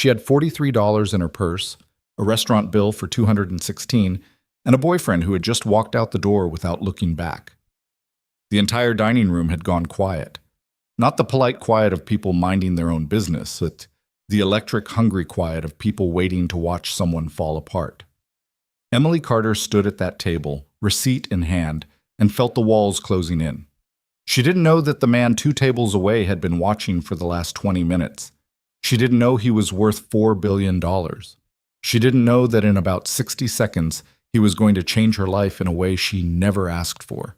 She had $43 in her purse, a restaurant bill for $216, and a boyfriend who had just walked out the door without looking back. The entire dining room had gone quiet. Not the polite quiet of people minding their own business, but the electric, hungry quiet of people waiting to watch someone fall apart. Emily Carter stood at that table, receipt in hand, and felt the walls closing in. She didn't know that the man 2 tables away had been watching for the last 20 minutes. She didn't know he was worth $4 billion. She didn't know that in about 60 seconds, he was going to change her life in a way she never asked for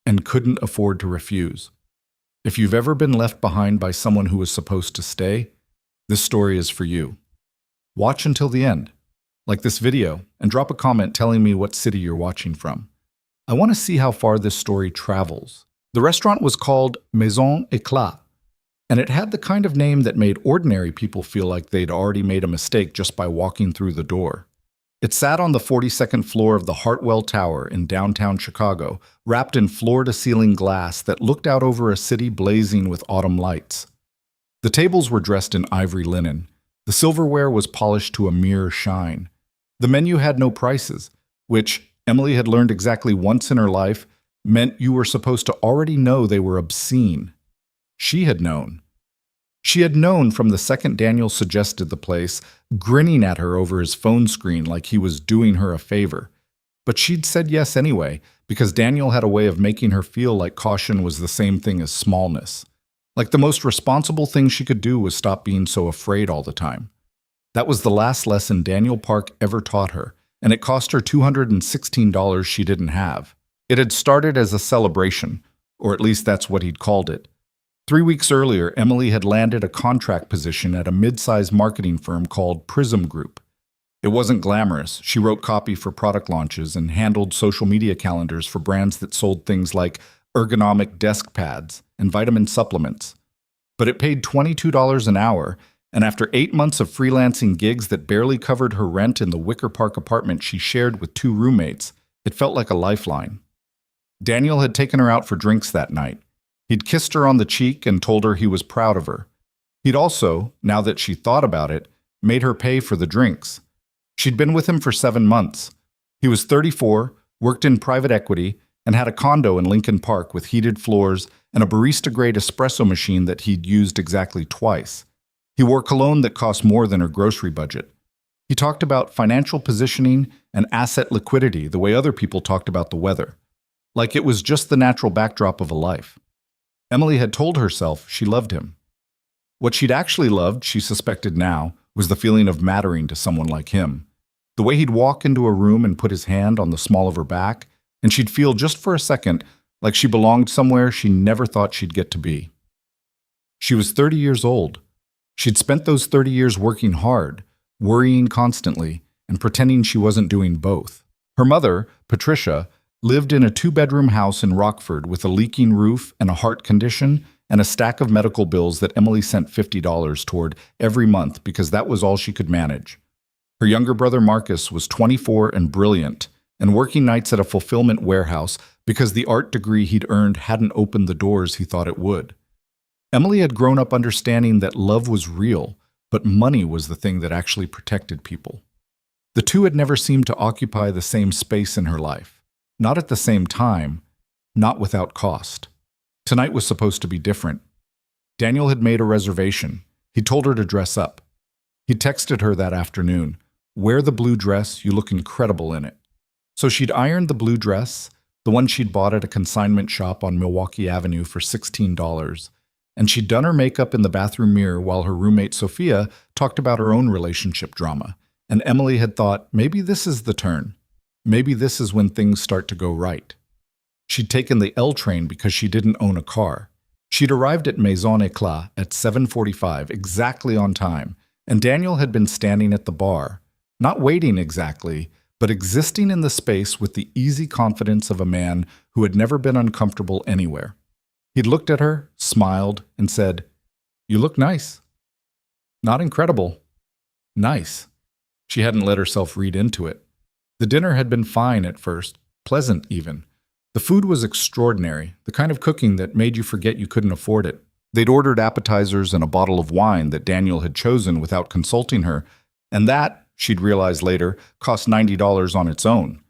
and couldn't afford to refuse. If you've ever been left behind by someone who was supposed to stay, this story is for you. Watch until the end. Like this video, and drop a comment telling me what city you're watching from. I want to see how far this story travels. The restaurant was called Maison Éclat, and it had the kind of name that made ordinary people feel like they'd already made a mistake just by walking through the door. It sat on the 42nd floor of the Hartwell Tower in downtown Chicago, wrapped in floor-to-ceiling glass that looked out over a city blazing with autumn lights. The tables were dressed in ivory linen. The silverware was polished to a mere shine. The menu had no prices, which, Emily had learned exactly once in her life, meant you were supposed to already know they were obscene. She had known. She had known from the second Daniel suggested the place, grinning at her over his phone screen like he was doing her a favor. But she'd said yes anyway, because Daniel had a way of making her feel like caution was the same thing as smallness. Like the most responsible thing she could do was stop being so afraid all the time. That was the last lesson Daniel Park ever taught her, and it cost her $216 she didn't have. It had started as a celebration, or at least that's what he'd called it. 3 weeks earlier, Emily had landed a contract position at a mid-sized marketing firm called Prism Group. It wasn't glamorous. She wrote copy for product launches and handled social media calendars for brands that sold things like ergonomic desk pads and vitamin supplements. But it paid $22 an hour, and after 8 months of freelancing gigs that barely covered her rent in the Wicker Park apartment she shared with 2 roommates, it felt like a lifeline. Daniel had taken her out for drinks that night. He'd kissed her on the cheek and told her he was proud of her. He'd also, now that she thought about it, made her pay for the drinks. She'd been with him for 7 months. He was 34, worked in private equity, and had a condo in Lincoln Park with heated floors and a barista-grade espresso machine that he'd used exactly twice. He wore cologne that cost more than her grocery budget. He talked about financial positioning and asset liquidity the way other people talked about the weather, like it was just the natural backdrop of a life. Emily had told herself she loved him. What she'd actually loved, she suspected now, was the feeling of mattering to someone like him. The way he'd walk into a room and put his hand on the small of her back, and she'd feel just for a second like she belonged somewhere she never thought she'd get to be. She was 30 years old. She'd spent those 30 years working hard, worrying constantly, and pretending she wasn't doing both. Her mother, Patricia, lived in a 2-bedroom house in Rockford with a leaking roof and a heart condition and a stack of medical bills that Emily sent $50 toward every month because that was all she could manage. Her younger brother Marcus was 24 and brilliant and working nights at a fulfillment warehouse because the art degree he'd earned hadn't opened the doors he thought it would. Emily had grown up understanding that love was real, but money was the thing that actually protected people. The two had never seemed to occupy the same space in her life. Not at the same time, not without cost. Tonight was supposed to be different. Daniel had made a reservation. He told her to dress up. He texted her that afternoon, "Wear the blue dress, you look incredible in it." So she'd ironed the blue dress, the one she'd bought at a consignment shop on Milwaukee Avenue for $16, and she'd done her makeup in the bathroom mirror while her roommate Sophia talked about her own relationship drama, and Emily had thought, maybe this is the turn. Maybe this is when things start to go right. She'd taken the L train because she didn't own a car. She'd arrived at Maison Éclat at 7:45, exactly on time, and Daniel had been standing at the bar, not waiting exactly, but existing in the space with the easy confidence of a man who had never been uncomfortable anywhere. He'd looked at her, smiled, and said, "You look nice." Not incredible. Nice. She hadn't let herself read into it. The dinner had been fine at first, pleasant even. The food was extraordinary, the kind of cooking that made you forget you couldn't afford it. They'd ordered appetizers and a bottle of wine that Daniel had chosen without consulting her, and that, she'd realized later, cost $90 on its own.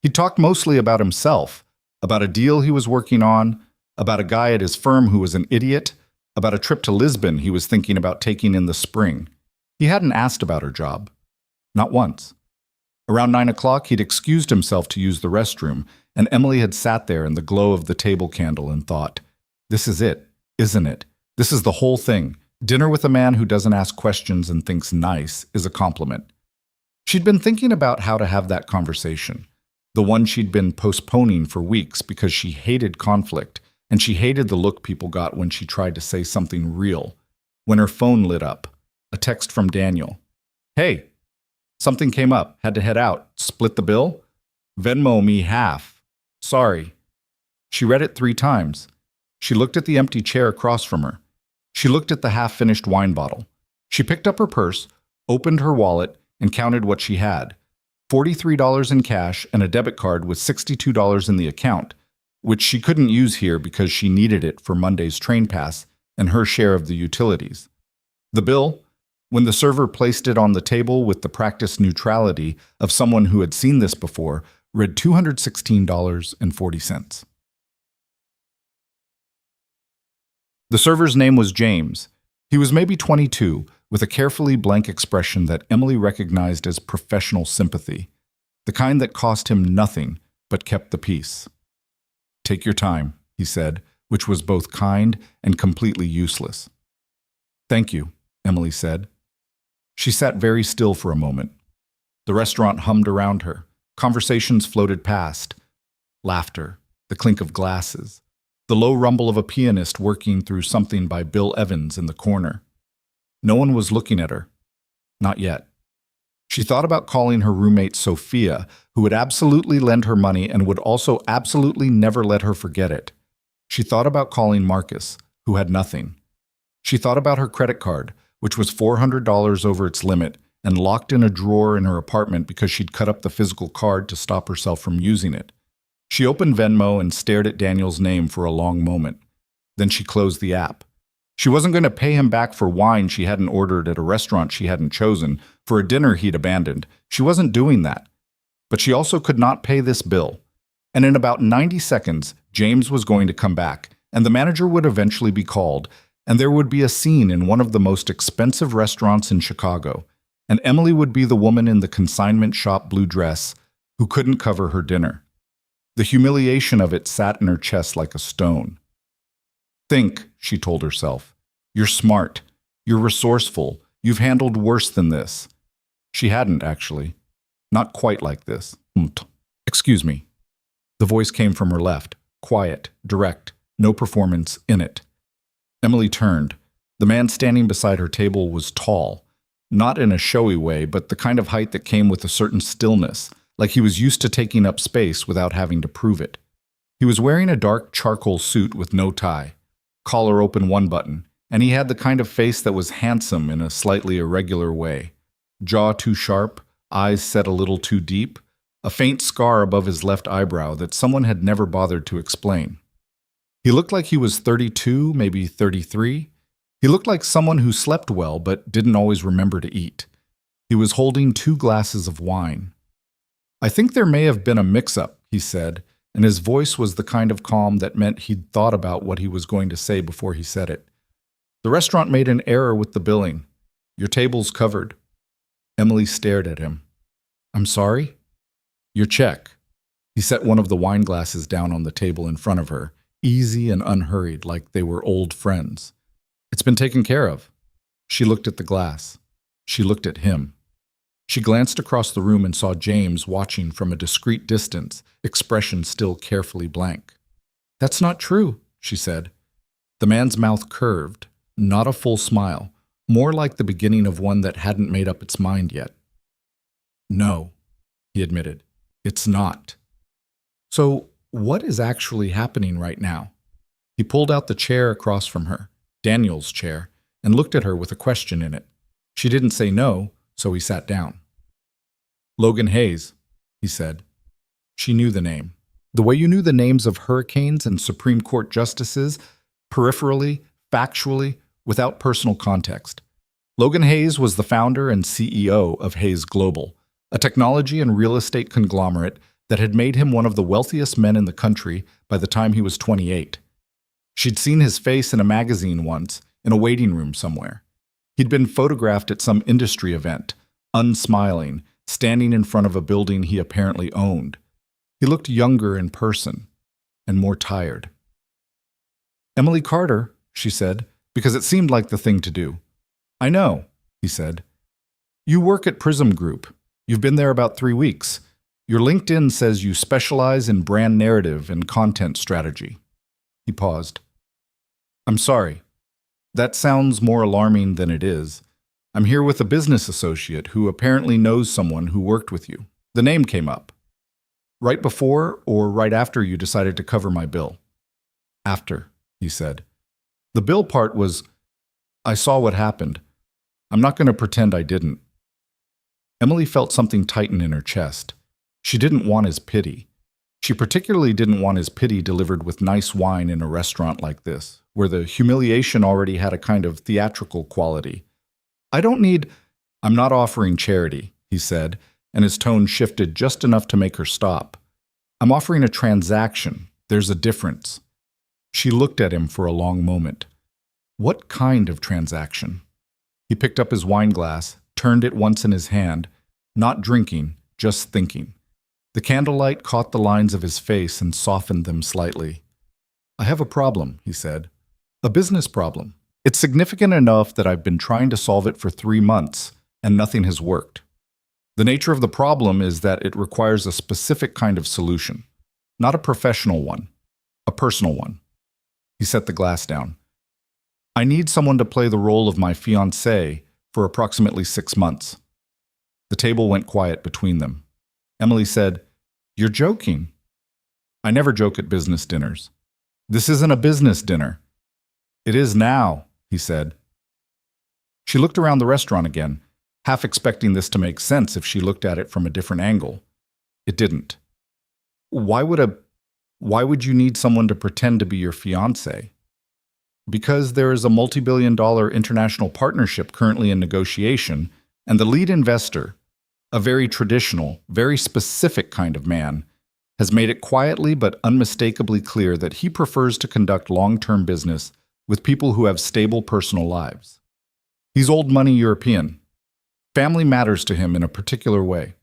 He talked mostly about himself, about a deal he was working on, about a guy at his firm who was an idiot, about a trip to Lisbon he was thinking about taking in the spring. He hadn't asked about her job. Not once. Around 9 o'clock, he'd excused himself to use the restroom, and Emily had sat there in the glow of the table candle and thought, "This is it, isn't it? This is the whole thing. Dinner with a man who doesn't ask questions and thinks nice is a compliment." She'd been thinking about how to have that conversation, the one she'd been postponing for weeks because she hated conflict, and she hated the look people got when she tried to say something real. When her phone lit up, a text from Daniel. "Hey, something came up, had to head out. Split the bill? Venmo me half. Sorry." She read it 3 times. She looked at the empty chair across from her. She looked at the half-finished wine bottle. She picked up her purse, opened her wallet, and counted what she had. $43 in cash and a debit card with $62 in the account, which she couldn't use here because she needed it for Monday's train pass and her share of the utilities. The bill, when the server placed it on the table with the practiced neutrality of someone who had seen this before, read $216.40. The server's name was James. He was maybe 22, with a carefully blank expression that Emily recognized as professional sympathy, the kind that cost him nothing but kept the peace. "Take your time," he said, which was both kind and completely useless. "Thank you," Emily said. She sat very still for a moment. The restaurant hummed around her. Conversations floated past. Laughter, the clink of glasses, the low rumble of a pianist working through something by Bill Evans in the corner. No one was looking at her. Not yet. She thought about calling her roommate Sophia, who would absolutely lend her money and would also absolutely never let her forget it. She thought about calling Marcus, who had nothing. She thought about her credit card, which was $400 over its limit and locked in a drawer in her apartment because she'd cut up the physical card to stop herself from using it. She opened Venmo and stared at Daniel's name for a long moment. Then she closed the app. She wasn't going to pay him back for wine she hadn't ordered at a restaurant she hadn't chosen, for a dinner he'd abandoned. She wasn't doing that. But she also could not pay this bill. And in about 90 seconds, James was going to come back, and the manager would eventually be called, and there would be a scene in one of the most expensive restaurants in Chicago, and Emily would be the woman in the consignment shop blue dress who couldn't cover her dinner. The humiliation of it sat in her chest like a stone. "Think," she told herself. "You're smart. You're resourceful. You've handled worse than this." She hadn't, actually. Not quite like this. "Excuse me." The voice came from her left, quiet, direct, no performance in it. Emily turned. The man standing beside her table was tall, not in a showy way, but the kind of height that came with a certain stillness, like he was used to taking up space without having to prove it. He was wearing a dark charcoal suit with no tie, collar open one button, and he had the kind of face that was handsome in a slightly irregular way. Jaw too sharp, eyes set a little too deep, a faint scar above his left eyebrow that someone had never bothered to explain. He looked like he was 32, maybe 33. He looked like someone who slept well but didn't always remember to eat. He was holding 2 glasses of wine. "I think there may have been a mix-up," he said, and his voice was the kind of calm that meant he'd thought about what he was going to say before he said it. "The restaurant made an error with the billing. Your table's covered." Emily stared at him. "I'm sorry?" "Your check." He set one of the wine glasses down on the table in front of her, easy and unhurried, like they were old friends. "It's been taken care of." She looked at the glass. She looked at him. She glanced across the room and saw James watching from a discreet distance, expression still carefully blank. "That's not true," she said. The man's mouth curved, not a full smile, more like the beginning of one that hadn't made up its mind yet. "No," he admitted, "it's not." "So what is actually happening right now?" He pulled out the chair across from her, Daniel's chair, and looked at her with a question in it. She didn't say no, so he sat down. "Logan Hayes," he said. She knew the name. The way you knew the names of hurricanes and Supreme Court justices, peripherally, factually, without personal context. Logan Hayes was the founder and CEO of Hayes Global, a technology and real estate conglomerate that had made him one of the wealthiest men in the country by the time he was 28. She'd seen his face in a magazine once, in a waiting room somewhere. He'd been photographed at some industry event, unsmiling, standing in front of a building he apparently owned. He looked younger in person, and more tired. "Emily Carter," she said, because it seemed like the thing to do. "I know," he said. "You work at Prism Group. You've been there about 3 weeks. Your LinkedIn says you specialize in brand narrative and content strategy." He paused. "I'm sorry. That sounds more alarming than it is. I'm here with a business associate who apparently knows someone who worked with you. The name came up. Right before or right after you decided to cover my bill?" "After," he said. "The bill part was, I saw what happened. I'm not going to pretend I didn't." Emily felt something tighten in her chest. She didn't want his pity. She particularly didn't want his pity delivered with nice wine in a restaurant like this, where the humiliation already had a kind of theatrical quality. I'm not offering charity," he said, and his tone shifted just enough to make her stop. "I'm offering a transaction. There's a difference." She looked at him for a long moment. What kind of transaction? He picked up his wine glass, turned it once in his hand, not drinking, just thinking. The candlelight caught the lines of his face and softened them slightly. "I have a problem," he said. "A business problem. It's significant enough that I've been trying to solve it for 3 months, and nothing has worked. The nature of the problem is that it requires a specific kind of solution, not a professional one, a personal one." He set the glass down. "I need someone to play the role of my fiancé for approximately 6 months." The table went quiet between them. Emily said, "You're joking." "I never joke at business dinners." "This isn't a business dinner." "It is now," he said. She looked around the restaurant again, half expecting this to make sense if she looked at it from a different angle. It didn't. Why would you need someone to pretend to be your fiancé?" "Because there is a multi-billion-dollar international partnership currently in negotiation, and the lead investor, a very traditional, very specific kind of man, has made it quietly but unmistakably clear that he prefers to conduct long-term business with people who have stable personal lives. He's old money European. Family matters to him in a particular way."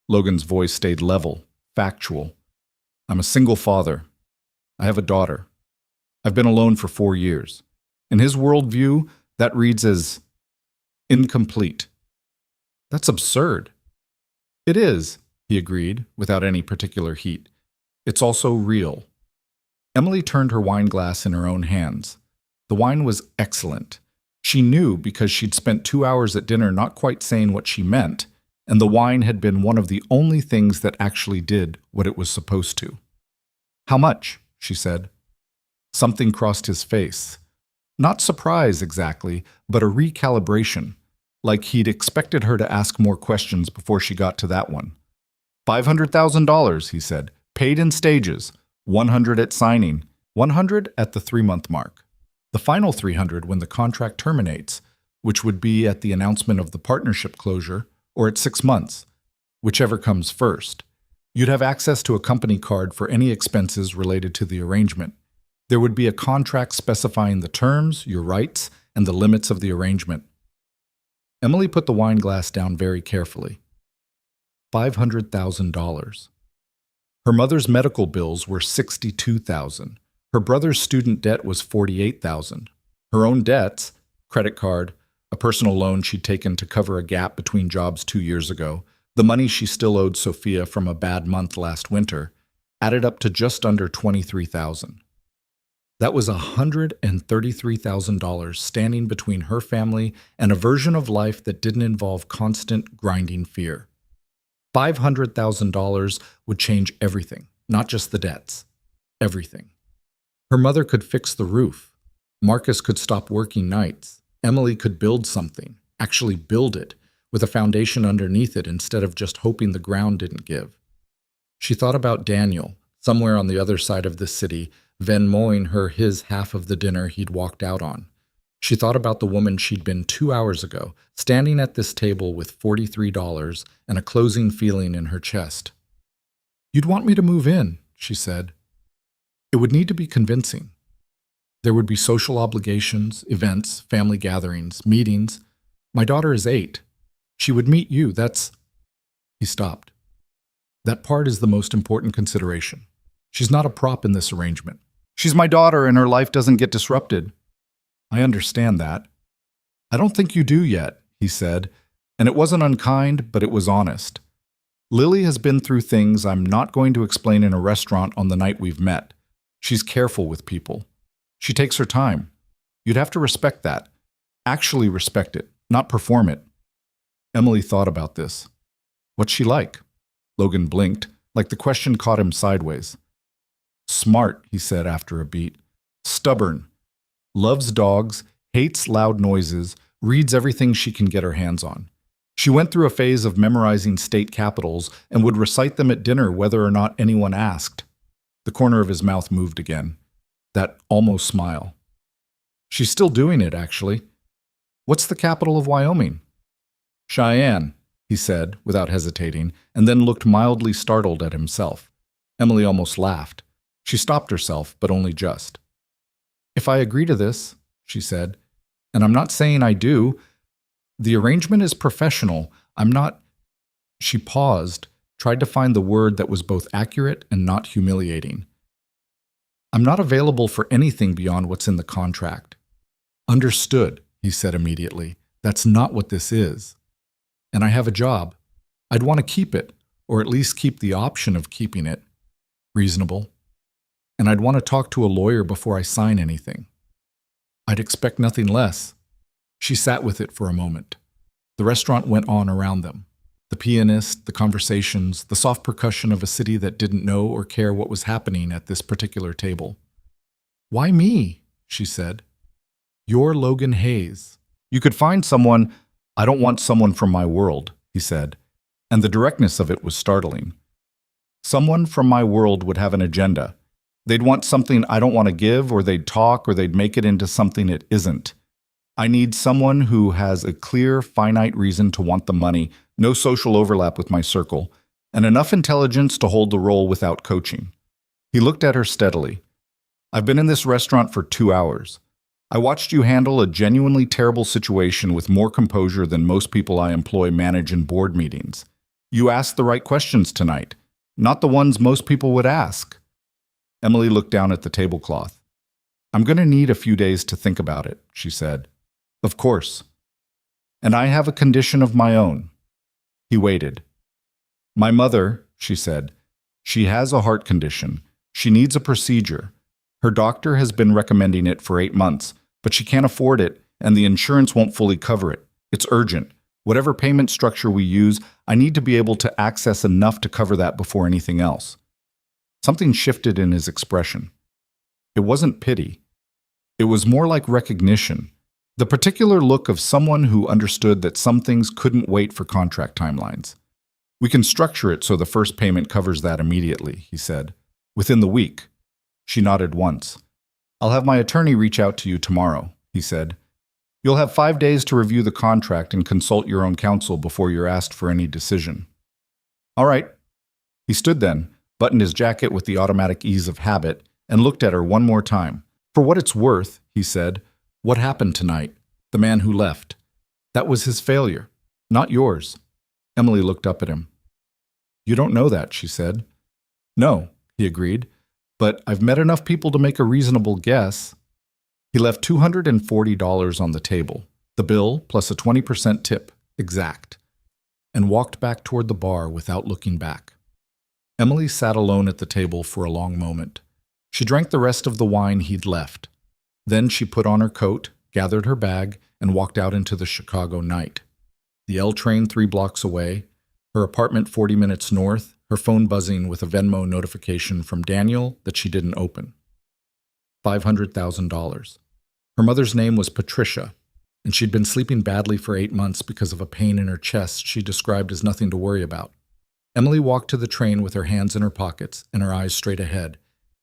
Logan's voice stayed level, factual. "I'm a single father. I have a daughter. I've been alone for 4 years. In his worldview, that reads as incomplete." "That's absurd." "It is," he agreed, without any particular heat. "It's also real." Emily turned her wine glass in her own hands. The wine was excellent. She knew because she'd spent 2 hours at dinner not quite saying what she meant, and the wine had been one of the only things that actually did what it was supposed to. "How much?" she said. Something crossed his face. Not surprise exactly, but a recalibration, like he'd expected her to ask more questions before she got to that one. $500,000, he said, paid in stages, 100 at signing, 100 at the 3-month mark. The final 300 when the contract terminates, which would be at the announcement of the partnership closure or at 6 months, whichever comes first. You'd have access to a company card for any expenses related to the arrangement. There would be a contract specifying the terms, your rights, and the limits of the arrangement. Emily put the wine glass down very carefully. $500,000. Her mother's medical bills were $62,000. Her brother's student debt was $48,000. Her own debts, credit card, a personal loan she'd taken to cover a gap between jobs 2 years ago, the money she still owed Sophia from a bad month last winter, added up to just under $23,000. That was $133,000 standing between her family and a version of life that didn't involve constant, grinding fear. $500,000 would change everything, not just the debts. Everything. Her mother could fix the roof. Marcus could stop working nights. Emily could build something, actually build it, with a foundation underneath it instead of just hoping the ground didn't give. She thought about Daniel, somewhere on the other side of the city, Venmoing her his half of the dinner he'd walked out on. She thought about the woman she'd been 2 hours ago, standing at this table with $43 and a closing feeling in her chest. "You'd want me to move in," she said. "It would need to be convincing. There would be social obligations, events, family gatherings, meetings. My daughter is 8. She would meet you, that's—" He stopped. "That part is the most important consideration. She's not a prop in this arrangement. She's my daughter and her life doesn't get disrupted." "I understand that." "I don't think you do yet," he said, and it wasn't unkind, but it was honest. "Lily has been through things I'm not going to explain in a restaurant on the night we've met. She's careful with people. She takes her time. You'd have to respect that. Actually respect it, not perform it." Emily thought about this. "What's she like?" Logan blinked, like the question caught him sideways. "Smart," he said after a beat. "Stubborn. Loves dogs, hates loud noises, reads everything she can get her hands on. She went through a phase of memorizing state capitals and would recite them at dinner whether or not anyone asked." The corner of his mouth moved again. That almost smile. "She's still doing it, actually. What's the capital of Wyoming?" "Cheyenne," he said, without hesitating, and then looked mildly startled at himself. Emily almost laughed. She stopped herself, but only just. "If I agree to this," she said, "and I'm not saying I do, the arrangement is professional. I'm not—" She paused, tried to find the word that was both accurate and not humiliating. "I'm not available for anything beyond what's in the contract." "Understood," he said immediately. "That's not what this is. And I have a job. I'd want to keep it, or at least keep the option of keeping it. Reasonable. And I'd want to talk to a lawyer before I sign anything. I'd expect nothing less." She sat with it for a moment. The restaurant went on around them. The pianist, the conversations, the soft percussion of a city that didn't know or care what was happening at this particular table. "Why me?" she said. "You're Logan Hayes. You could find someone—" "I don't want someone from my world," he said, and the directness of it was startling. "Someone from my world would have an agenda. They'd want something I don't want to give, or they'd talk, or they'd make it into something it isn't. I need someone who has a clear, finite reason to want the money, no social overlap with my circle, and enough intelligence to hold the role without coaching." He looked at her steadily. "I've been in this restaurant for 2 hours. I watched you handle a genuinely terrible situation with more composure than most people I employ manage in board meetings. You asked the right questions tonight, not the ones most people would ask." Emily looked down at the tablecloth. "I'm going to need a few days to think about it," she said. "Of course. And I have a condition of my own." He waited. "My mother," she said, "she has a heart condition. She needs a procedure. Her doctor has been recommending it for 8 months, but she can't afford it, and the insurance won't fully cover it. It's urgent. Whatever payment structure we use, I need to be able to access enough to cover that before anything else." Something shifted in his expression. It wasn't pity. It was more like recognition, the particular look of someone who understood that some things couldn't wait for contract timelines. "We can structure it so the first payment covers that immediately," he said. "Within the week." She nodded once. "I'll have my attorney reach out to you tomorrow," he said. "You'll have 5 days to review the contract and consult your own counsel before you're asked for any decision." "All right." He stood then, buttoned his jacket with the automatic ease of habit, and looked at her one more time. "For what it's worth," he said, "what happened tonight? The man who left. That was his failure, not yours." Emily looked up at him. "You don't know that," she said. "No," he agreed, "but I've met enough people to make a reasonable guess." He left $240 on the table, the bill plus a 20% tip, exact, and walked back toward the bar without looking back. Emily sat alone at the table for a long moment. She drank the rest of the wine he'd left. Then she put on her coat, gathered her bag, and walked out into the Chicago night. The L train 3 blocks away, her apartment 40 minutes north, her phone buzzing with a Venmo notification from Daniel that she didn't open. $500,000. Her mother's name was Patricia, and she'd been sleeping badly for 8 months because of a pain in her chest she described as nothing to worry about. Emily walked to the train with her hands in her pockets and her eyes straight ahead,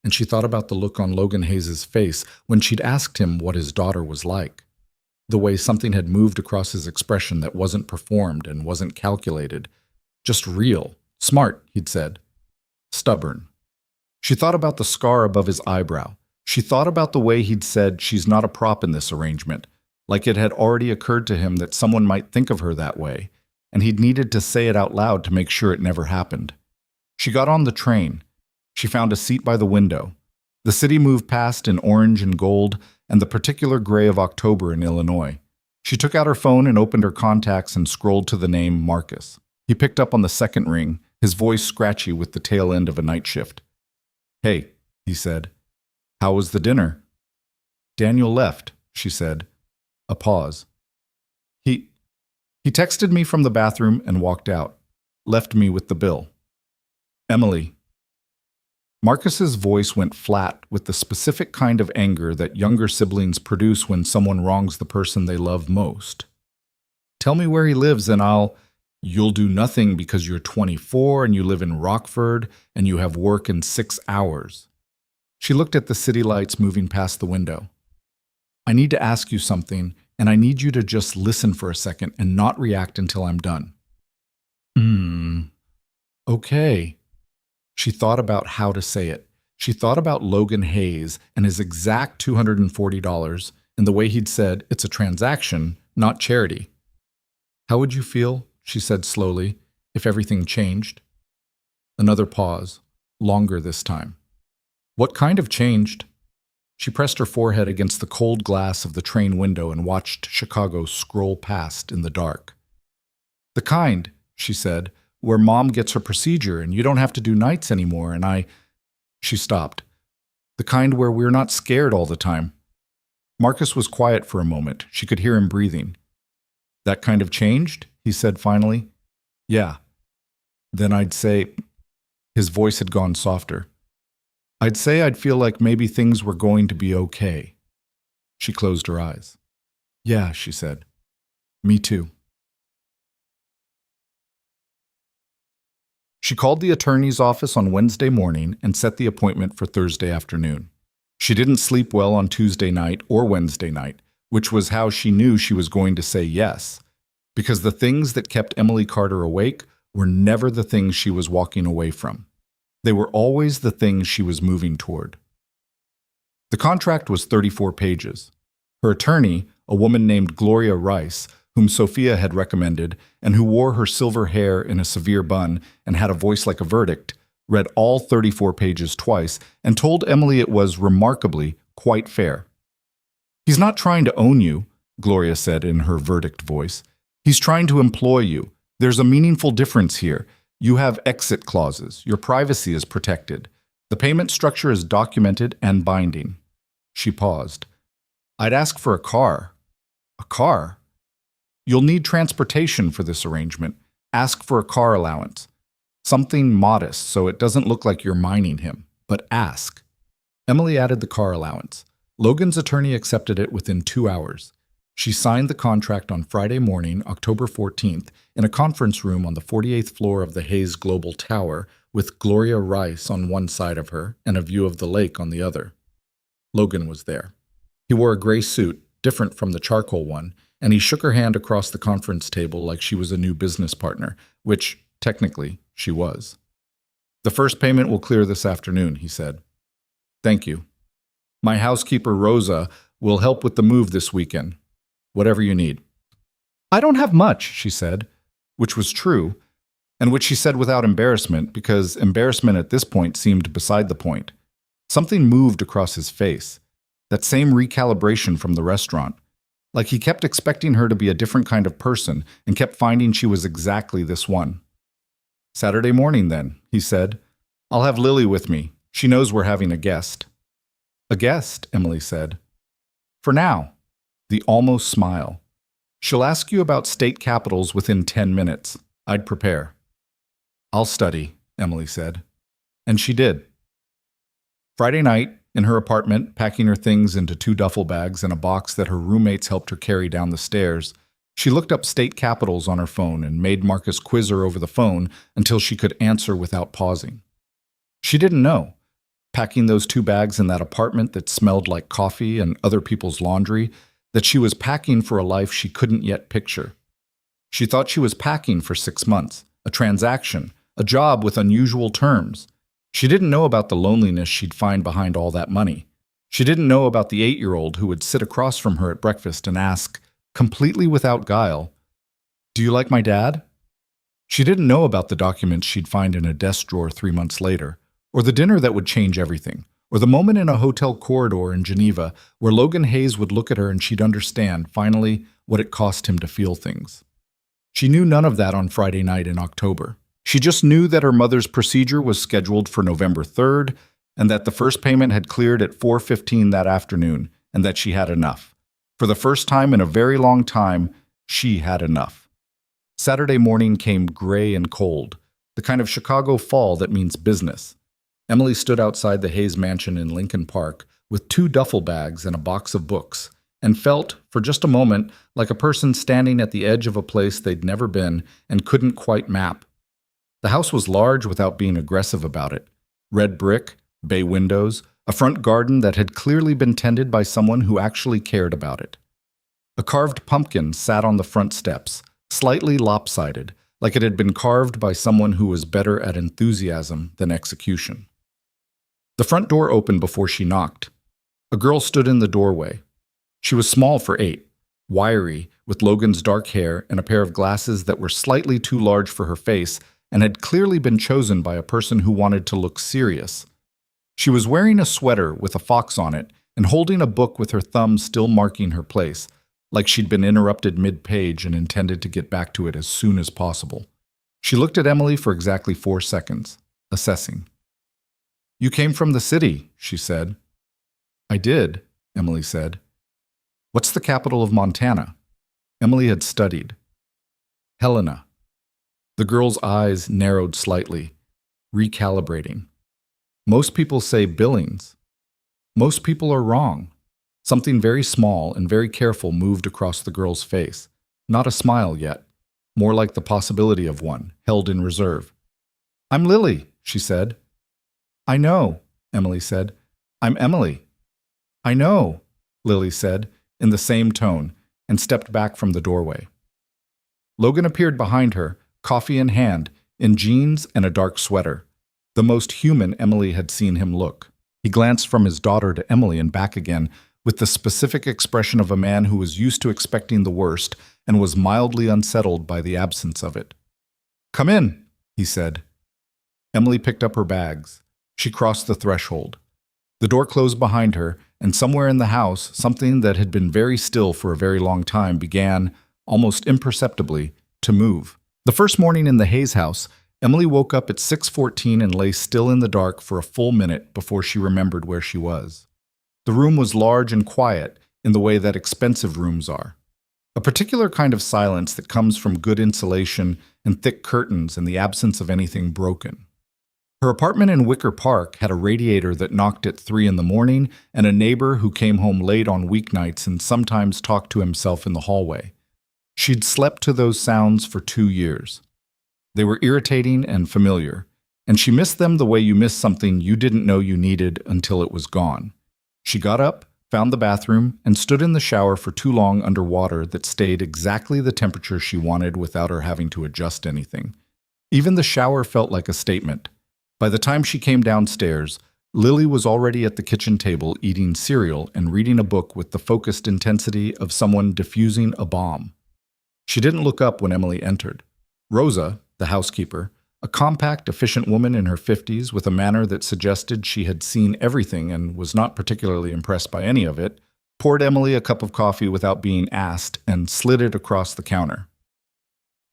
and she thought about the look on Logan Hayes' face when she'd asked him what his daughter was like. The way something had moved across his expression that wasn't performed and wasn't calculated. Just real. Smart, he'd said. Stubborn. She thought about the scar above his eyebrow. She thought about the way he'd said she's not a prop in this arrangement, like it had already occurred to him that someone might think of her that way, and he'd needed to say it out loud to make sure it never happened. She got on the train. She found a seat by the window. The city moved past in orange and gold and the particular gray of October in Illinois. She took out her phone and opened her contacts and scrolled to the name Marcus. He picked up on the second ring, his voice scratchy with the tail end of a night shift. "Hey," he said. "How was the dinner?" "Daniel left," she said. A pause. He texted me from the bathroom and walked out. Left me with the bill. "Emily." Marcus's voice went flat with the specific kind of anger that younger siblings produce when someone wrongs the person they love most. "Tell me where he lives and You'll do nothing because you're 24 and you live in Rockford and you have work in 6 hours." She looked at the city lights moving past the window. "I need to ask you something, and I need you to just listen for a second and not react until I'm done." Okay. She thought about how to say it. She thought about Logan Hayes and his exact $240 and the way he'd said, "It's a transaction, not charity." "How would you feel," she said slowly, "if everything changed?" Another pause, longer this time. "What kind of changed?" She pressed her forehead against the cold glass of the train window and watched Chicago scroll past in the dark. "The kind," she said, "where Mom gets her procedure and you don't have to do nights anymore and She stopped. "The kind where we're not scared all the time." Marcus was quiet for a moment. She could hear him breathing. "That kind of changed?" he said finally. "Yeah." "Then I'd say..." His voice had gone softer. "I'd say I'd feel like maybe things were going to be okay." She closed her eyes. "Yeah," she said. "Me too." She called the attorney's office on Wednesday morning and set the appointment for Thursday afternoon. She didn't sleep well on Tuesday night or Wednesday night, which was how she knew she was going to say yes, because the things that kept Emily Carter awake were never the things she was walking away from. They were always the things she was moving toward. The contract was 34 pages. Her attorney, a woman named Gloria Rice, whom Sophia had recommended and who wore her silver hair in a severe bun and had a voice like a verdict, read all 34 pages twice and told Emily it was, remarkably, quite fair. "He's not trying to own you," Gloria said in her verdict voice. "He's trying to employ you. There's a meaningful difference here. You have exit clauses. Your privacy is protected. The payment structure is documented and binding." She paused. "I'd ask for a car." "A car?" "You'll need transportation for this arrangement. Ask for a car allowance. Something modest so it doesn't look like you're mining him, but ask." Emily added the car allowance. Logan's attorney accepted it within 2 hours. She signed the contract on Friday morning, October 14th, in a conference room on the 48th floor of the Hayes Global Tower, with Gloria Rice on one side of her and a view of the lake on the other. Logan was there. He wore a gray suit, different from the charcoal one, and he shook her hand across the conference table like she was a new business partner, which, technically, she was. "The first payment will clear this afternoon," he said. "Thank you. My housekeeper, Rosa, will help with the move this weekend. Whatever you need." "I don't have much," she said, which was true, and which she said without embarrassment, because embarrassment at this point seemed beside the point. Something moved across his face, that same recalibration from the restaurant, like he kept expecting her to be a different kind of person and kept finding she was exactly this one. "Saturday morning, then," he said. "I'll have Lily with me. She knows we're having a guest." "A guest," Emily said. "For now." The almost smile. "She'll ask you about state capitals within 10 minutes. I'd prepare." "I'll study," Emily said. And she did. Friday night, in her apartment, packing her things into 2 duffel bags and a box that her roommates helped her carry down the stairs, she looked up state capitals on her phone and made Marcus quiz her over the phone until she could answer without pausing. She didn't know. Packing those 2 bags in that apartment that smelled like coffee and other people's laundry, that she was packing for a life she couldn't yet picture. She thought she was packing for 6 months, a transaction, a job with unusual terms. She didn't know about the loneliness she'd find behind all that money. She didn't know about the 8-year-old who would sit across from her at breakfast and ask, completely without guile, "Do you like my dad?" She didn't know about the documents she'd find in a desk drawer 3 months later, or the dinner that would change everything, or the moment in a hotel corridor in Geneva where Logan Hayes would look at her and she'd understand, finally, what it cost him to feel things. She knew none of that on Friday night in October. She just knew that her mother's procedure was scheduled for November 3rd, and that the first payment had cleared at 4:15 that afternoon, and that she had enough. For the first time in a very long time, she had enough. Saturday morning came gray and cold, the kind of Chicago fall that means business. Emily stood outside the Hayes mansion in Lincoln Park with 2 duffel bags and a box of books, and felt, for just a moment, like a person standing at the edge of a place they'd never been and couldn't quite map. The house was large without being aggressive about it. Red brick, bay windows, a front garden that had clearly been tended by someone who actually cared about it. A carved pumpkin sat on the front steps, slightly lopsided, like it had been carved by someone who was better at enthusiasm than execution. The front door opened before she knocked. A girl stood in the doorway. She was small for 8, wiry, with Logan's dark hair and a pair of glasses that were slightly too large for her face and had clearly been chosen by a person who wanted to look serious. She was wearing a sweater with a fox on it and holding a book with her thumb still marking her place, like she'd been interrupted mid-page and intended to get back to it as soon as possible. She looked at Emily for exactly 4 seconds, assessing. "You came from the city," she said. "I did," Emily said. "What's the capital of Montana?" Emily had studied. "Helena." The girl's eyes narrowed slightly, recalibrating. "Most people say Billings." "Most people are wrong." Something very small and very careful moved across the girl's face. Not a smile yet, more like the possibility of one, held in reserve. "I'm Lily," she said. "I know," Emily said. "I'm Emily." "I know," Lily said, in the same tone, and stepped back from the doorway. Logan appeared behind her, coffee in hand, in jeans and a dark sweater. The most human Emily had seen him look. He glanced from his daughter to Emily and back again, with the specific expression of a man who was used to expecting the worst and was mildly unsettled by the absence of it. "Come in," he said. Emily picked up her bags. She crossed the threshold. The door closed behind her, and somewhere in the house, something that had been very still for a very long time began, almost imperceptibly, to move. The first morning in the Hayes house, Emily woke up at 6:14 and lay still in the dark for a full minute before she remembered where she was. The room was large and quiet in the way that expensive rooms are. A particular kind of silence that comes from good insulation and thick curtains and the absence of anything broken. Her apartment in Wicker Park had a radiator that knocked at 3 in the morning and a neighbor who came home late on weeknights and sometimes talked to himself in the hallway. She'd slept to those sounds for 2 years. They were irritating and familiar, and she missed them the way you miss something you didn't know you needed until it was gone. She got up, found the bathroom, and stood in the shower for too long under water that stayed exactly the temperature she wanted without her having to adjust anything. Even the shower felt like a statement. By the time she came downstairs, Lily was already at the kitchen table eating cereal and reading a book with the focused intensity of someone diffusing a bomb. She didn't look up when Emily entered. Rosa, the housekeeper, a compact, efficient woman in her 50s with a manner that suggested she had seen everything and was not particularly impressed by any of it, poured Emily a cup of coffee without being asked and slid it across the counter.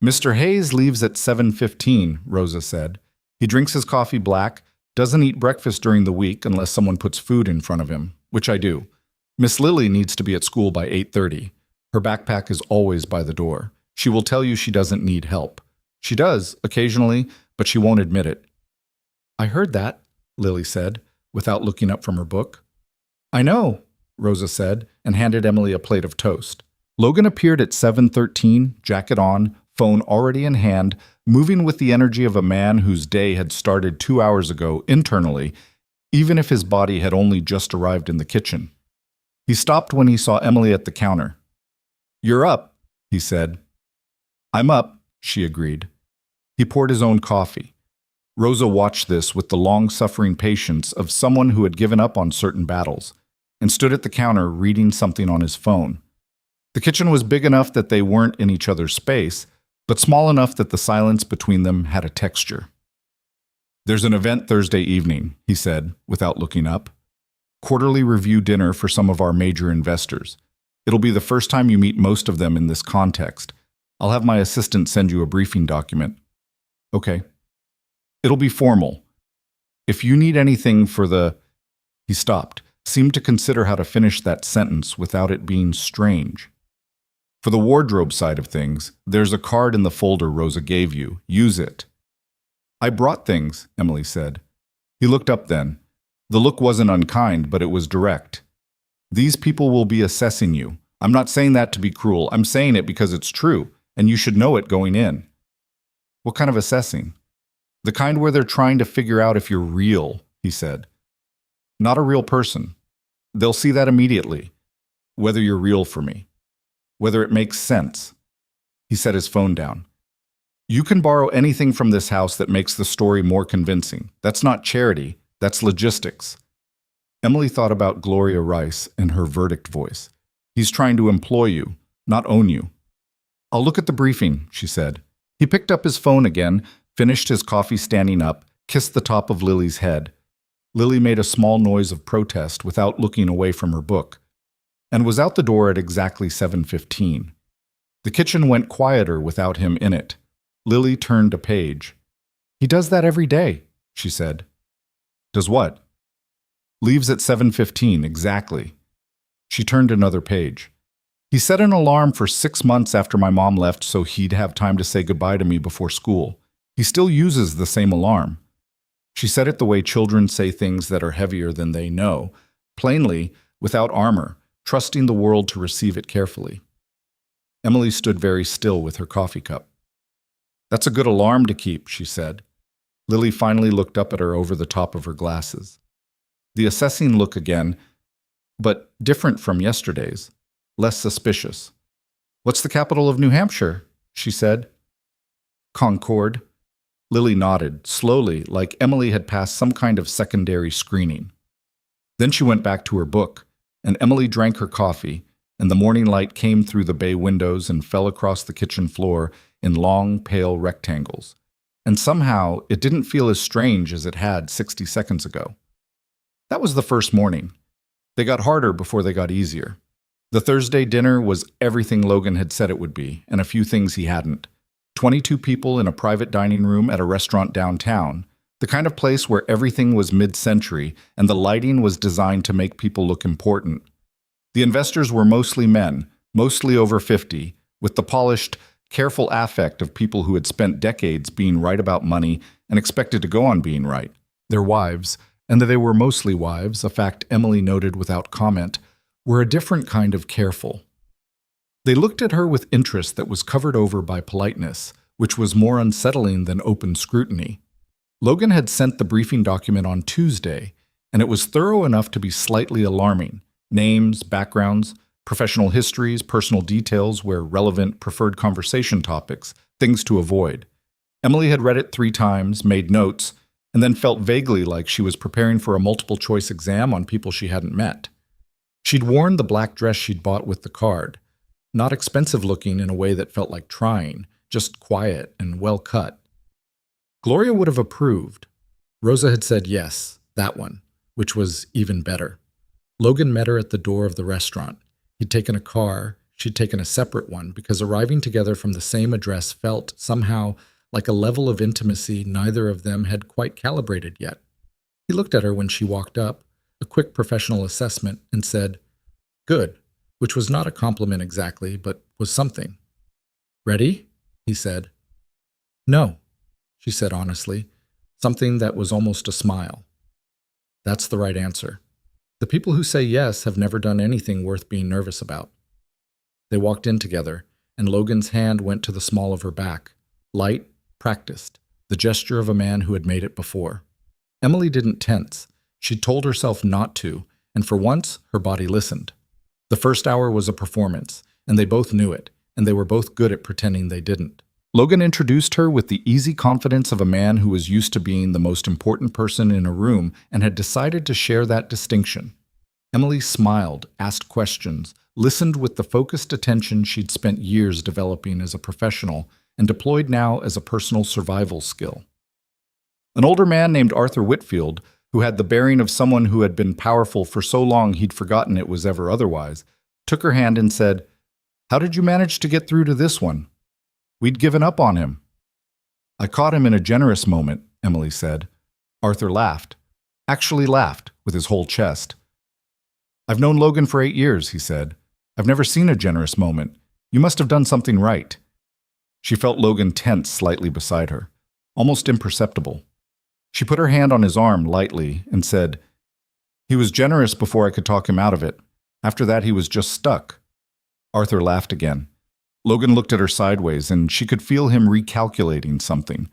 "Mr. Hayes leaves at 7:15, Rosa said. "He drinks his coffee black, doesn't eat breakfast during the week unless someone puts food in front of him, which I do. Miss Lily needs to be at school by 8:30. Her backpack is always by the door. She will tell you she doesn't need help. She does, occasionally, but she won't admit it." "I heard that," Lily said, without looking up from her book. "I know," Rosa said, and handed Emily a plate of toast. Logan appeared at 7:13, jacket on, phone already in hand, moving with the energy of a man whose day had started 2 hours ago internally, even if his body had only just arrived in the kitchen. He stopped when he saw Emily at the counter. "You're up," he said. "I'm up," she agreed. He poured his own coffee. Rosa watched this with the long-suffering patience of someone who had given up on certain battles, and stood at the counter reading something on his phone. The kitchen was big enough that they weren't in each other's space, but small enough that the silence between them had a texture. "There's an event Thursday evening," he said, without looking up. "Quarterly review dinner for some of our major investors. It'll be the first time you meet most of them in this context. I'll have my assistant send you a briefing document." "Okay." "It'll be formal. If you need anything for the—" He stopped, seemed to consider how to finish that sentence without it being strange. "For the wardrobe side of things, there's a card in the folder Rosa gave you. Use it." "I brought things," Emily said. He looked up then. The look wasn't unkind, but it was direct. "These people will be assessing you. I'm not saying that to be cruel. I'm saying it because it's true, and you should know it going in." "What kind of assessing?" "The kind where they're trying to figure out if you're real," he said. "Not a real person. They'll see that immediately. Whether you're real for me. Whether it makes sense." He set his phone down. "You can borrow anything from this house that makes the story more convincing. That's not charity. That's logistics." Emily thought about Gloria Rice and her verdict voice. "He's trying to employ you, not own you." "I'll look at the briefing," she said. He picked up his phone again, finished his coffee standing up, kissed the top of Lily's head. Lily made a small noise of protest without looking away from her book, and was out the door at exactly 7:15. The kitchen went quieter without him in it. Lily turned a page. "He does that every day," she said. "Does what?" "Leaves at 7:15, exactly." She turned another page. "He set an alarm for 6 months after my mom left so he'd have time to say goodbye to me before school. He still uses the same alarm." She said it the way children say things that are heavier than they know, plainly, without armor, trusting the world to receive it carefully. Emily stood very still with her coffee cup. "That's a good alarm to keep," she said. Lily finally looked up at her over the top of her glasses. The assessing look again, but different from yesterday's, less suspicious. "What's the capital of New Hampshire?" she said. "Concord." Lily nodded, slowly, like Emily had passed some kind of secondary screening. Then she went back to her book, and Emily drank her coffee, and the morning light came through the bay windows and fell across the kitchen floor in long, pale rectangles. And somehow it didn't feel as strange as it had 60 seconds ago. That was the first morning. They got harder before they got easier. The Thursday dinner was everything Logan had said it would be, and a few things he hadn't. 22 people in a private dining room at a restaurant downtown, the kind of place where everything was mid-century and the lighting was designed to make people look important. The investors were mostly men, mostly over 50, with the polished, careful affect of people who had spent decades being right about money and expected to go on being right. Their wives, and they were mostly wives, a fact Emily noted without comment, were a different kind of careful. They looked at her with interest that was covered over by politeness, which was more unsettling than open scrutiny. Logan had sent the briefing document on Tuesday, and it was thorough enough to be slightly alarming. Names, backgrounds, professional histories, personal details where relevant, preferred conversation topics, things to avoid. Emily had read it 3 times, made notes, and then felt vaguely like she was preparing for a multiple-choice exam on people she hadn't met. She'd worn the black dress she'd bought with the card. Not expensive-looking in a way that felt like trying, just quiet and well-cut. Gloria would have approved. Rosa had said yes, that one, which was even better. Logan met her at the door of the restaurant. He'd taken a car, she'd taken a separate one, because arriving together from the same address felt, somehow, like a level of intimacy neither of them had quite calibrated yet. He looked at her when she walked up, a quick professional assessment, and said, "Good," which was not a compliment exactly, but was something. "Ready?" he said. "No," she said honestly, something that was almost a smile. That's the right answer. The people who say yes have never done anything worth being nervous about. They walked in together, and Logan's hand went to the small of her back, light, practiced, the gesture of a man who had made it before. Emily didn't tense. She'd told herself not to, and for once her body listened. The first hour was a performance, and they both knew it, and they were both good at pretending they didn't. Logan introduced her with the easy confidence of a man who was used to being the most important person in a room and had decided to share that distinction. Emily smiled, asked questions, listened with the focused attention she'd spent years developing as a professional and deployed now as a personal survival skill. An older man named Arthur Whitfield, who had the bearing of someone who had been powerful for so long he'd forgotten it was ever otherwise, took her hand and said, "How did you manage to get through to this one? We'd given up on him." "I caught him in a generous moment," Emily said. Arthur laughed. Actually laughed, with his whole chest. "I've known Logan for 8 years," he said. "I've never seen a generous moment. You must have done something right." She felt Logan tense slightly beside her, almost imperceptible. She put her hand on his arm lightly and said, "He was generous before I could talk him out of it. After that, he was just stuck." Arthur laughed again. Logan looked at her sideways, and she could feel him recalculating something.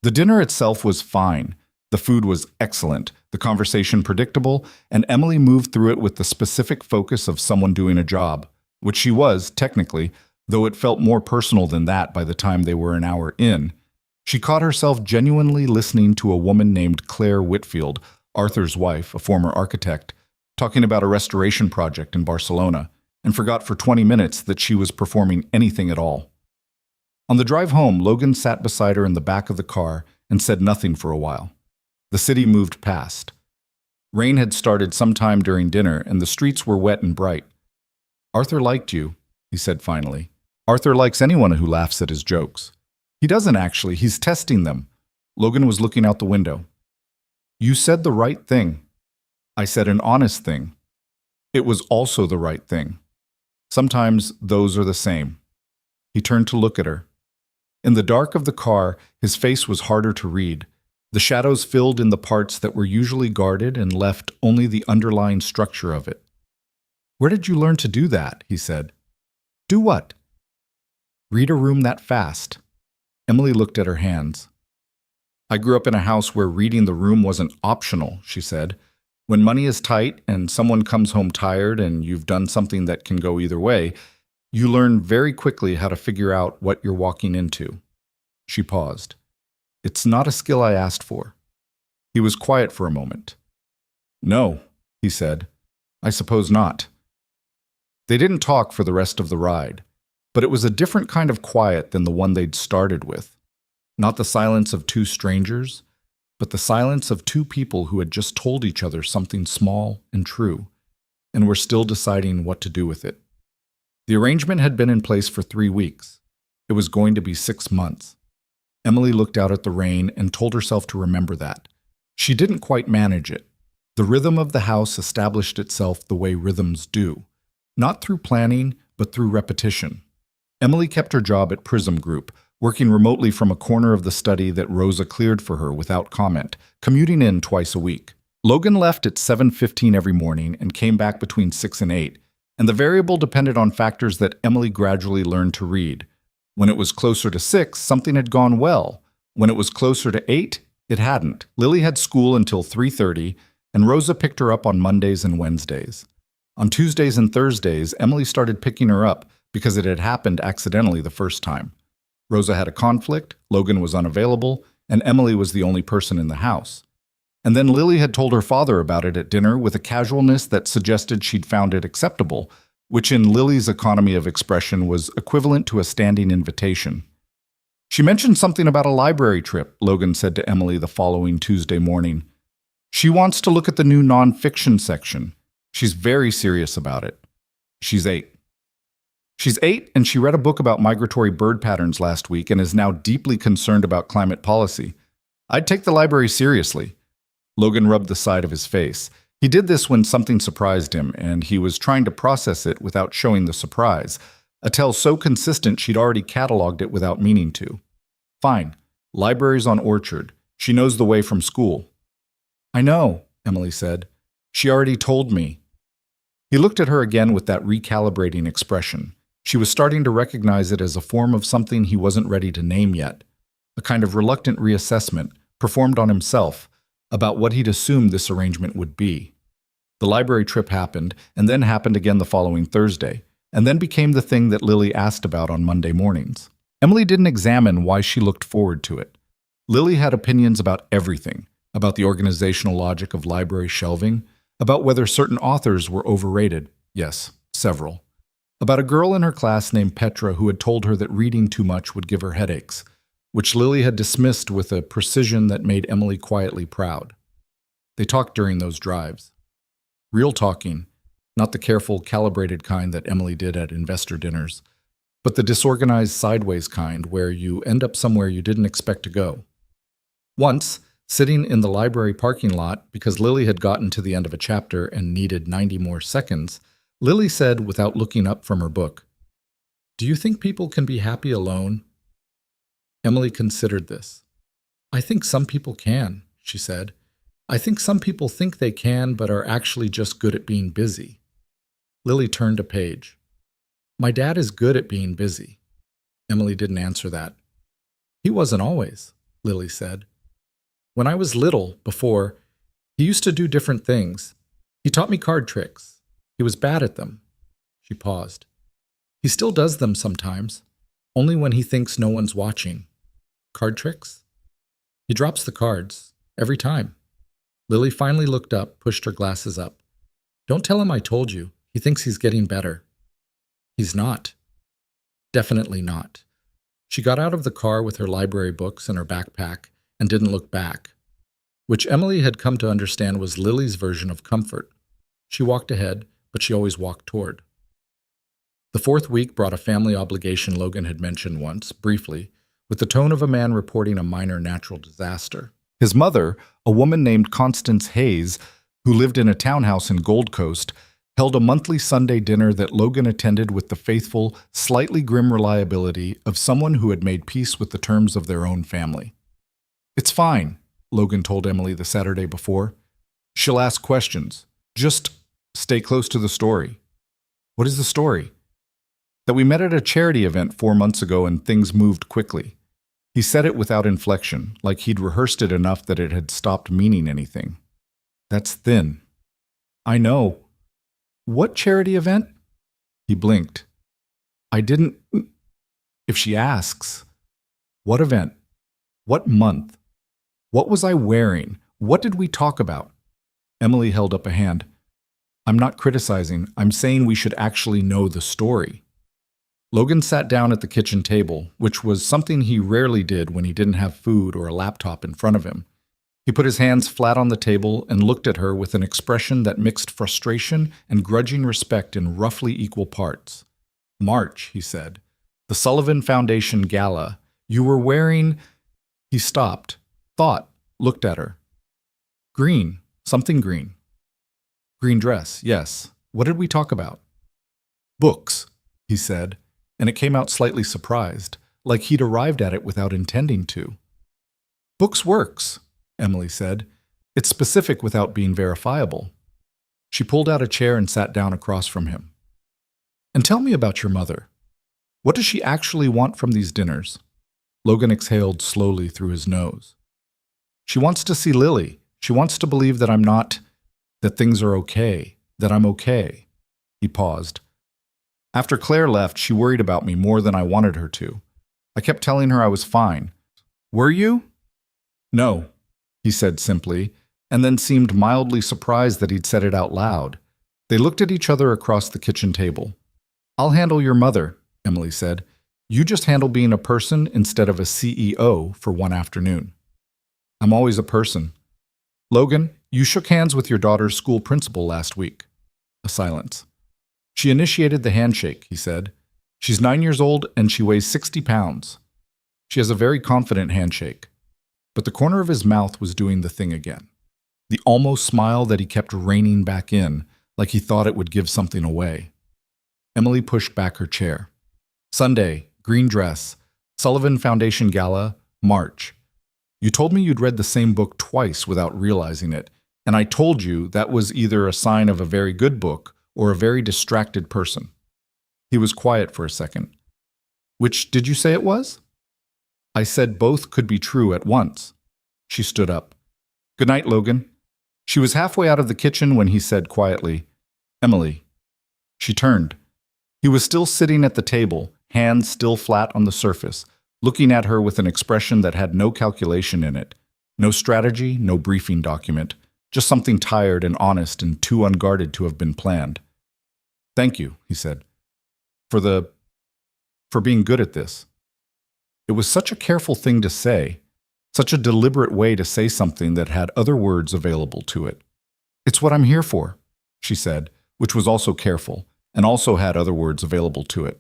The dinner itself was fine. The food was excellent, the conversation predictable, and Emily moved through it with the specific focus of someone doing a job, which she was, technically, though it felt more personal than that by the time they were an hour in. She caught herself genuinely listening to a woman named Claire Whitfield, Arthur's wife, a former architect, talking about a restoration project in Barcelona, and forgot for 20 minutes that she was performing anything at all. On the drive home, Logan sat beside her in the back of the car and said nothing for a while. The city moved past. Rain had started sometime during dinner, and the streets were wet and bright. "Arthur liked you," he said finally. "Arthur likes anyone who laughs at his jokes." "He doesn't actually, he's testing them." Logan was looking out the window. "You said the right thing." "I said an honest thing." "It was also the right thing. Sometimes those are the same." He turned to look at her. In the dark of the car, his face was harder to read. The shadows filled in the parts that were usually guarded and left only the underlying structure of it. "Where did you learn to do that?" he said. "Do what?" "Read a room that fast." Emily looked at her hands. "I grew up in a house where reading the room wasn't optional," she said. "When money is tight and someone comes home tired and you've done something that can go either way, you learn very quickly how to figure out what you're walking into." She paused. "It's not a skill I asked for." He was quiet for a moment. "No," he said. "I suppose not." They didn't talk for the rest of the ride, but it was a different kind of quiet than the one they'd started with. Not the silence of two strangers, but the silence of two people who had just told each other something small and true, and were still deciding what to do with it. The arrangement had been in place for 3 weeks. It was going to be 6 months. Emily looked out at the rain and told herself to remember that. She didn't quite manage it. The rhythm of the house established itself the way rhythms do, not through planning, but through repetition. Emily kept her job at Prism Group, working remotely from a corner of the study that Rosa cleared for her without comment, commuting in twice a week. Logan left at 7:15 every morning and came back between 6 and 8, and the variable depended on factors that Emily gradually learned to read. When it was closer to 6, something had gone well. When it was closer to 8, it hadn't. Lily had school until 3:30, and Rosa picked her up on Mondays and Wednesdays. On Tuesdays and Thursdays, Emily started picking her up because it had happened accidentally the first time. Rosa had a conflict, Logan was unavailable, and Emily was the only person in the house. And then Lily had told her father about it at dinner with a casualness that suggested she'd found it acceptable, which in Lily's economy of expression was equivalent to a standing invitation. "She mentioned something about a library trip," Logan said to Emily the following Tuesday morning. "She wants to look at the new nonfiction section. She's very serious about it." She's 8. She's 8, and she read a book about migratory bird patterns last week and is now deeply concerned about climate policy. "I'd take the library seriously." Logan rubbed the side of his face. He did this when something surprised him, and he was trying to process it without showing the surprise, a tell so consistent she'd already cataloged it without meaning to. "Fine. Library's on Orchard. She knows the way from school." "I know," Emily said. "She already told me." He looked at her again with that recalibrating expression. She was starting to recognize it as a form of something he wasn't ready to name yet, a kind of reluctant reassessment, performed on himself, about what he'd assumed this arrangement would be. The library trip happened, and then happened again the following Thursday, and then became the thing that Lily asked about on Monday mornings. Emily didn't examine why she looked forward to it. Lily had opinions about everything, about the organizational logic of library shelving, about whether certain authors were overrated, yes, several, about a girl in her class named Petra who had told her that reading too much would give her headaches, which Lily had dismissed with a precision that made Emily quietly proud. They talked during those drives. Real talking, not the careful, calibrated kind that Emily did at investor dinners, but the disorganized sideways kind where you end up somewhere you didn't expect to go. Once, sitting in the library parking lot because Lily had gotten to the end of a chapter and needed 90 more seconds, Lily said without looking up from her book, "Do you think people can be happy alone?" Emily considered this. "I think some people can," she said. "I think some people think they can but are actually just good at being busy." Lily turned a page. "My dad is good at being busy." Emily didn't answer that. "He wasn't always," Lily said. "When I was little, before, he used to do different things. He taught me card tricks. He was bad at them." She paused. "He still does them sometimes, only when he thinks no one's watching." "Card tricks?" "He drops the cards, every time." Lily finally looked up, pushed her glasses up. "Don't tell him I told you. He thinks he's getting better." "He's not." "Definitely not." She got out of the car with her library books and her backpack and didn't look back, which Emily had come to understand was Lily's version of comfort. She walked ahead, but she always walked toward. The fourth week brought a family obligation Logan had mentioned once, briefly, with the tone of a man reporting a minor natural disaster. His mother, a woman named Constance Hayes, who lived in a townhouse in Gold Coast, held a monthly Sunday dinner that Logan attended with the faithful, slightly grim reliability of someone who had made peace with the terms of their own family. "It's fine," Logan told Emily the Saturday before. "She'll ask questions. Just stay close to the story." "What is the story?" "That we met at a charity event 4 months ago and things moved quickly." He said it without inflection, like he'd rehearsed it enough that it had stopped meaning anything. "That's thin." "I know." "What charity event?" He blinked. "I didn't... If she asks." "What event? What month? What was I wearing? What did we talk about?" Emily held up a hand. "I'm not criticizing. I'm saying we should actually know the story." Logan sat down at the kitchen table, which was something he rarely did when he didn't have food or a laptop in front of him. He put his hands flat on the table and looked at her with an expression that mixed frustration and grudging respect in roughly equal parts. "March," he said. "The Sullivan Foundation Gala. You were wearing..." He stopped, thought, looked at her. "Green. Something green." "Green dress, yes. What did we talk about?" "Books," he said, and it came out slightly surprised, like he'd arrived at it without intending to. "Books works," Emily said. "It's specific without being verifiable." She pulled out a chair and sat down across from him. "And tell me about your mother. What does she actually want from these dinners?" Logan exhaled slowly through his nose. "She wants to see Lily. She wants to believe that I'm not... that things are okay, that I'm okay." He paused. "After Claire left, she worried about me more than I wanted her to. I kept telling her I was fine. Were you?" "No," he said simply, and then seemed mildly surprised that he'd said it out loud. They looked at each other across the kitchen table. "I'll handle your mother," Emily said. "You just handle being a person instead of a CEO for one afternoon." "I'm always a person." "Logan, you shook hands with your daughter's school principal last week." A silence. "She initiated the handshake," he said. "She's 9 years old and she weighs 60 pounds. She has a very confident handshake." But the corner of his mouth was doing the thing again. The almost smile that he kept reining back in, like he thought it would give something away. Emily pushed back her chair. "Sunday, green dress, Sullivan Foundation Gala, March. You told me you'd read the same book twice without realizing it, and I told you that was either a sign of a very good book or a very distracted person." He was quiet for a second. "Which did you say it was?" "I said both could be true at once." She stood up. "Good night, Logan." She was halfway out of the kitchen when he said quietly, "Emily." She turned. He was still sitting at the table, hands still flat on the surface, looking at her with an expression that had no calculation in it. No strategy, no briefing document, just something tired and honest and too unguarded to have been planned. "Thank you," he said, for being good at this." It was such a careful thing to say, such a deliberate way to say something that had other words available to it. "It's what I'm here for," she said, which was also careful, and also had other words available to it.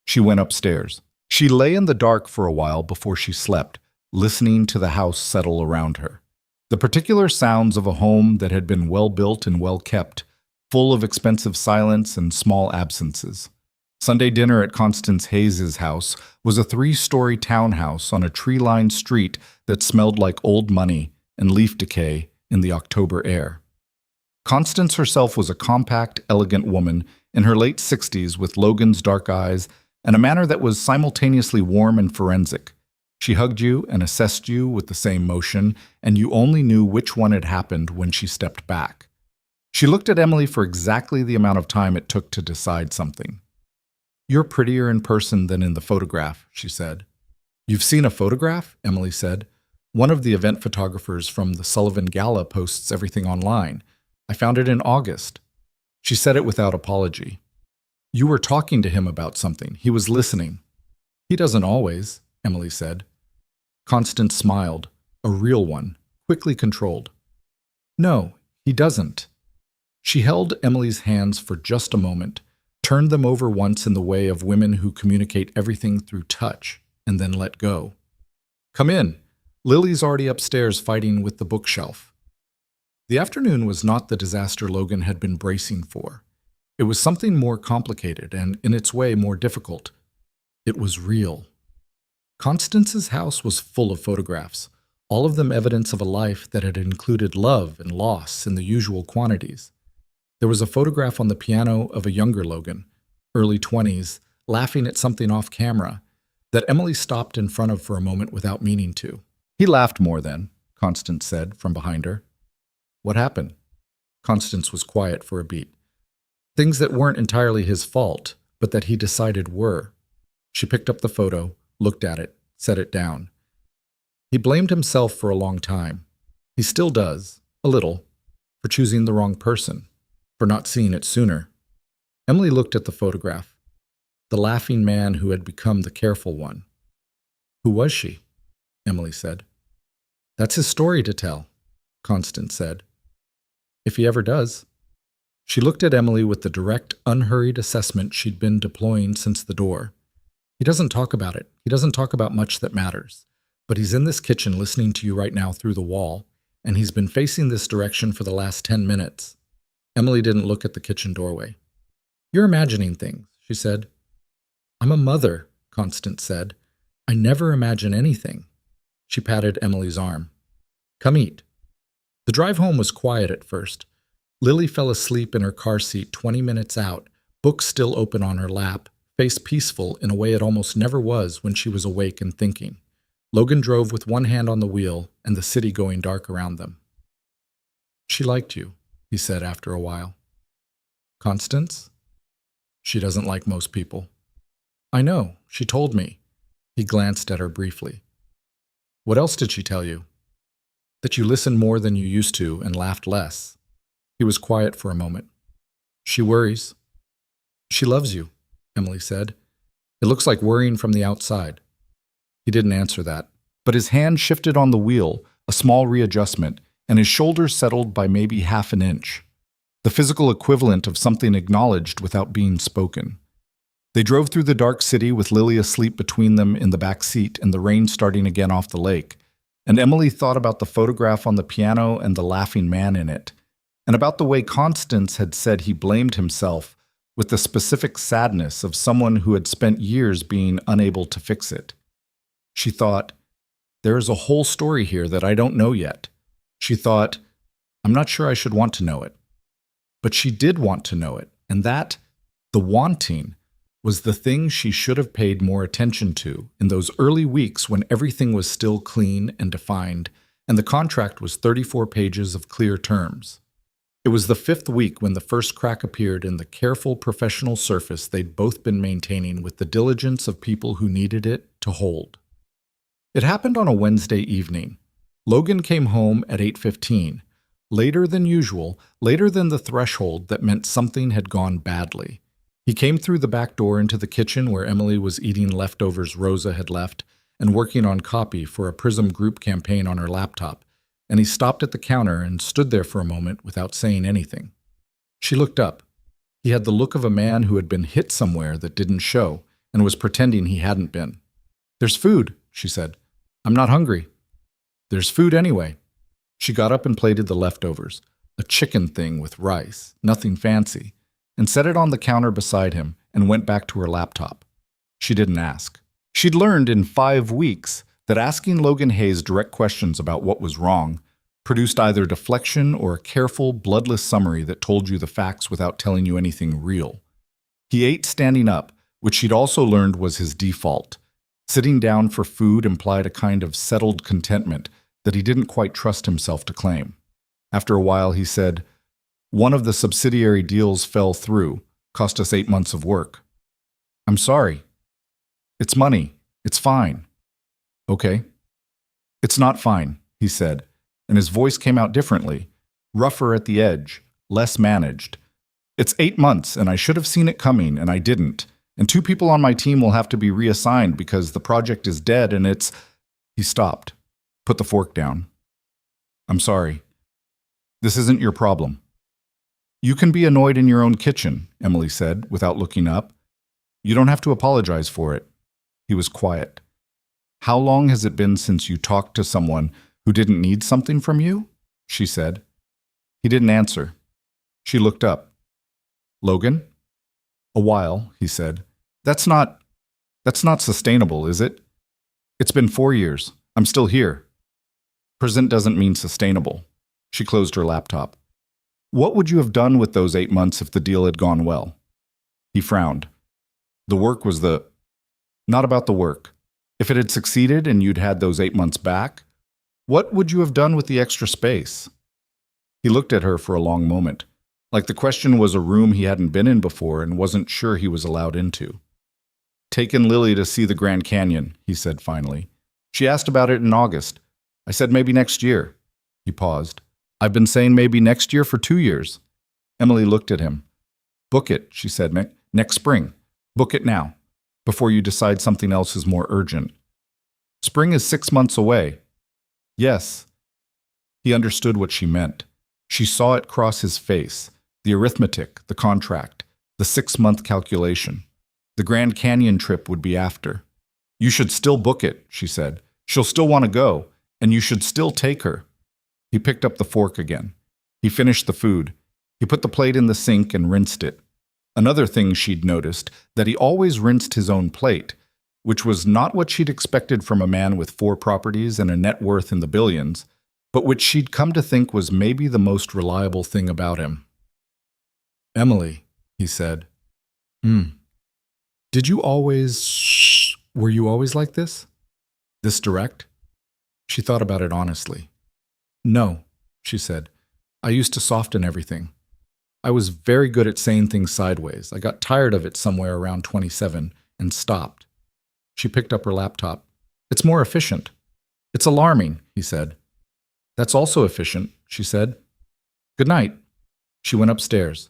She went upstairs. She lay in the dark for a while before she slept, listening to the house settle around her. The particular sounds of a home that had been well built and well kept, full of expensive silence and small absences. Sunday dinner at Constance Hayes' house was a 3-story townhouse on a tree-lined street that smelled like old money and leaf decay in the October air. Constance herself was a compact, elegant woman in her late 60s with Logan's dark eyes and a manner that was simultaneously warm and forensic. She hugged you and assessed you with the same motion, and you only knew which one had happened when she stepped back. She looked at Emily for exactly the amount of time it took to decide something. "You're prettier in person than in the photograph," she said. "You've seen a photograph?" Emily said. "One of the event photographers from the Sullivan Gala posts everything online. I found it in August." She said it without apology. "You were talking to him about something. He was listening." "He doesn't always," Emily said. Constance smiled, a real one, quickly controlled. "No, he doesn't." She held Emily's hands for just a moment, turned them over once in the way of women who communicate everything through touch, and then let go. "Come in. Lily's already upstairs fighting with the bookshelf." The afternoon was not the disaster Logan had been bracing for. It was something more complicated and, in its way, more difficult. It was real. Constance's house was full of photographs, all of them evidence of a life that had included love and loss in the usual quantities. There was a photograph on the piano of a younger Logan, early 20s, laughing at something off camera, that Emily stopped in front of for a moment without meaning to. "He laughed more then," Constance said from behind her. "What happened?" Constance was quiet for a beat. "Things that weren't entirely his fault, but that he decided were." She picked up the photo, looked at it, set it down. "He blamed himself for a long time. He still does, a little, for choosing the wrong person, for not seeing it sooner." Emily looked at the photograph. The laughing man who had become the careful one. "Who was she?" Emily said. "That's his story to tell," Constance said. "If he ever does." She looked at Emily with the direct, unhurried assessment she'd been deploying since the door. "He doesn't talk about it. He doesn't talk about much that matters. But he's in this kitchen listening to you right now through the wall, and he's been facing this direction for the last 10 minutes. Emily didn't look at the kitchen doorway. "You're imagining things," she said. "I'm a mother," Constance said. "I never imagine anything." She patted Emily's arm. "Come eat." The drive home was quiet at first. Lily fell asleep in her car seat 20 minutes out, books still open on her lap, face peaceful in a way it almost never was when she was awake and thinking. Logan drove with one hand on the wheel and the city going dark around them. "She liked you," he said after a while. "Constance?" "She doesn't like most people." "I know. She told me." He glanced at her briefly. "What else did she tell you?" "That you listened more than you used to and laughed less." He was quiet for a moment. "She worries." "She loves you," Emily said. "It looks like worrying from the outside." He didn't answer that, but his hand shifted on the wheel, a small readjustment, and his shoulders settled by maybe half an inch. The physical equivalent of something acknowledged without being spoken. They drove through the dark city with Lily asleep between them in the back seat and the rain starting again off the lake. And Emily thought about the photograph on the piano and the laughing man in it, and about the way Constance had said he blamed himself with the specific sadness of someone who had spent years being unable to fix it. She thought, there is a whole story here that I don't know yet. She thought, I'm not sure I should want to know it. But she did want to know it, and that, the wanting, was the thing she should have paid more attention to in those early weeks when everything was still clean and defined, and the contract was 34 pages of clear terms. It was the 5th week when the first crack appeared in the careful professional surface they'd both been maintaining with the diligence of people who needed it to hold. It happened on a Wednesday evening. Logan came home at 8:15, later than usual, later than the threshold that meant something had gone badly. He came through the back door into the kitchen where Emily was eating leftovers Rosa had left and working on copy for a Prism group campaign on her laptop, and he stopped at the counter and stood there for a moment without saying anything. She looked up. He had the look of a man who had been hit somewhere that didn't show and was pretending he hadn't been. "There's food," she said. "I'm not hungry." "There's food anyway." She got up and plated the leftovers, a chicken thing with rice, nothing fancy, and set it on the counter beside him and went back to her laptop. She didn't ask. She'd learned in 5 weeks that asking Logan Hayes direct questions about what was wrong produced either deflection or a careful, bloodless summary that told you the facts without telling you anything real. He ate standing up, which she'd also learned was his default. Sitting down for food implied a kind of settled contentment that he didn't quite trust himself to claim. After a while, he said, "One of the subsidiary deals fell through, cost us 8 months of work." "I'm sorry." "It's money. It's fine." "Okay." "It's not fine," he said, and his voice came out differently, rougher at the edge, less managed. "It's 8 months, and I should have seen it coming, and I didn't. And 2 people on my team will have to be reassigned because the project is dead and it's—" He stopped, put the fork down. "I'm sorry. This isn't your problem." "You can be annoyed in your own kitchen," Emily said, without looking up. "You don't have to apologize for it." He was quiet. "How long has it been since you talked to someone who didn't need something from you?" she said. He didn't answer. She looked up. "Logan?" "A while," he said. That's not sustainable, is it?" "It's been 4 years. I'm still here." "Present doesn't mean sustainable." She closed her laptop. "What would you have done with those 8 months if the deal had gone well?" He frowned. "The work was Not about the work. If it had succeeded and you'd had those 8 months back, what would you have done with the extra space?" He looked at her for a long moment, like the question was a room he hadn't been in before and wasn't sure he was allowed into. "Taken Lily to see the Grand Canyon," he said finally. "She asked about it in August. I said maybe next year." He paused. "I've been saying maybe next year for 2 years." Emily looked at him. "Book it," she said, "next spring. Book it now, before you decide something else is more urgent." "Spring is 6 months away." "Yes." He understood what she meant. She saw it cross his face, the arithmetic, the contract, the 6-month calculation. The Grand Canyon trip would be after. "You should still book it," she said. "She'll still want to go, and you should still take her." He picked up the fork again. He finished the food. He put the plate in the sink and rinsed it. Another thing she'd noticed, that he always rinsed his own plate, which was not what she'd expected from a man with 4 properties and a net worth in the billions, but which she'd come to think was maybe the most reliable thing about him. "Emily," he said. Were you always like this? This direct?" She thought about it honestly. "No," she said. "I used to soften everything. I was very good at saying things sideways. I got tired of it somewhere around 27 and stopped." She picked up her laptop. "It's more efficient." "It's alarming," he said. "That's also efficient," she said. "Good night." She went upstairs.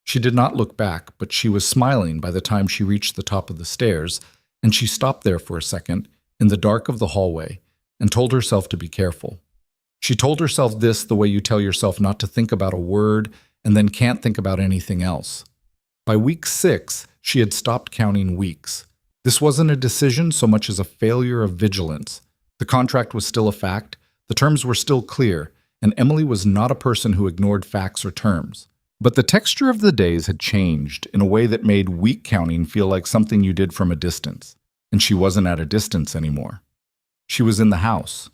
She did not look back, but she was smiling by the time she reached the top of the stairs, and she stopped there for a second, in the dark of the hallway, and told herself to be careful. She told herself this the way you tell yourself not to think about a word and then can't think about anything else. By week 6, she had stopped counting weeks. This wasn't a decision so much as a failure of vigilance. The contract was still a fact, the terms were still clear, and Emily was not a person who ignored facts or terms. But the texture of the days had changed in a way that made week counting feel like something you did from a distance, and she wasn't at a distance anymore. She was in the house.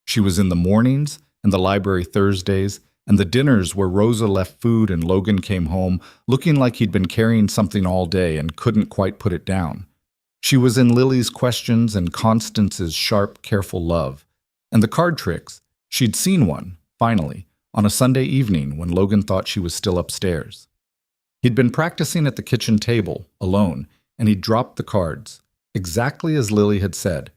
She was in the mornings and the library Thursdays and the dinners where Rosa left food and Logan came home looking like he'd been carrying something all day and couldn't quite put it down. She was in Lily's questions and Constance's sharp, careful love. And the card tricks. She'd seen one, finally, on a Sunday evening when Logan thought she was still upstairs. He'd been practicing at the kitchen table, alone, and he'd dropped the cards, exactly as Lily had said,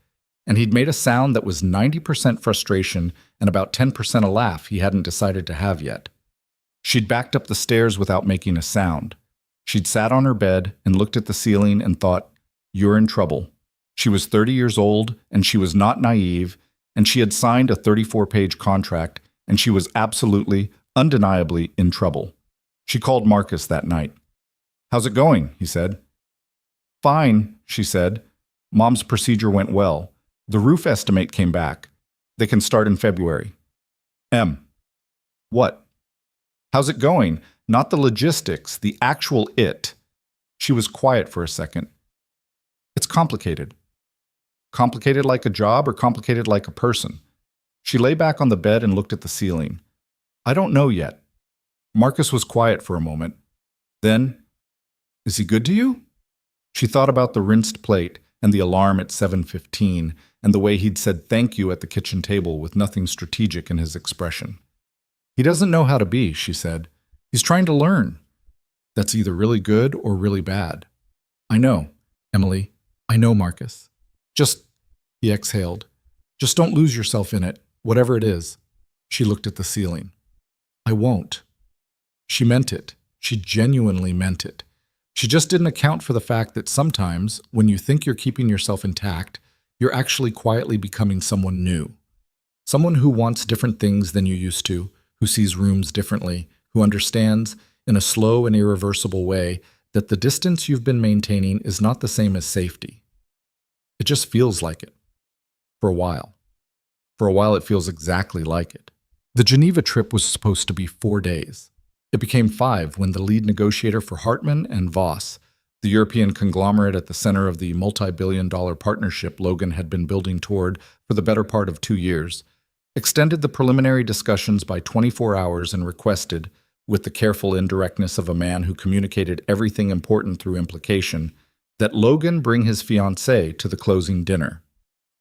and he'd made a sound that was 90% frustration and about 10% a laugh he hadn't decided to have yet. She'd backed up the stairs without making a sound. She'd sat on her bed and looked at the ceiling and thought, "You're in trouble." She was 30 years old, and she was not naive, and she had signed a 34-page contract, and she was absolutely, undeniably in trouble. She called Marcus that night. "How's it going?" he said. "Fine," she said. "Mom's procedure went well. The roof estimate came back. They can start in February." "What?" "How's it going? Not the logistics, the actual it." She was quiet for a second. "It's complicated." "Complicated like a job or complicated like a person?" She lay back on the bed and looked at the ceiling. "I don't know yet." Marcus was quiet for a moment. Then, "Is he good to you?" She thought about the rinsed plate and the alarm at 7:15 and the way he'd said thank you at the kitchen table with nothing strategic in his expression. "He doesn't know how to be," she said. "He's trying to learn." "That's either really good or really bad." "I know, Emily. I know, Marcus. He exhaled. "Just don't lose yourself in it, whatever it is." She looked at the ceiling. "I won't." She meant it. She genuinely meant it. She just didn't account for the fact that sometimes, when you think you're keeping yourself intact, you're actually quietly becoming someone new. Someone who wants different things than you used to, who sees rooms differently, who understands, in a slow and irreversible way, that the distance you've been maintaining is not the same as safety. It just feels like it. For a while. For a while it feels exactly like it. The Geneva trip was supposed to be 4 days. It became 5 when the lead negotiator for Hartman and Voss, the European conglomerate at the center of the multi-billion-dollar partnership Logan had been building toward for the better part of 2 years, extended the preliminary discussions by 24 hours and requested, with the careful indirectness of a man who communicated everything important through implication, that Logan bring his fiancée to the closing dinner.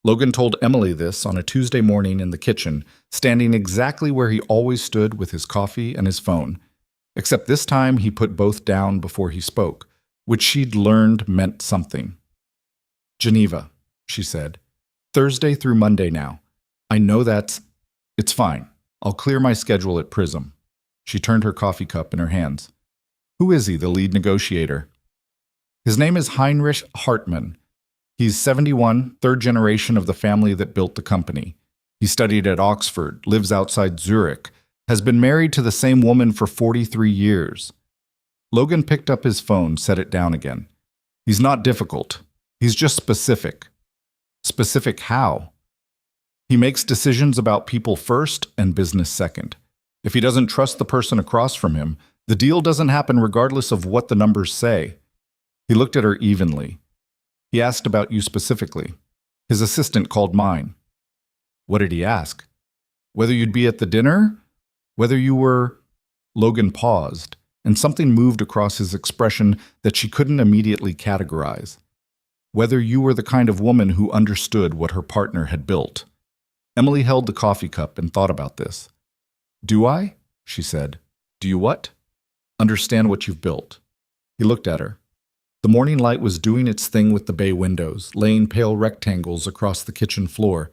Logan told Emily this on a Tuesday morning in the kitchen, standing exactly where he always stood with his coffee and his phone, except this time he put both down before he spoke, which she'd learned meant something. "Geneva," she said. "Thursday through Monday now. I know it's fine. I'll clear my schedule at Prism." She turned her coffee cup in her hands. "Who is he, the lead negotiator?" "His name is Heinrich Hartmann. He's 71, third generation of the family that built the company. He studied at Oxford, lives outside Zurich, has been married to the same woman for 43 years. Logan picked up his phone, set it down again. "He's not difficult. He's just specific." "Specific how?" "He makes decisions about people first and business second. If he doesn't trust the person across from him, the deal doesn't happen regardless of what the numbers say." He looked at her evenly. "He asked about you specifically. His assistant called mine." "What did he ask?" "Whether you'd be at the dinner? Whether you were—" Logan paused, and something moved across his expression that she couldn't immediately categorize. "Whether you were the kind of woman who understood what her partner had built." Emily held the coffee cup and thought about this. "Do I?" she said. "Do you what?" "Understand what you've built." He looked at her. The morning light was doing its thing with the bay windows, laying pale rectangles across the kitchen floor,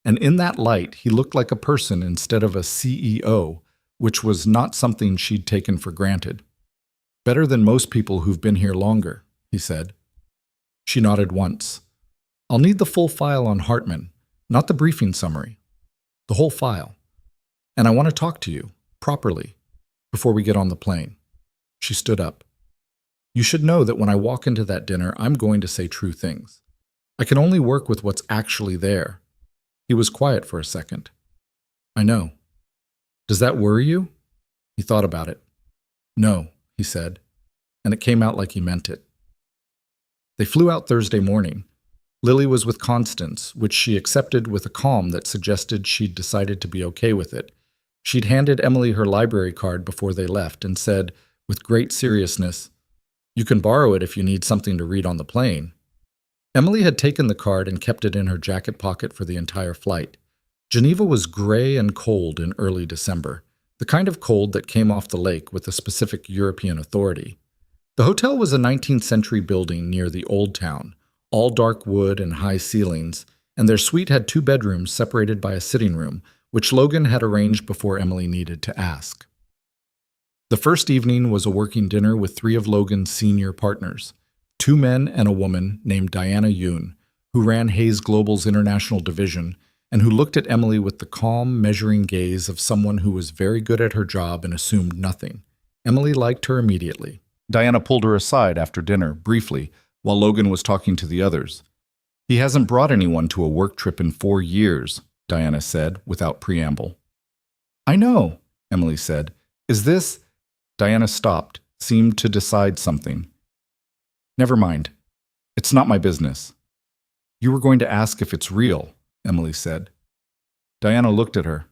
and in that light he looked like a person instead of a CEO, which was not something she'd taken for granted. "Better than most people who've been here longer," he said. She nodded once. "I'll need the full file on Hartman, not the briefing summary. The whole file. And I want to talk to you, properly, before we get on the plane." She stood up. "You should know that when I walk into that dinner, I'm going to say true things. I can only work with what's actually there." He was quiet for a second. "I know. Does that worry you?" He thought about it. "No," he said, and it came out like he meant it. They flew out Thursday morning. Lily was with Constance, which she accepted with a calm that suggested she'd decided to be okay with it. She'd handed Emily her library card before they left and said, with great seriousness, "You can borrow it if you need something to read on the plane." Emily had taken the card and kept it in her jacket pocket for the entire flight. Geneva was gray and cold in early December, the kind of cold that came off the lake with a specific European authority. The hotel was a 19th century building near the Old Town, all dark wood and high ceilings, and their suite had 2 bedrooms separated by a sitting room, which Logan had arranged before Emily needed to ask. The first evening was a working dinner with 3 of Logan's senior partners, 2 men and a woman named Diana Yoon, who ran Hayes Global's international division and who looked at Emily with the calm, measuring gaze of someone who was very good at her job and assumed nothing. Emily liked her immediately. Diana pulled her aside after dinner, briefly, while Logan was talking to the others. "He hasn't brought anyone to a work trip in 4 years, Diana said, without preamble. "I know," Emily said. "Is this—" Diana stopped, seemed to decide something. "Never mind. It's not my business." "You were going to ask if it's real," Emily said. Diana looked at her.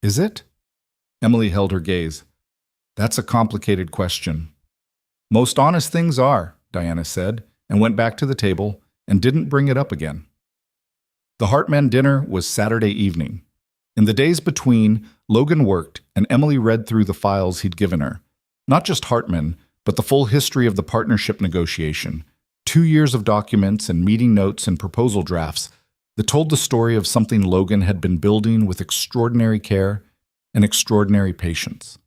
"Is it?" Emily held her gaze. "That's a complicated question." "Most honest things are," Diana said, and went back to the table and didn't bring it up again. The Hartman dinner was Saturday evening. In the days between, Logan worked and Emily read through the files he'd given her. Not just Hartman, but the full history of the partnership negotiation, 2 years of documents and meeting notes and proposal drafts that told the story of something Logan had been building with extraordinary care and extraordinary patience.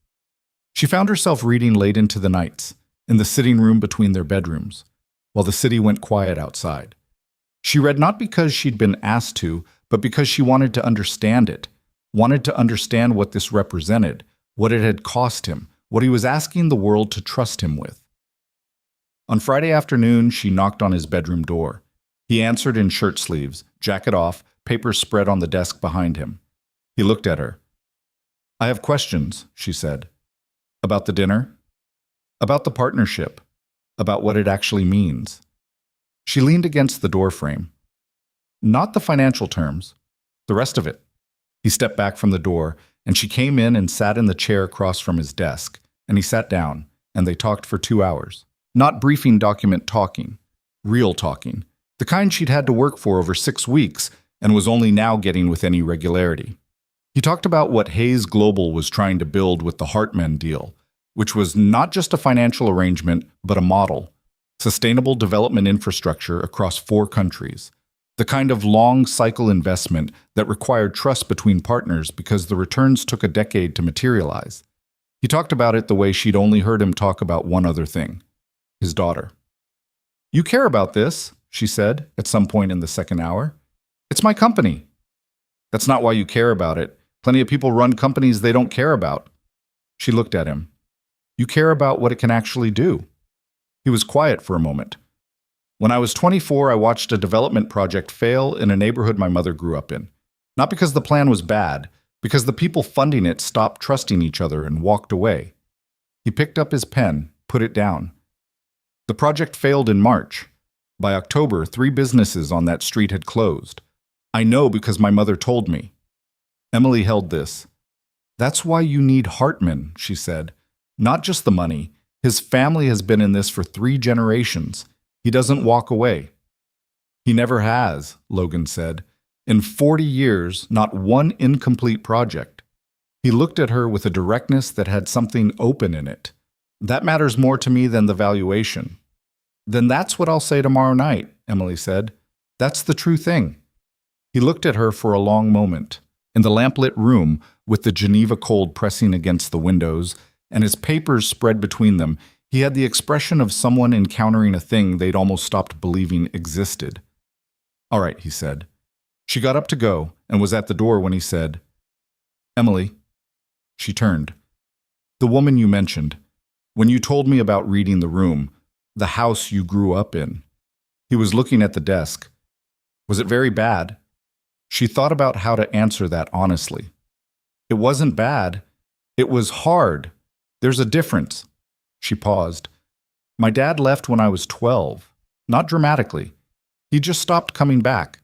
She found herself reading late into the nights, in the sitting room between their bedrooms, while the city went quiet outside. She read not because she'd been asked to, but because she wanted to understand it, wanted to understand what this represented, what it had cost him, what he was asking the world to trust him with. On Friday afternoon, she knocked on his bedroom door. He answered in shirt sleeves, jacket off, papers spread on the desk behind him. He looked at her. "I have questions," she said. "About the dinner? About the partnership? About what it actually means?" She leaned against the doorframe. "Not the financial terms. The rest of it." He stepped back from the door, and she came in and sat in the chair across from his desk, and he sat down, and they talked for 2 hours. Not briefing document talking, real talking, the kind she'd had to work for over 6 weeks and was only now getting with any regularity. He talked about what Hayes Global was trying to build with the Hartman deal, which was not just a financial arrangement, but a model. Sustainable development infrastructure across 4 countries. The kind of long-cycle investment that required trust between partners because the returns took a decade to materialize. He talked about it the way she'd only heard him talk about one other thing. His daughter. "You care about this," she said at some point in the second hour. "It's my company." "That's not why you care about it. Plenty of people run companies they don't care about." She looked at him. "You care about what it can actually do." He was quiet for a moment. "When I was 24, I watched a development project fail in a neighborhood my mother grew up in. Not because the plan was bad, because the people funding it stopped trusting each other and walked away." He picked up his pen, put it down. "The project failed in March. By October, 3 businesses on that street had closed. I know because my mother told me." Emily held this. "That's why you need Hartman," she said. "Not just the money. His family has been in this for 3 generations. He doesn't walk away." "He never has," Logan said. "In 40 years, not one incomplete project." He looked at her with a directness that had something open in it. "That matters more to me than the valuation." "Then that's what I'll say tomorrow night," Emily said. "That's the true thing." He looked at her for a long moment. In the lamplit room, with the Geneva cold pressing against the windows, and his papers spread between them, he had the expression of someone encountering a thing they'd almost stopped believing existed. "All right," he said. She got up to go, and was at the door when he said, "Emily." She turned. "The woman you mentioned. When you told me about reading the room, the house you grew up in." He was looking at the desk. "Was it very bad?" She thought about how to answer that honestly. "It wasn't bad. It was hard. There's a difference." She paused. "My dad left when I was 12. Not dramatically. He just stopped coming back.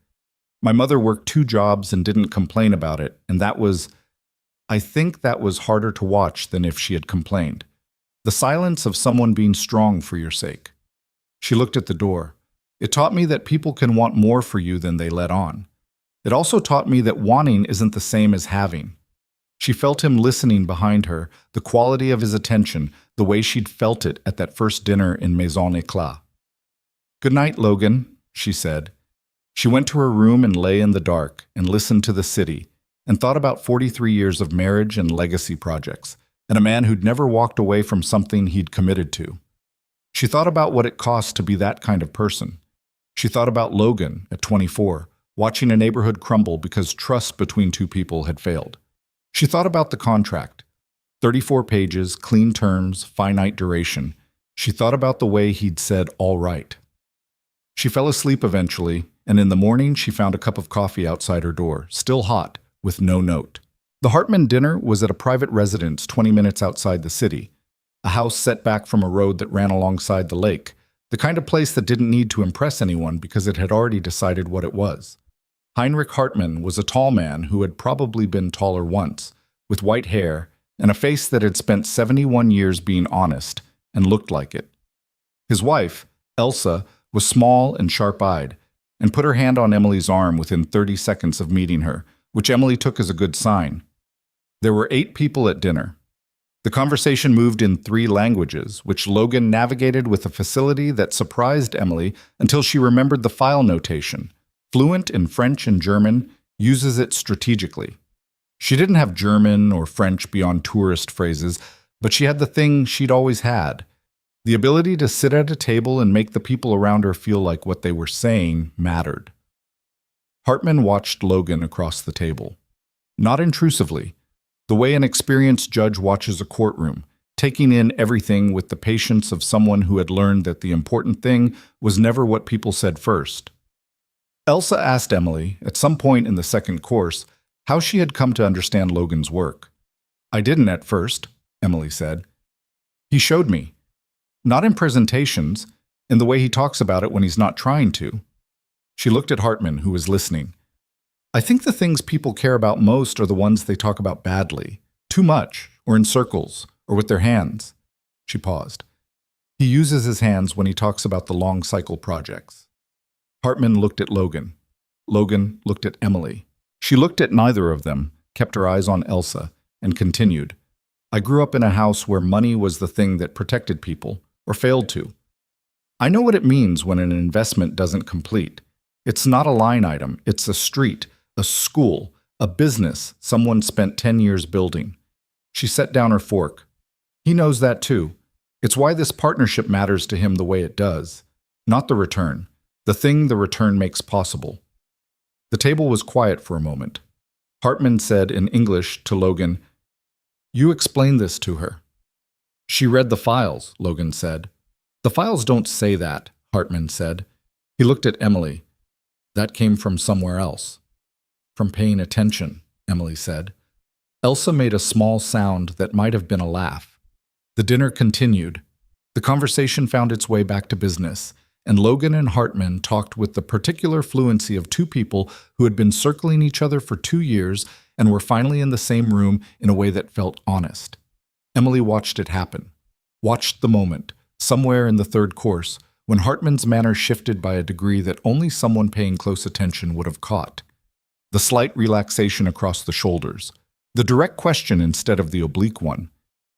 My mother worked 2 jobs and didn't complain about it, and I think that was harder to watch than if she had complained. The silence of someone being strong for your sake." She looked at the door. "It taught me that people can want more for you than they let on. It also taught me that wanting isn't the same as having. She felt him listening behind her, the quality of his attention, the way she'd felt it at that first dinner in Maison Éclat. "Good night, Logan," she said. She went to her room and lay in the dark and listened to the city and thought about 43 years of marriage and legacy projects, and a man who'd never walked away from something he'd committed to. She thought about what it cost to be that kind of person. She thought about Logan at 24, watching a neighborhood crumble because trust between two people had failed. She thought about the contract. 34 pages, clean terms, finite duration. She thought about the way he'd said, "all right." She fell asleep eventually, and in the morning she found a cup of coffee outside her door, still hot, with no note. The Hartman dinner was at a private residence 20 minutes outside the city, a house set back from a road that ran alongside the lake, the kind of place that didn't need to impress anyone because it had already decided what it was. Heinrich Hartman was a tall man who had probably been taller once, with white hair and a face that had spent 71 years being honest and looked like it. His wife, Elsa, was small and sharp-eyed, and put her hand on Emily's arm within 30 seconds of meeting her, which Emily took as a good sign. There were 8 people at dinner. The conversation moved in 3 languages, which Logan navigated with a facility that surprised Emily until she remembered the file notation. Fluent in French and German, uses it strategically. She didn't have German or French beyond tourist phrases, but she had the thing she'd always had. The ability to sit at a table and make the people around her feel like what they were saying mattered. Hartman watched Logan across the table. Not intrusively, the way an experienced judge watches a courtroom, taking in everything with the patience of someone who had learned that the important thing was never what people said first. Elsa asked Emily, at some point in the second course, how she had come to understand Logan's work. "I didn't at first," Emily said. "He showed me. Not in presentations, in the way he talks about it when he's not trying to." She looked at Hartman, who was listening. "I think the things people care about most are the ones they talk about badly, too much, or in circles, or with their hands." She paused. "He uses his hands when he talks about the long cycle projects." Hartman looked at Logan. Logan looked at Emily. She looked at neither of them, kept her eyes on Elsa, and continued. "I grew up in a house where money was the thing that protected people, or failed to. I know what it means when an investment doesn't complete. It's not a line item, it's a street, a school, a business someone spent 10 years building." She set down her fork. "He knows that too. It's why this partnership matters to him the way it does. Not the return, the thing the return makes possible." The table was quiet for a moment. Hartman said in English to Logan, "You explain this to her." "She read the files," Logan said. "The files don't say that," Hartman said. He looked at Emily. "That came from somewhere else." "From paying attention," Emily said. Elsa made a small sound that might have been a laugh. The dinner continued. The conversation found its way back to business, and Logan and Hartman talked with the particular fluency of 2 people who had been circling each other for 2 years and were finally in the same room in a way that felt honest. Emily watched it happen, watched the moment, somewhere in the third course, when Hartman's manner shifted by a degree that only someone paying close attention would have caught. The slight relaxation across the shoulders, the direct question instead of the oblique one.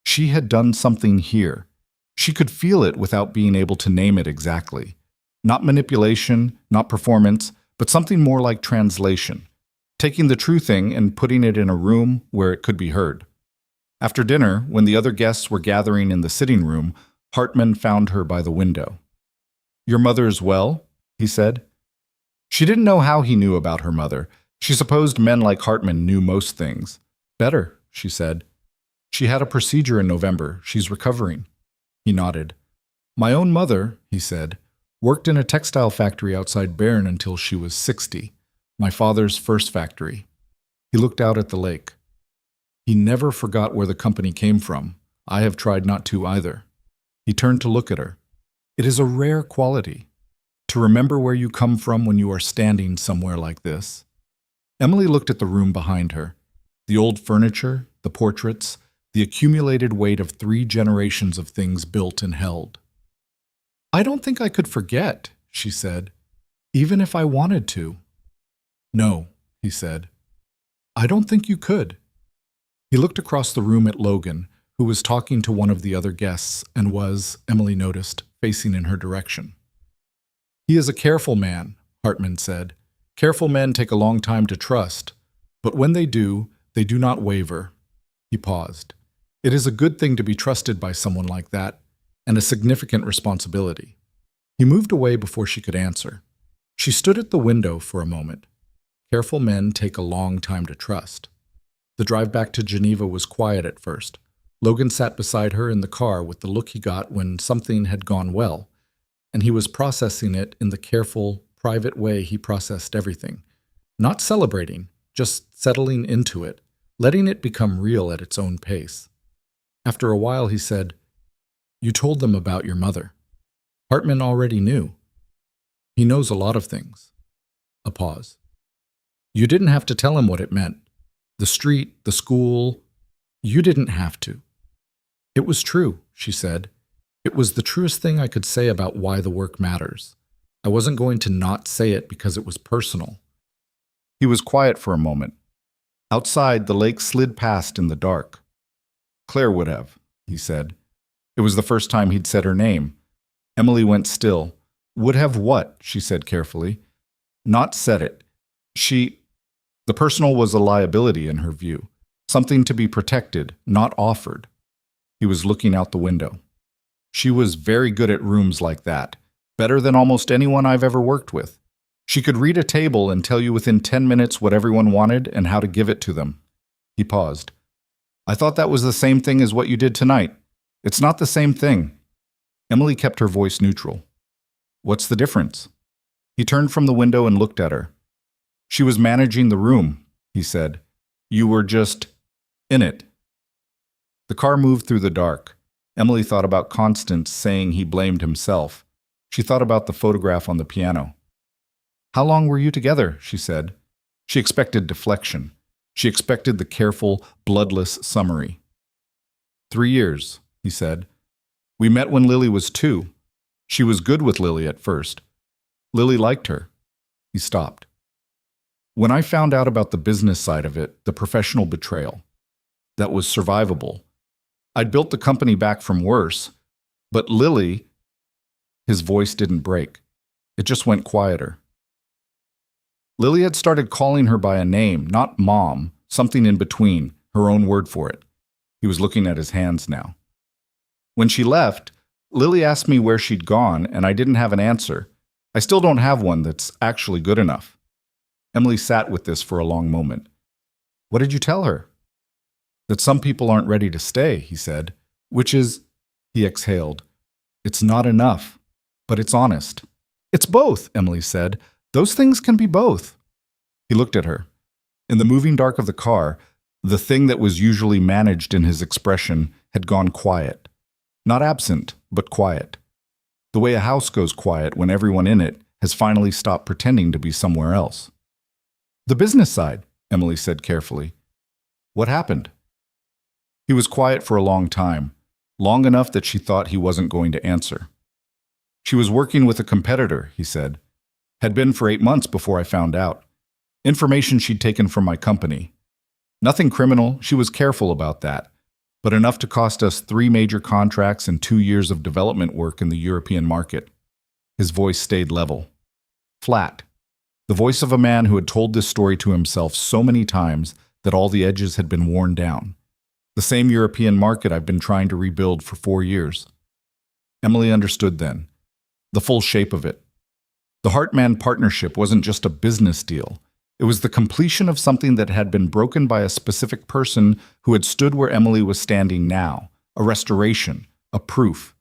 She had done something here. She could feel it without being able to name it exactly. Not manipulation, not performance, but something more like translation. Taking the true thing and putting it in a room where it could be heard. After dinner, when the other guests were gathering in the sitting room, Hartman found her by the window. "Your mother's well?" he said. She didn't know how he knew about her mother. She supposed men like Hartman knew most things. "Better," she said. "She had a procedure in November. She's recovering." He nodded. "My own mother," he said, "worked in a textile factory outside Bern until she was 60. My father's first factory." He looked out at the lake. He never forgot where the company came from. I have tried not to either. He turned to look at her. It is a rare quality, to remember where you come from when you are standing somewhere like this. Emily looked at the room behind her. The old furniture, the portraits, the accumulated weight of 3 generations of things built and held. "I don't think I could forget," she said, "even if I wanted to." "No," he he said. I don't think you could. He looked across the room at Logan, who was talking to one of the other guests and was, Emily noticed, facing in her direction. He is a careful man, Hartman said. Careful men take a long time to trust, but when they do not waver. He paused. It is a good thing to be trusted by someone like that, and a significant responsibility. He moved away before she could answer. She stood at the window for a moment. Careful men take a long time to trust. The drive back to Geneva was quiet at first. Logan sat beside her in the car with the look he got when something had gone well, and he was processing it in the careful, private way he processed everything. Not celebrating, just settling into it, letting it become real at its own pace. After a while, he said, You told them about your mother. Hartman already knew. He knows a lot of things. A pause. You didn't have to tell him what it meant. The street, the school. You didn't have to. It was true, she said. It was the truest thing I could say about why the work matters. I wasn't going to not say it because it was personal. He was quiet for a moment. Outside, the lake slid past in the dark. Claire would have, he said. It was the first time he'd said her name. Emily went still. Would have what? She said carefully. Not said it. The personal was a liability in her view, something to be protected, not offered. He was looking out the window. She was very good at rooms like that, better than almost anyone I've ever worked with. She could read a table and tell you within 10 minutes what everyone wanted and how to give it to them. He paused. I thought that was the same thing as what you did tonight. It's not the same thing. Emily kept her voice neutral. What's the difference? He turned from the window and looked at her. She was managing the room, he said. You were just in it. The car moved through the dark. Emily thought about Constance saying he blamed himself. She thought about the photograph on the piano. How long were you together? She said. She expected deflection. She expected the careful, bloodless summary. 3 years, he said. We met when Lily was 2. She was good with Lily at first. Lily liked her. He stopped. When I found out about the business side of it, the professional betrayal, that was survivable. I'd built the company back from worse, but Lily, his voice didn't break. It just went quieter. Lily had started calling her by a name, not mom, something in between, her own word for it. He was looking at his hands now. When she left, Lily asked me where she'd gone, and I didn't have an answer. I still don't have one that's actually good enough. Emily sat with this for a long moment. What did you tell her? That some people aren't ready to stay, he said, which is, he exhaled. It's not enough, but it's honest. It's both, Emily said. Those things can be both. He looked at her. In the moving dark of the car, the thing that was usually managed in his expression had gone quiet. Not absent, but quiet. The way a house goes quiet when everyone in it has finally stopped pretending to be somewhere else. The business side, Emily said carefully. What happened? He was quiet for a long time, long enough that she thought he wasn't going to answer. She was working with a competitor, he said. Had been for 8 months before I found out. Information she'd taken from my company. Nothing criminal, she was careful about that, but enough to cost us 3 major contracts and 2 years of development work in the European market. His voice stayed level. Flat. The voice of a man who had told this story to himself so many times that all the edges had been worn down. The same European market I've been trying to rebuild for 4 years. Emily understood then. The full shape of it. The Hartman partnership wasn't just a business deal. It was the completion of something that had been broken by a specific person who had stood where Emily was standing now. A restoration. A proof.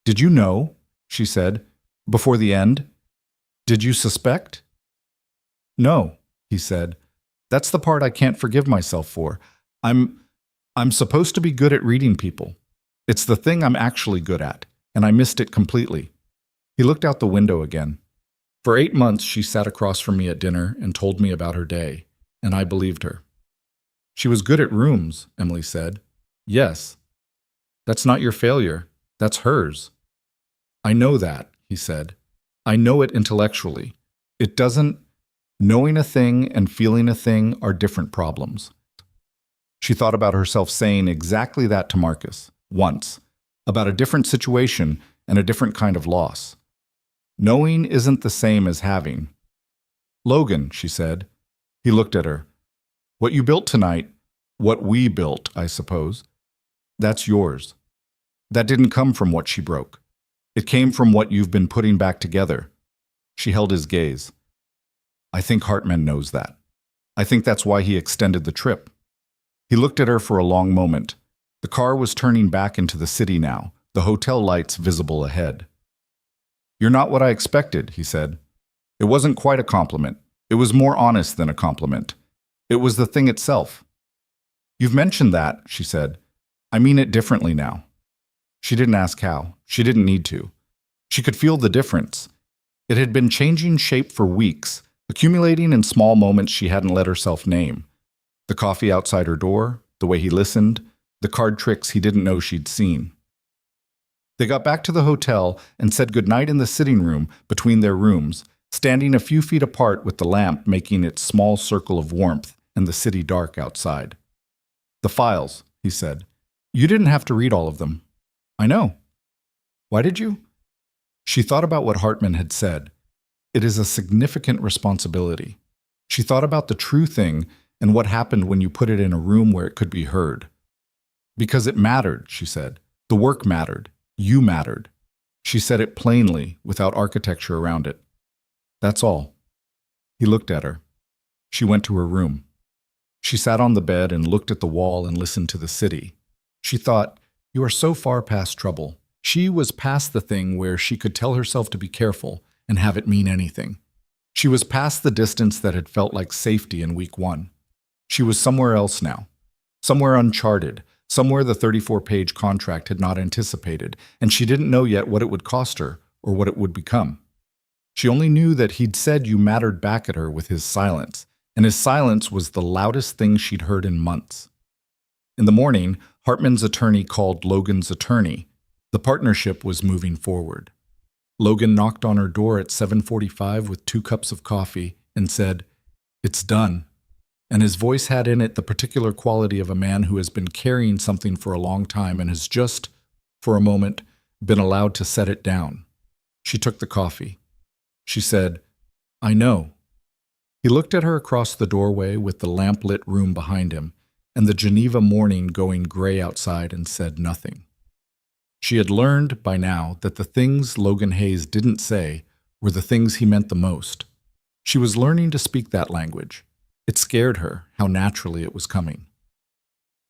Did you know? She said. Before the end? Did you suspect? No, he said. That's the part I can't forgive myself for. I'm supposed to be good at reading people. It's the thing I'm actually good at, and I missed it completely. He looked out the window again. For 8 months, she sat across from me at dinner and told me about her day, and I believed her. She was good at rooms, Emily said. Yes. That's not your failure. That's hers. I know that, he said. I know it intellectually. It doesn't Knowing a thing and feeling a thing are different problems. She thought about herself saying exactly that to Marcus, once, about a different situation and a different kind of loss. Knowing isn't the same as having. Logan, she said. He looked at her. What you built tonight, what we built, I suppose, that's yours. That didn't come from what she broke. It came from what you've been putting back together. She held his gaze. I think Hartman knows that. I think that's why he extended the trip. He looked at her for a long moment. The car was turning back into the city now, the hotel lights visible ahead. You're not what I expected, he said. It wasn't quite a compliment. It was more honest than a compliment. It was the thing itself. You've mentioned that, she said. I mean it differently now. She didn't ask how. She didn't need to. She could feel the difference. It had been changing shape for weeks, accumulating in small moments she hadn't let herself name. The coffee outside her door, the way he listened, the card tricks he didn't know she'd seen. They got back to the hotel and said goodnight in the sitting room between their rooms, standing a few feet apart with the lamp making its small circle of warmth and the city dark outside. The files, he said. You didn't have to read all of them. I know. Why did you? She thought about what Hartman had said. It is a significant responsibility. She thought about the true thing and what happened when you put it in a room where it could be heard. Because it mattered, she said. The work mattered. You mattered. She said it plainly, without architecture around it. That's all. He looked at her. She went to her room. She sat on the bed and looked at the wall and listened to the city. She thought, you are so far past trouble. She was past the thing where she could tell herself to be careful and have it mean anything. She was past the distance that had felt like safety in week one. She was somewhere else now, somewhere uncharted, somewhere the 34-page contract had not anticipated, and she didn't know yet what it would cost her or what it would become. She only knew that he'd said you mattered back at her with his silence, and his silence was the loudest thing she'd heard in months. In the morning, Hartman's attorney called Logan's attorney. The partnership was moving forward. Logan knocked on her door at 7:45 with 2 cups of coffee and said, "It's done." And his voice had in it the particular quality of a man who has been carrying something for a long time and has just, for a moment, been allowed to set it down. She took the coffee. She said, "I know." He looked at her across the doorway with the lamp-lit room behind him and the Geneva morning going gray outside and said nothing. She had learned by now that the things Logan Hayes didn't say were the things he meant the most. She was learning to speak that language. It scared her how naturally it was coming.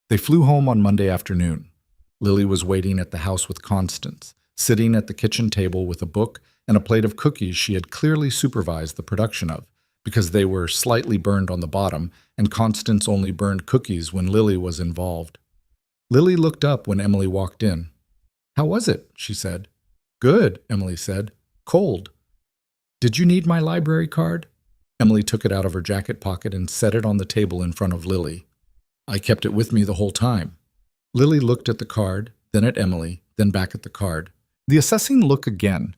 They flew home on Monday afternoon. Lily was waiting at the house with Constance, sitting at the kitchen table with a book and a plate of cookies she had clearly supervised the production of, because they were slightly burned on the bottom, and Constance only burned cookies when Lily was involved. Lily looked up when Emily walked in. "How was it?" she said. "Good," Emily said. "Cold." "Did you need my library card?" Emily took it out of her jacket pocket and set it on the table in front of Lily. "I kept it with me the whole time." Lily looked at the card, then at Emily, then back at the card. The assessing look again,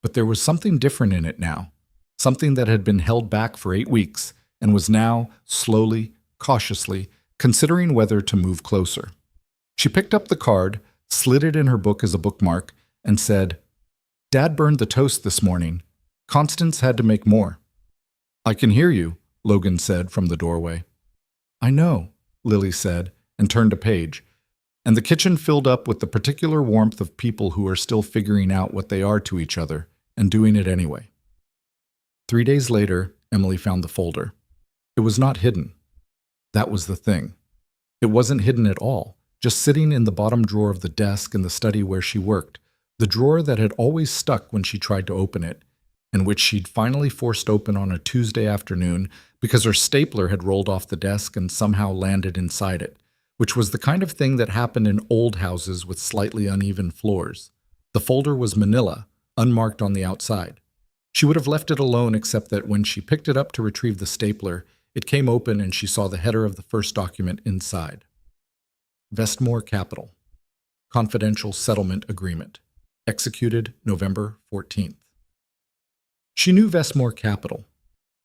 but there was something different in it now, something that had been held back for 8 weeks and was now, slowly, cautiously, considering whether to move closer. She picked up the card, slid it in her book as a bookmark, and said, "Dad burned the toast this morning. Constance had to make more." "I can hear you," Logan said from the doorway. "I know," Lily said, and turned a page, and the kitchen filled up with the particular warmth of people who are still figuring out what they are to each other and doing it anyway. 3 days later, Emily found the folder. It was not hidden. That was the thing. It wasn't hidden at all, just sitting in the bottom drawer of the desk in the study where she worked, the drawer that had always stuck when she tried to open it, and which she'd finally forced open on a Tuesday afternoon because her stapler had rolled off the desk and somehow landed inside it, which was the kind of thing that happened in old houses with slightly uneven floors. The folder was manila, unmarked on the outside. She would have left it alone except that when she picked it up to retrieve the stapler, it came open and she saw the header of the first document inside. Vestmore Capital. Confidential Settlement Agreement. Executed November 14th. She knew Vestmore Capital.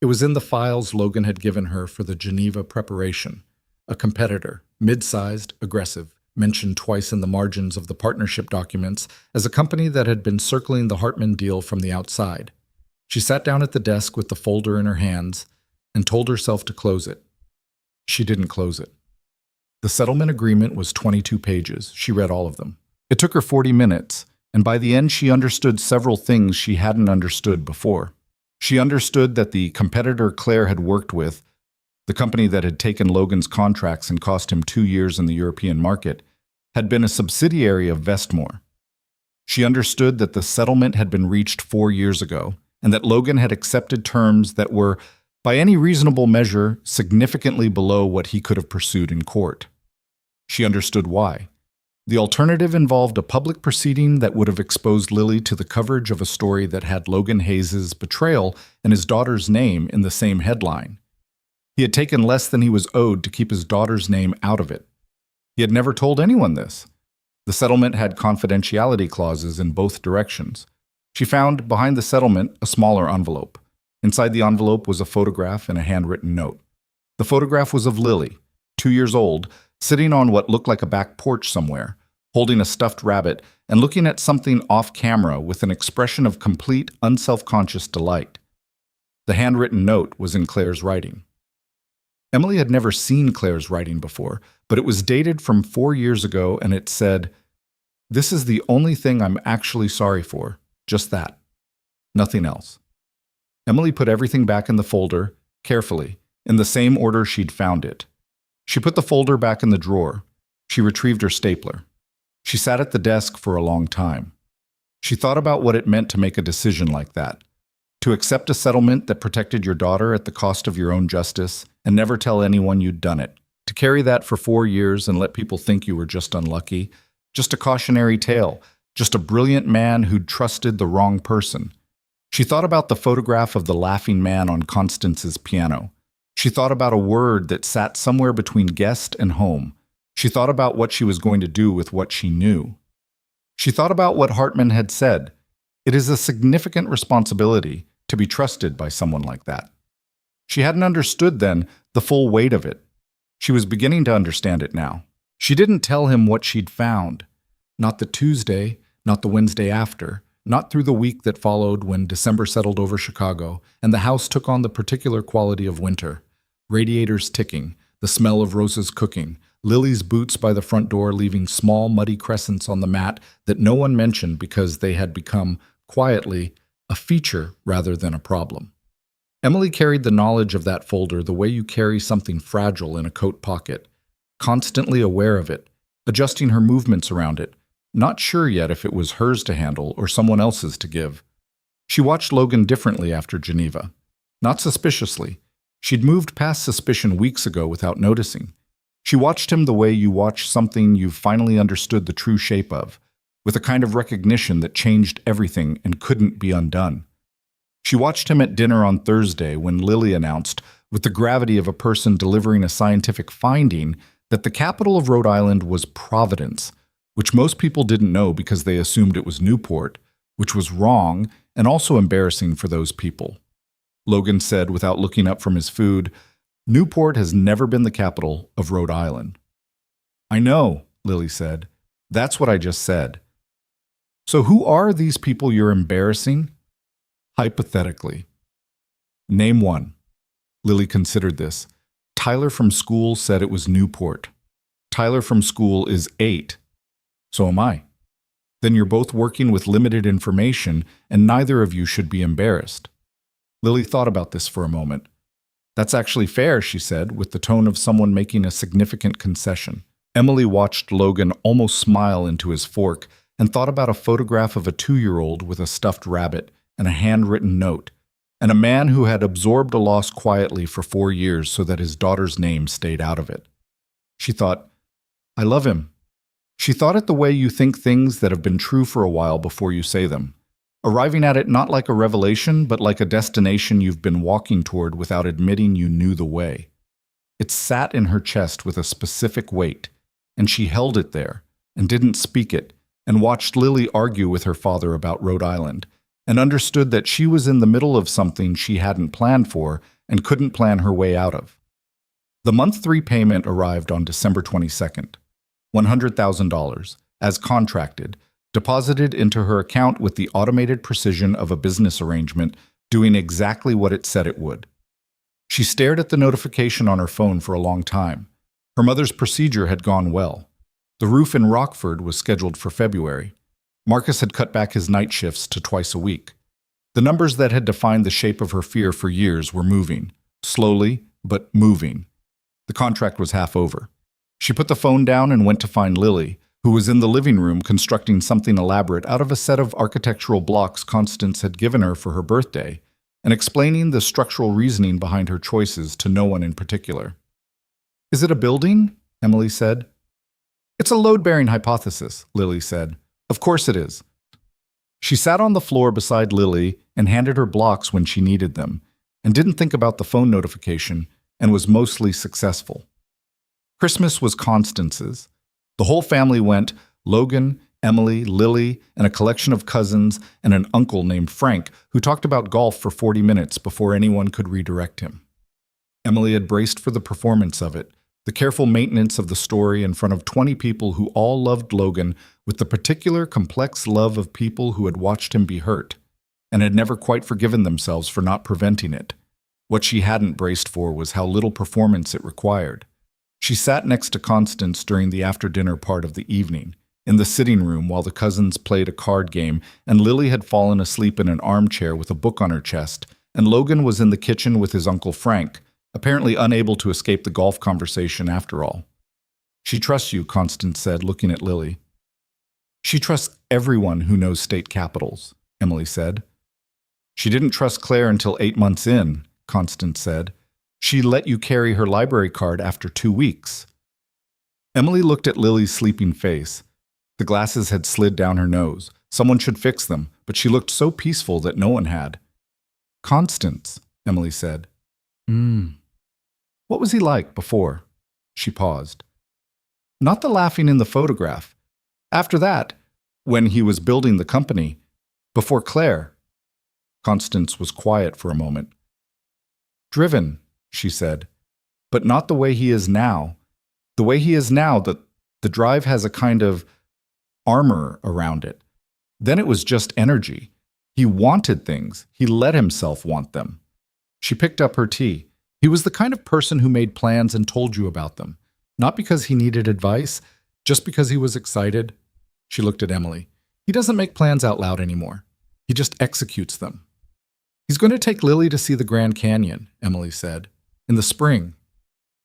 It was in the files Logan had given her for the Geneva preparation. A competitor, mid-sized, aggressive, mentioned twice in the margins of the partnership documents as a company that had been circling the Hartman deal from the outside. She sat down at the desk with the folder in her hands and told herself to close it. She didn't close it. The settlement agreement was 22 pages. She read all of them. It took her 40 minutes, and by the end she understood several things she hadn't understood before. She understood that the competitor Claire had worked with, the company that had taken Logan's contracts and cost him 2 years in the European market, had been a subsidiary of Vestmore. She understood that the settlement had been reached 4 years ago, and that Logan had accepted terms that were, by any reasonable measure, significantly below what he could have pursued in court. She understood why. The alternative involved a public proceeding that would have exposed Lily to the coverage of a story that had Logan Hayes' betrayal and his daughter's name in the same headline. He had taken less than he was owed to keep his daughter's name out of it. He had never told anyone this. The settlement had confidentiality clauses in both directions. She found, behind the settlement, a smaller envelope. Inside the envelope was a photograph and a handwritten note. The photograph was of Lily, 2 years old, sitting on what looked like a back porch somewhere, holding a stuffed rabbit and looking at something off camera with an expression of complete, unselfconscious delight. The handwritten note was in Claire's writing. Emily had never seen Claire's writing before, but it was dated from 4 years ago, and it said, "This is the only thing I'm actually sorry for. Just that. Nothing else." Emily put everything back in the folder, carefully, in the same order she'd found it. She put the folder back in the drawer. She retrieved her stapler. She sat at the desk for a long time. She thought about what it meant to make a decision like that. To accept a settlement that protected your daughter at the cost of your own justice and never tell anyone you'd done it. To carry that for 4 years and let people think you were just unlucky. Just a cautionary tale. Just a brilliant man who'd trusted the wrong person. She thought about the photograph of the laughing man on Constance's piano. She thought about a word that sat somewhere between guest and home. She thought about what she was going to do with what she knew. She thought about what Hartman had said. It is a significant responsibility to be trusted by someone like that. She hadn't understood then the full weight of it. She was beginning to understand it now. She didn't tell him what she'd found. Not the Tuesday, not the Wednesday after, not through the week that followed when December settled over Chicago and the house took on the particular quality of winter. Radiators ticking, the smell of Rosa's cooking, Lily's boots by the front door leaving small muddy crescents on the mat that no one mentioned because they had become, quietly, a feature rather than a problem. Emily carried the knowledge of that folder the way you carry something fragile in a coat pocket, constantly aware of it, adjusting her movements around it, not sure yet if it was hers to handle or someone else's to give. She watched Logan differently after Geneva. Not suspiciously. She'd moved past suspicion weeks ago without noticing. She watched him the way you watch something you've finally understood the true shape of, with a kind of recognition that changed everything and couldn't be undone. She watched him at dinner on Thursday when Lily announced, with the gravity of a person delivering a scientific finding, that the capital of Rhode Island was Providence, which most people didn't know because they assumed it was Newport, which was wrong and also embarrassing for those people. Logan said without looking up from his food, "Newport has never been the capital of Rhode Island." "I know," Lily said. "That's what I just said." "So who are these people you're embarrassing?" "Hypothetically." "Name one." Lily considered this. Tyler from school said it was Newport. Tyler from school is 8. So am I. Then you're both working with limited information, and neither of you should be embarrassed. Lily thought about this for a moment. "That's actually fair," she said, with the tone of someone making a significant concession. Emily watched Logan almost smile into his fork and thought about a photograph of a 2-year-old with a stuffed rabbit and a handwritten note, and a man who had absorbed a loss quietly for 4 years so that his daughter's name stayed out of it. She thought, "I love him." She thought it the way you think things that have been true for a while before you say them, arriving at it not like a revelation, but like a destination you've been walking toward without admitting you knew the way. It sat in her chest with a specific weight, and she held it there, and didn't speak it, and watched Lily argue with her father about Rhode Island, and understood that she was in the middle of something she hadn't planned for, and couldn't plan her way out of. The month 3 payment arrived on December 22nd. $100,000, as contracted, deposited into her account with the automated precision of a business arrangement, doing exactly what it said it would. She stared at the notification on her phone for a long time. Her mother's procedure had gone well. The roof in Rockford was scheduled for February. Marcus had cut back his night shifts to twice a week. The numbers that had defined the shape of her fear for years were moving, slowly, but moving. The contract was half over. She put the phone down and went to find Lily, who was in the living room constructing something elaborate out of a set of architectural blocks Constance had given her for her birthday, and explaining the structural reasoning behind her choices to no one in particular. "Is it a building?" Emily said. "It's a load-bearing hypothesis," Lily said. "Of course it is." She sat on the floor beside Lily and handed her blocks when she needed them, and didn't think about the phone notification, and was mostly successful. Christmas was Constance's. The whole family went: Logan, Emily, Lily, and a collection of cousins, and an uncle named Frank, who talked about golf for 40 minutes before anyone could redirect him. Emily had braced for the performance of it, the careful maintenance of the story in front of 20 people who all loved Logan with the particular complex love of people who had watched him be hurt, and had never quite forgiven themselves for not preventing it. What she hadn't braced for was how little performance it required. She sat next to Constance during the after-dinner part of the evening, in the sitting room while the cousins played a card game, and Lily had fallen asleep in an armchair with a book on her chest, and Logan was in the kitchen with his Uncle Frank, apparently unable to escape the golf conversation after all. "She trusts you," Constance said, looking at Lily. "She trusts everyone who knows state capitals," Emily said. "She didn't trust Claire until 8 months in," Constance said. "She let you carry her library card after 2 weeks." Emily looked at Lily's sleeping face. The glasses had slid down her nose. Someone should fix them, but she looked so peaceful that no one had. "Constance," Emily said. What was he like before?" She paused. "Not the laughing in the photograph. After that, when he was building the company. Before Claire." Constance was quiet for a moment. "Driven," she said, "but not the way he is now. The way he is now, the drive has a kind of armor around it. Then it was just energy. He wanted things. He let himself want them." She picked up her tea. "He was the kind of person who made plans and told you about them. Not because he needed advice, just because he was excited." She looked at Emily. "He doesn't make plans out loud anymore. He just executes them." "He's going to take Lily to see the Grand Canyon," Emily said. "In the spring."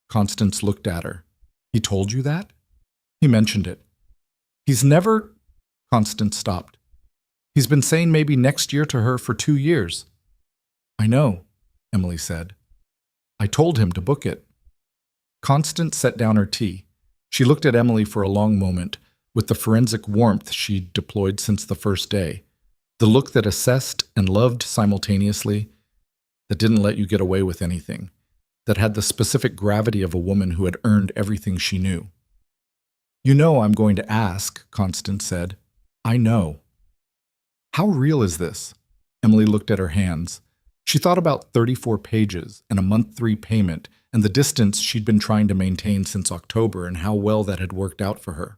Constance looked at her. "He told you that?" "He mentioned it." "He's never—" Constance stopped. "He's been saying maybe next year to her for 2 years." "I know," Emily said. "I told him to book it." Constance set down her tea. She looked at Emily for a long moment, with the forensic warmth she'd deployed since the first day, the look that assessed and loved simultaneously, that didn't let you get away with anything, that had the specific gravity of a woman who had earned everything she knew. "You know I'm going to ask," Constance said. "I know." "How real is this?" Emily looked at her hands. She thought about 34 pages and a month 3 payment and the distance she'd been trying to maintain since October and how well that had worked out for her.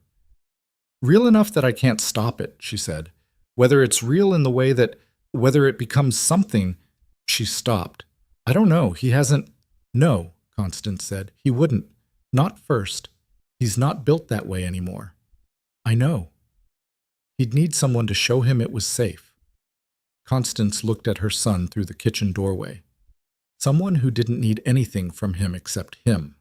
"Real enough that I can't stop it," she said. "Whether it's real in the way that, whether it becomes something—" She stopped. "I don't know. He hasn't—" "No," Constance said. "He wouldn't. Not first. He's not built that way anymore." "I know." "He'd need someone to show him it was safe." Constance looked at her son through the kitchen doorway. Someone who didn't need anything from him except him.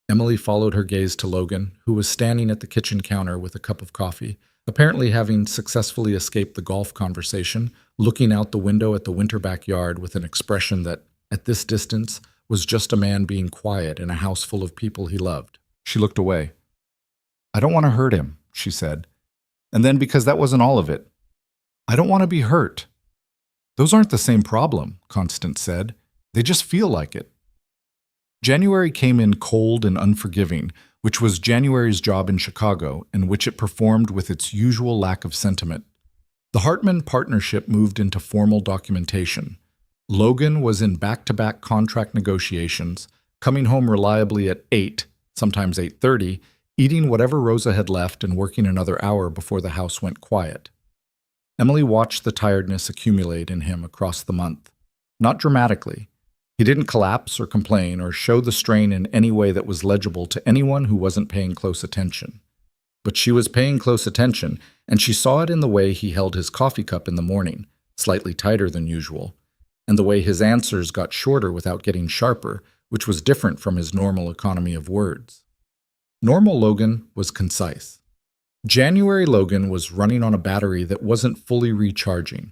Emily followed her gaze to Logan, who was standing at the kitchen counter with a cup of coffee, apparently having successfully escaped the golf conversation, looking out the window at the winter backyard with an expression that, at this distance, was just a man being quiet in a house full of people he loved. She looked away. "I don't want to hurt him," she said. And then, because that wasn't all of it, "I don't want to be hurt." "Those aren't the same problem," Constance said. "They just feel like it." January came in cold and unforgiving, which was January's job in Chicago, and which it performed with its usual lack of sentiment. The Hartman partnership moved into formal documentation. Logan was in back-to-back contract negotiations, coming home reliably at 8, sometimes 8:30, eating whatever Rosa had left and working another hour before the house went quiet. Emily watched the tiredness accumulate in him across the month. Not dramatically. He didn't collapse or complain or show the strain in any way that was legible to anyone who wasn't paying close attention. But she was paying close attention, and she saw it in the way he held his coffee cup in the morning, slightly tighter than usual, and the way his answers got shorter without getting sharper, which was different from his normal economy of words. Normal Logan was concise. January Logan was running on a battery that wasn't fully recharging.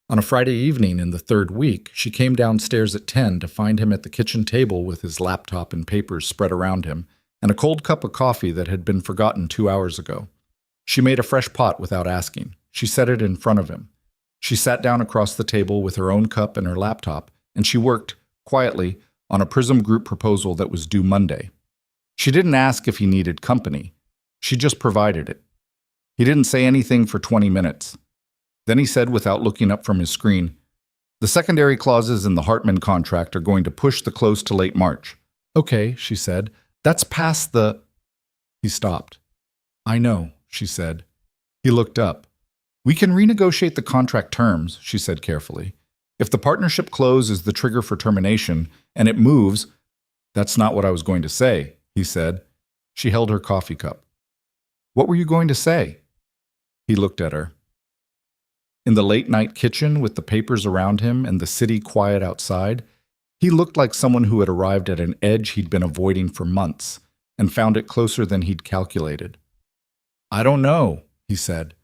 On a Friday evening in the third week, she came downstairs at 10 to find him at the kitchen table with his laptop and papers spread around him, and a cold cup of coffee that had been forgotten 2 hours ago. She made a fresh pot without asking. She set it in front of him. She sat down across the table with her own cup and her laptop, and she worked, quietly, on a Prism Group proposal that was due Monday. She didn't ask if he needed company. She just provided it. He didn't say anything for 20 minutes. Then he said, without looking up from his screen, "The secondary clauses in the Hartman contract are going to push the close to late March." "Okay," she said. "That's past the—" He stopped. "I know," she said. He looked up. "We can renegotiate the contract terms," she said carefully. "If the partnership close is the trigger for termination, and it moves—" "That's not what I was going to say," he said. She held her coffee cup. "What were you going to say?" He looked at her. In the late-night kitchen with the papers around him and the city quiet outside, he looked like someone who had arrived at an edge he'd been avoiding for months and found it closer than he'd calculated. "I don't know," he said.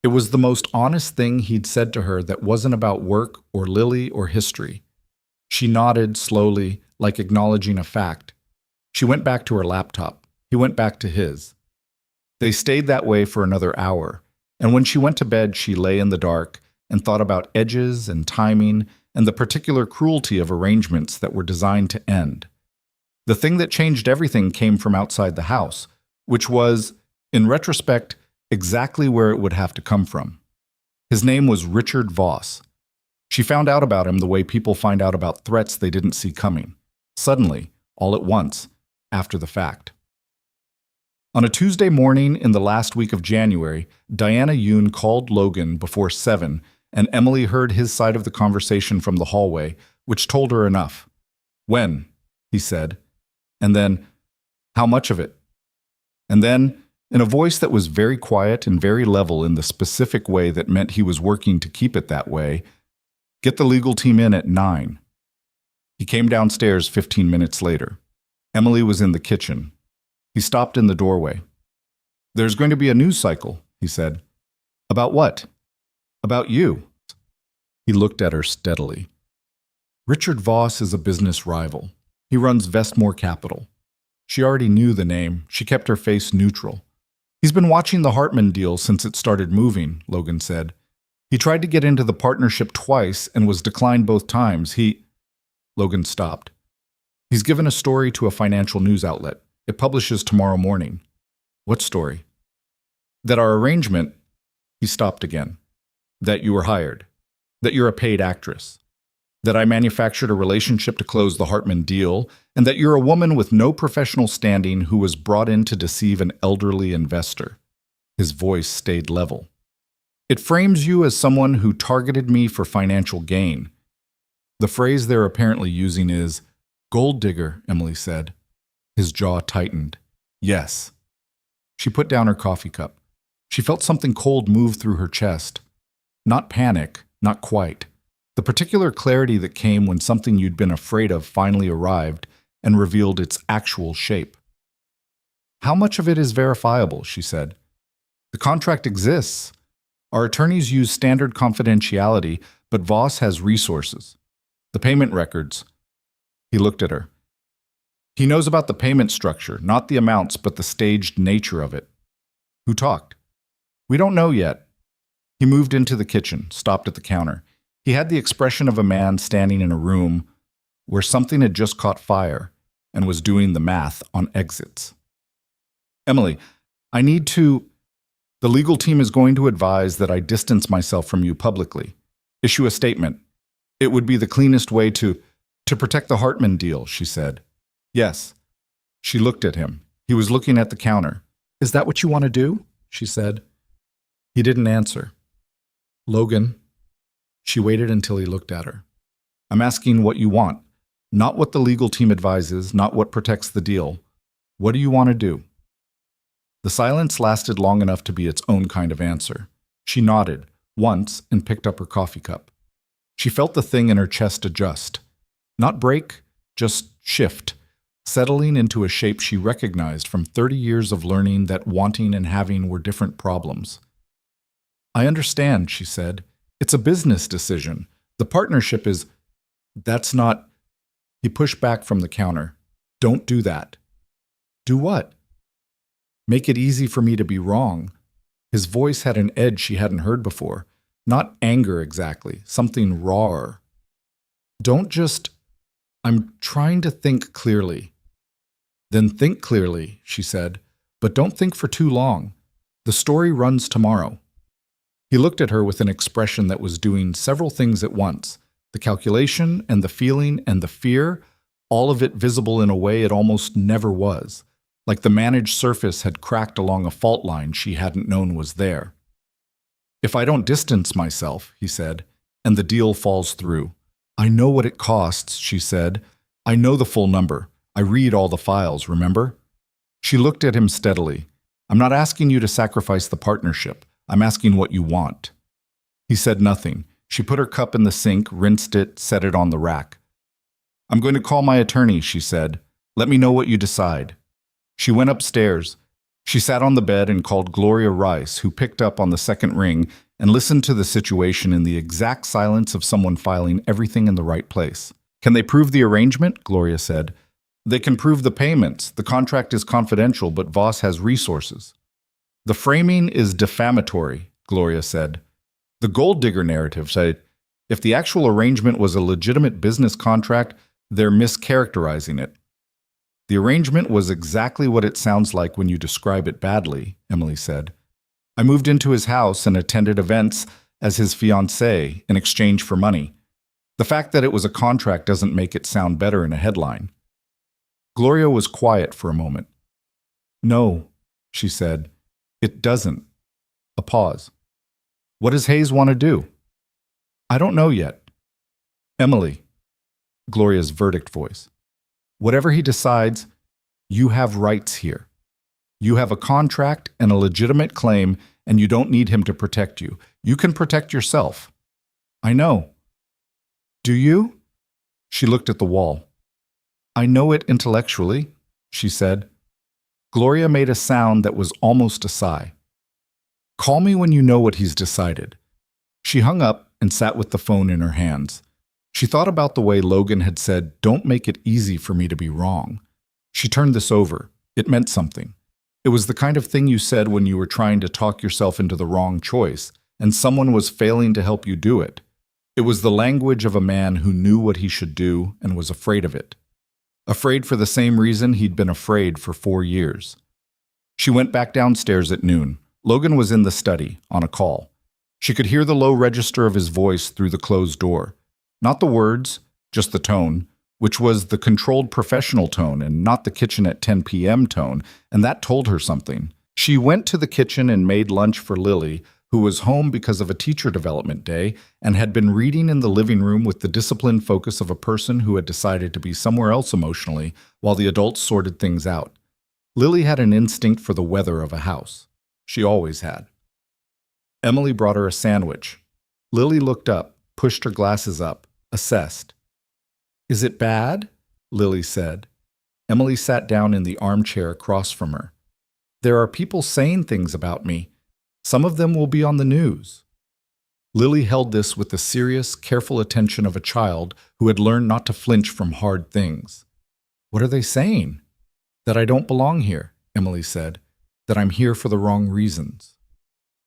It was the most honest thing he'd said to her that wasn't about work or Lily or history. She nodded slowly, like acknowledging a fact. She went back to her laptop. He went back to his. They stayed that way for another hour, and when she went to bed, she lay in the dark and thought about edges and timing and the particular cruelty of arrangements that were designed to end. The thing that changed everything came from outside the house, which was, in retrospect, exactly where it would have to come from. His name was Richard Voss. She found out about him the way people find out about threats they didn't see coming, suddenly, all at once, after the fact. On a Tuesday morning in the last week of January, Diana Yoon called Logan before 7, and Emily heard his side of the conversation from the hallway, which told her enough. "When?" he said. And then, "How much of it?" And then, in a voice that was very quiet and very level in the specific way that meant he was working to keep it that way, "Get the legal team in at 9. He came downstairs 15 minutes later. Emily was in the kitchen. He stopped in the doorway. "There's going to be a news cycle," he said. "About what?" "About you." He looked at her steadily. "Richard Voss is a business rival. He runs Vestmore Capital." She already knew the name. She kept her face neutral. "He's been watching the Hartman deal since it started moving," Logan said. "He tried to get into the partnership twice and was declined both times. Logan stopped. "He's given a story to a financial news outlet. It publishes tomorrow morning." "What story?" "That our arrangement—" He stopped again. "That you were hired. That you're a paid actress. That I manufactured a relationship to close the Hartman deal, and that you're a woman with no professional standing who was brought in to deceive an elderly investor." His voice stayed level. "It frames you as someone who targeted me for financial gain." The phrase they're apparently using is "gold digger," Emily said. His jaw tightened. "Yes." She put down her coffee cup. She felt something cold move through her chest. Not panic, not quite. The particular clarity that came when something you'd been afraid of finally arrived and revealed its actual shape. "How much of it is verifiable?" she said. "The contract exists. Our attorneys use standard confidentiality, but Voss has resources. The payment records." He looked at her. "He knows about the payment structure, not the amounts, but the staged nature of it." "Who talked?" "We don't know yet." He moved into the kitchen, stopped at the counter. He had the expression of a man standing in a room where something had just caught fire and was doing the math on exits. "Emily, I need to— The legal team is going to advise that I distance myself from you publicly. Issue a statement. It would be the cleanest way to protect the Hartman deal, she said. Yes. She looked at him. He was looking at the counter. Is that what you want to do? She said. He didn't answer. Logan. She waited until he looked at her. I'm asking what you want. Not what the legal team advises, not what protects the deal. What do you want to do? The silence lasted long enough to be its own kind of answer. She nodded, once, and picked up her coffee cup. She felt the thing in her chest adjust. Not break, just shift, settling into a shape she recognized from 30 years of learning that wanting and having were different problems. I understand, she said. It's a business decision. The partnership is... That's not... He pushed back from the counter. Don't do that. Do what? Make it easy for me to be wrong. His voice had an edge she hadn't heard before. Not anger exactly, something rawer. Don't just... I'm trying to think clearly. Then think clearly, she said, but don't think for too long. The story runs tomorrow. He looked at her with an expression that was doing several things at once. The calculation and the feeling and the fear, all of it visible in a way it almost never was, like the managed surface had cracked along a fault line she hadn't known was there. If I don't distance myself, he said, and the deal falls through. I know what it costs, she said. I know the full number. I read all the files, remember? She looked at him steadily. I'm not asking you to sacrifice the partnership. I'm asking what you want. He said nothing. She put her cup in the sink, rinsed it, set it on the rack. I'm going to call my attorney, she said. Let me know what you decide. She went upstairs. She sat on the bed and called Gloria Rice, who picked up on the second ring and listened to the situation in the exact silence of someone filing everything in the right place. Can they prove the arrangement? Gloria said. They can prove the payments. The contract is confidential, but Voss has resources. The framing is defamatory, Gloria said. The gold digger narrative said, if the actual arrangement was a legitimate business contract, they're mischaracterizing it. The arrangement was exactly what it sounds like when you describe it badly, Emily said. I moved into his house and attended events as his fiancée in exchange for money. The fact that it was a contract doesn't make it sound better in a headline. Gloria was quiet for a moment. No, she said, it doesn't. A pause. What does Hayes want to do? I don't know yet. Emily, Gloria's verdict voice. Whatever he decides, you have rights here. You have a contract and a legitimate claim, and you don't need him to protect you. You can protect yourself. I know. Do you? She looked at the wall. I know it intellectually, she said. Gloria made a sound that was almost a sigh. Call me when you know what he's decided. She hung up and sat with the phone in her hands. She thought about the way Logan had said, don't make it easy for me to be wrong. She turned this over. It meant something. It was the kind of thing you said when you were trying to talk yourself into the wrong choice, and someone was failing to help you do it. It was the language of a man who knew what he should do and was afraid of it. Afraid for the same reason he'd been afraid for 4 years. She went back downstairs at noon. Logan was in the study, on a call. She could hear the low register of his voice through the closed door. Not the words, just the tone, which was the controlled professional tone and not the kitchen at 10 p.m. tone, and that told her something. She went to the kitchen and made lunch for Lily, who was home because of a teacher development day and had been reading in the living room with the disciplined focus of a person who had decided to be somewhere else emotionally while the adults sorted things out. Lily had an instinct for the weather of a house. She always had. Emily brought her a sandwich. Lily looked up, pushed her glasses up, assessed. Is it bad? Lily said. Emily sat down in the armchair across from her. There are people saying things about me. Some of them will be on the news. Lily held this with the serious, careful attention of a child who had learned not to flinch from hard things. What are they saying? That I don't belong here, Emily said. That I'm here for the wrong reasons.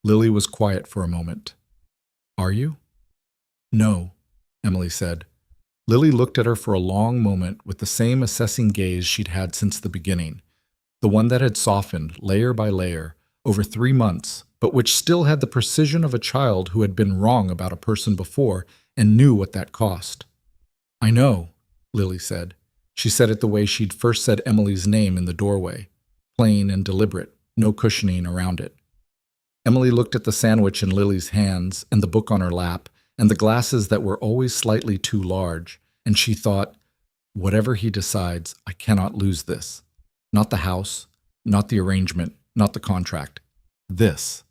Lily was quiet for a moment. Are you? No, Emily said. Lily looked at her for a long moment with the same assessing gaze she'd had since the beginning, the one that had softened layer by layer over 3 months, but which still had the precision of a child who had been wrong about a person before and knew what that cost. "I know," Lily said. She said it the way she'd first said Emily's name in the doorway, plain and deliberate, no cushioning around it. Emily looked at the sandwich in Lily's hands and the book on her lap and the glasses that were always slightly too large, and she thought, whatever he decides, I cannot lose this. Not the house, not the arrangement, not the contract. This.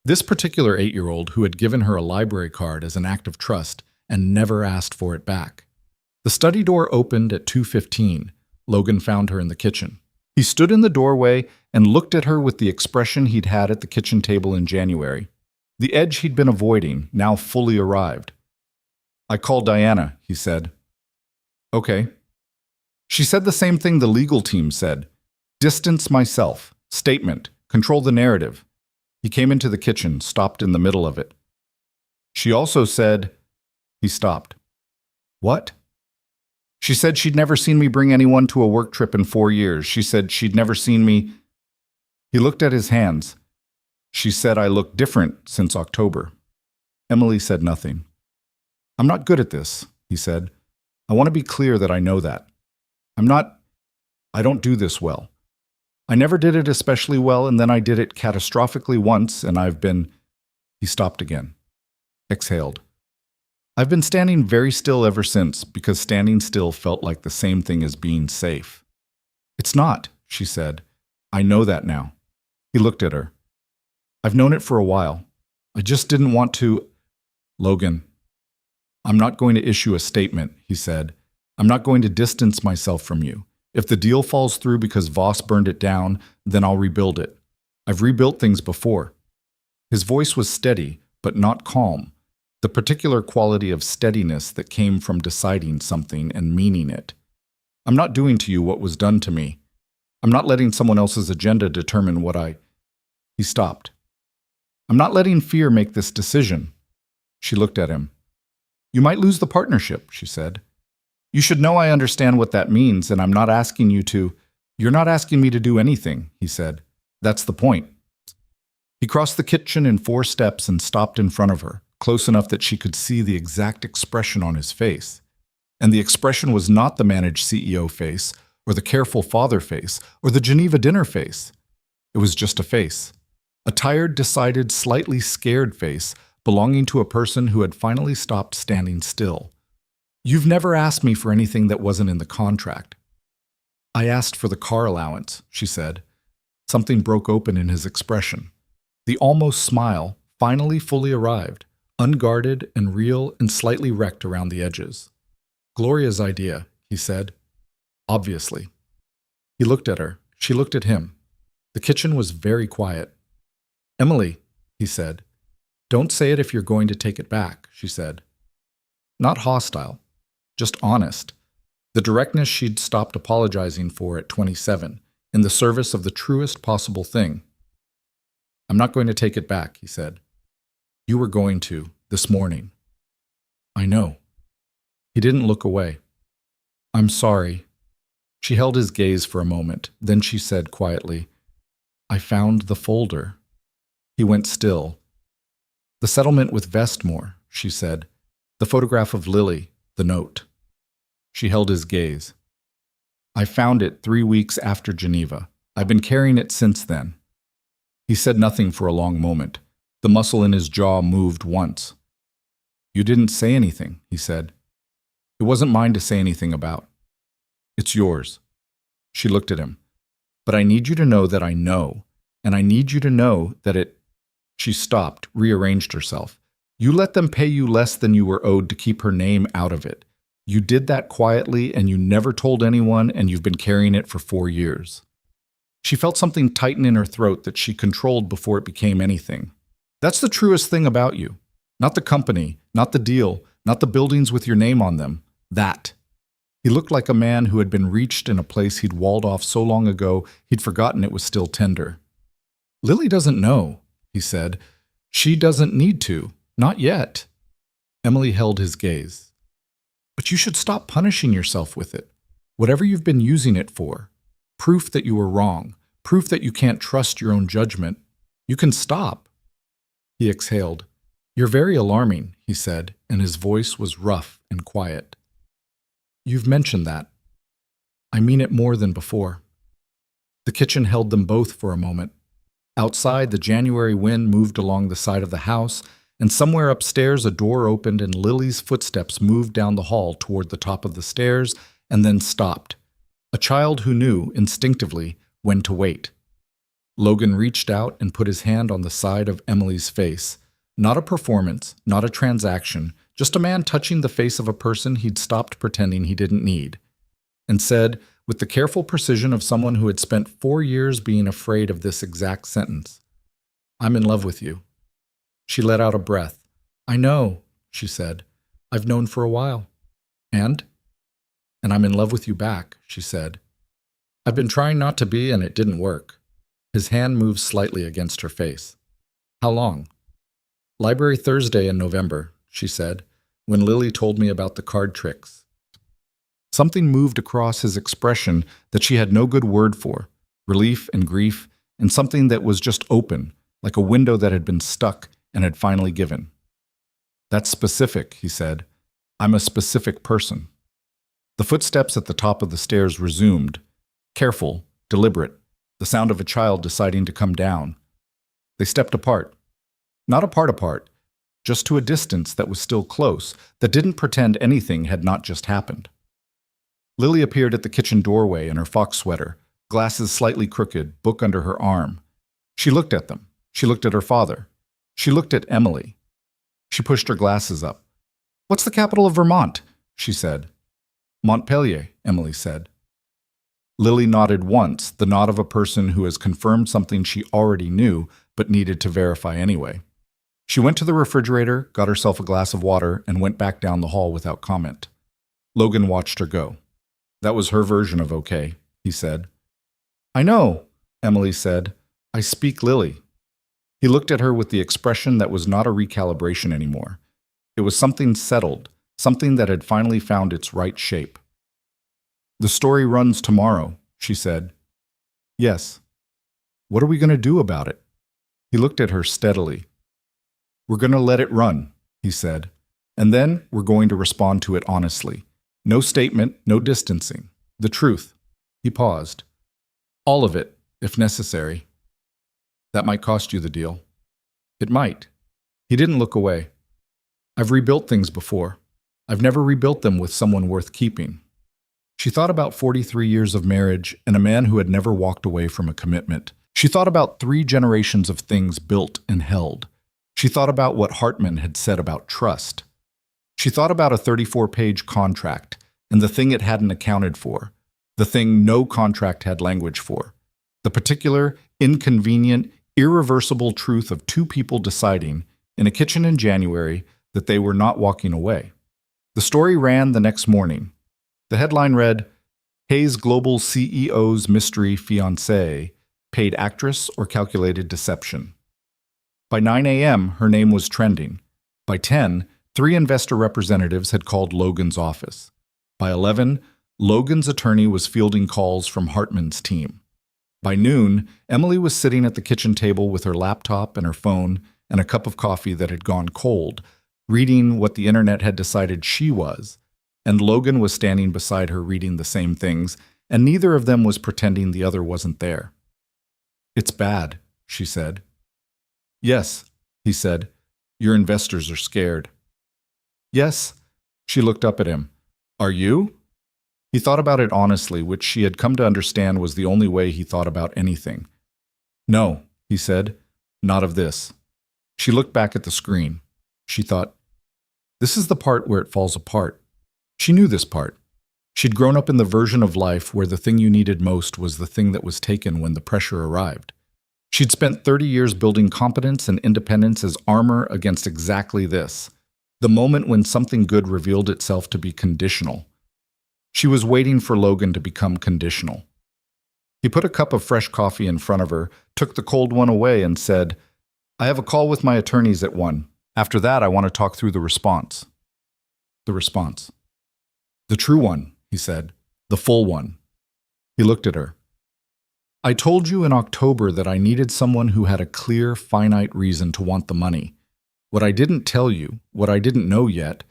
This particular 8-year-old who had given her a library card as an act of trust and never asked for it back. The study door opened at 2:15. Logan found her in the kitchen. He stood in the doorway and looked at her with the expression he'd had at the kitchen table in January. The edge he'd been avoiding now fully arrived. "I called Diana," he said. "Okay." She said the same thing the legal team said. "Distance myself. Statement. Control the narrative." He came into the kitchen, stopped in the middle of it. She also said, he stopped. "What?" She said she'd never seen me bring anyone to a work trip in 4 years. She said she'd never seen me. He looked at his hands. She said I looked different since October. Emily said nothing. "I'm not good at this," he said. "I want to be clear that I know that. I don't do this well. I never did it especially well, and then I did it catastrophically once, and I've been..." He stopped again. Exhaled. "I've been standing very still ever since, because standing still felt like the same thing as being safe." "It's not," she said. "I know that now." He looked at her. "I've known it for a while. I just didn't want to..." "Logan, I'm not going to issue a statement," he said. "I'm not going to distance myself from you. If the deal falls through because Voss burned it down, then I'll rebuild it. I've rebuilt things before." His voice was steady, but not calm. The particular quality of steadiness that came from deciding something and meaning it. "I'm not doing to you what was done to me. I'm not letting someone else's agenda determine what I..." He stopped. "I'm not letting fear make this decision." She looked at him. "You might lose the partnership," she said. "You should know I understand what that means, and I'm not asking you to..." "You're not asking me to do anything," he said. "That's the point." He crossed the kitchen in 4 steps and stopped in front of her, close enough that she could see the exact expression on his face. And the expression was not the managed CEO face, or the careful father face, or the Geneva dinner face. It was just a face. A tired, decided, slightly scared face, belonging to a person who had finally stopped standing still. "You've never asked me for anything that wasn't in the contract." "I asked for the car allowance," she said. Something broke open in his expression. The almost smile finally fully arrived, unguarded and real and slightly wrecked around the edges. "Gloria's idea," he said. "Obviously." He looked at her. She looked at him. The kitchen was very quiet. "Emily," he said. "Don't say it if you're going to take it back," she said. Not hostile, just honest. The directness she'd stopped apologizing for at 27, in the service of the truest possible thing. "I'm not going to take it back," he said. "You were going to, this morning." "I know." He didn't look away. "I'm sorry." She held his gaze for a moment, then she said quietly, "I found the folder." He went still. "The settlement with Vestmore," she said. "The photograph of Lily, the note." She held his gaze. "I found it 3 weeks after Geneva. I've been carrying it since then." He said nothing for a long moment. The muscle in his jaw moved once. "You didn't say anything," he said. "It wasn't mine to say anything about. It's yours." She looked at him. "But I need you to know that I know, and I need you to know that it..." She stopped, rearranged herself. "You let them pay you less than you were owed to keep her name out of it. You did that quietly, and you never told anyone, and you've been carrying it for 4 years. She felt something tighten in her throat that she controlled before it became anything. "That's the truest thing about you. Not the company, not the deal, not the buildings with your name on them. That." He looked like a man who had been reached in a place he'd walled off so long ago he'd forgotten it was still tender. "Lily doesn't know," he said. "She doesn't need to. Not yet." Emily held his gaze. "But you should stop punishing yourself with it. Whatever you've been using it for. Proof that you were wrong. Proof that you can't trust your own judgment. You can stop." He exhaled. "You're very alarming," he said, and his voice was rough and quiet. "You've mentioned that. I mean it more than before." The kitchen held them both for a moment. Outside, the January wind moved along the side of the house, and somewhere upstairs a door opened and Lily's footsteps moved down the hall toward the top of the stairs and then stopped. A child who knew, instinctively, when to wait. Logan reached out and put his hand on the side of Emily's face. Not a performance, not a transaction, just a man touching the face of a person he'd stopped pretending he didn't need. And said, with the careful precision of someone who had spent 4 years being afraid of this exact sentence, "I'm in love with you." She let out a breath. "I know," she said. "I've known for a while." "And?" "And I'm in love with you back," she said. "I've been trying not to be, and it didn't work." His hand moved slightly against her face. "How long?" "Library Thursday in November," she said, "when Lily told me about the card tricks." Something moved across his expression that she had no good word for, relief and grief, and something that was just open, like a window that had been stuck and had finally given. "That's specific," he said. "I'm a specific person." The footsteps at the top of the stairs resumed, careful, deliberate, the sound of a child deciding to come down. They stepped apart. Not apart, just to a distance that was still close, that didn't pretend anything had not just happened. Lily appeared at the kitchen doorway in her fox sweater, glasses slightly crooked, book under her arm. She looked at them. She looked at her father. She looked at Emily. She pushed her glasses up. "What's the capital of Vermont?" she said. "Montpelier," Emily said. Lily nodded once, the nod of a person who has confirmed something she already knew but needed to verify anyway. She went to the refrigerator, got herself a glass of water, and went back down the hall without comment. Logan watched her go. "That was her version of okay," he said. "I know," Emily said. "I speak Lily." He looked at her with the expression that was not a recalibration anymore. It was something settled, something that had finally found its right shape. "The story runs tomorrow," she said. "Yes." "What are we going to do about it?" He looked at her steadily. "We're going to let it run," he said. "And then we're going to respond to it honestly. No statement, no distancing. The truth." He paused. "All of it, if necessary." "That might cost you the deal." "It might." He didn't look away. "I've rebuilt things before. I've never rebuilt them with someone worth keeping." She thought about 43 years of marriage and a man who had never walked away from a commitment. She thought about 3 generations of things built and held. She thought about what Hartman had said about trust. She thought about a 34-page contract and the thing it hadn't accounted for, the thing no contract had language for, the particular, inconvenient, irreversible truth of 2 people deciding, in a kitchen in January, that they were not walking away. The story ran the next morning. The headline read, "Hayes Global CEO's Mystery Fiancée Paid Actress or Calculated Deception." By 9 a.m., her name was trending. By 10, 3 investor representatives had called Logan's office. By 11, Logan's attorney was fielding calls from Hartman's team. By noon, Emily was sitting at the kitchen table with her laptop and her phone and a cup of coffee that had gone cold, reading what the internet had decided she was, and Logan was standing beside her reading the same things, and neither of them was pretending the other wasn't there. "It's bad," she said. "Yes," he said. "Your investors are scared." "Yes." She looked up at him. "Are you?" He thought about it honestly, which she had come to understand was the only way he thought about anything. "No," he said. "Not of this." She looked back at the screen. She thought, this is the part where it falls apart. She knew this part. She'd grown up in the version of life where the thing you needed most was the thing that was taken when the pressure arrived. She'd spent 30 years building competence and independence as armor against exactly this, the moment when something good revealed itself to be conditional. She was waiting for Logan to become conditional. He put a cup of fresh coffee in front of her, took the cold one away, and said, "I have a call with my attorneys at 1. After that, I want to talk through the response." The response. "The true one," he said. "The full one." He looked at her. "I told you in October that I needed someone who had a clear, finite reason to want the money. What I didn't tell you, what I didn't know yet,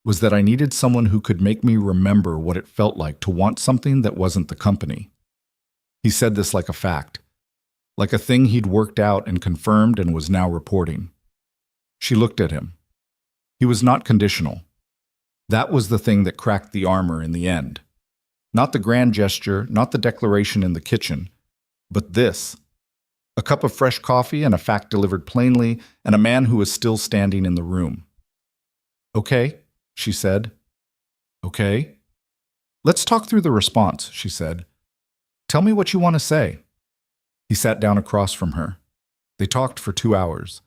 was that I needed someone who could make me remember what it felt like to want something that wasn't the company. He said this like a fact, like a thing he'd worked out and confirmed and was now reporting. She looked at him. He was not conditional. That was the thing that cracked the armor in the end. Not the grand gesture, not the declaration in the kitchen, but this. A cup of fresh coffee and a fact delivered plainly, and a man who was still standing in the room. "Okay," she said. "Okay." "Let's talk through the response," she said. "Tell me what you want to say." He sat down across from her. They talked for 2 hours.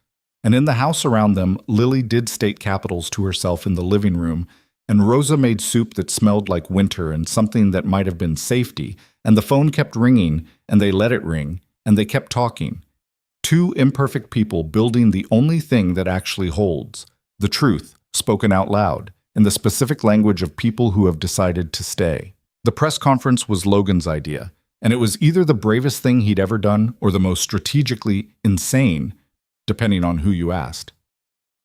And in the house around them, Lily did state capitals to herself in the living room, and Rosa made soup that smelled like winter and something that might have been safety, and the phone kept ringing, and they let it ring, and they kept talking. Two imperfect people building the only thing that actually holds, the truth, spoken out loud, in the specific language of people who have decided to stay. The press conference was Logan's idea, and it was either the bravest thing he'd ever done or the most strategically insane, depending on who you asked.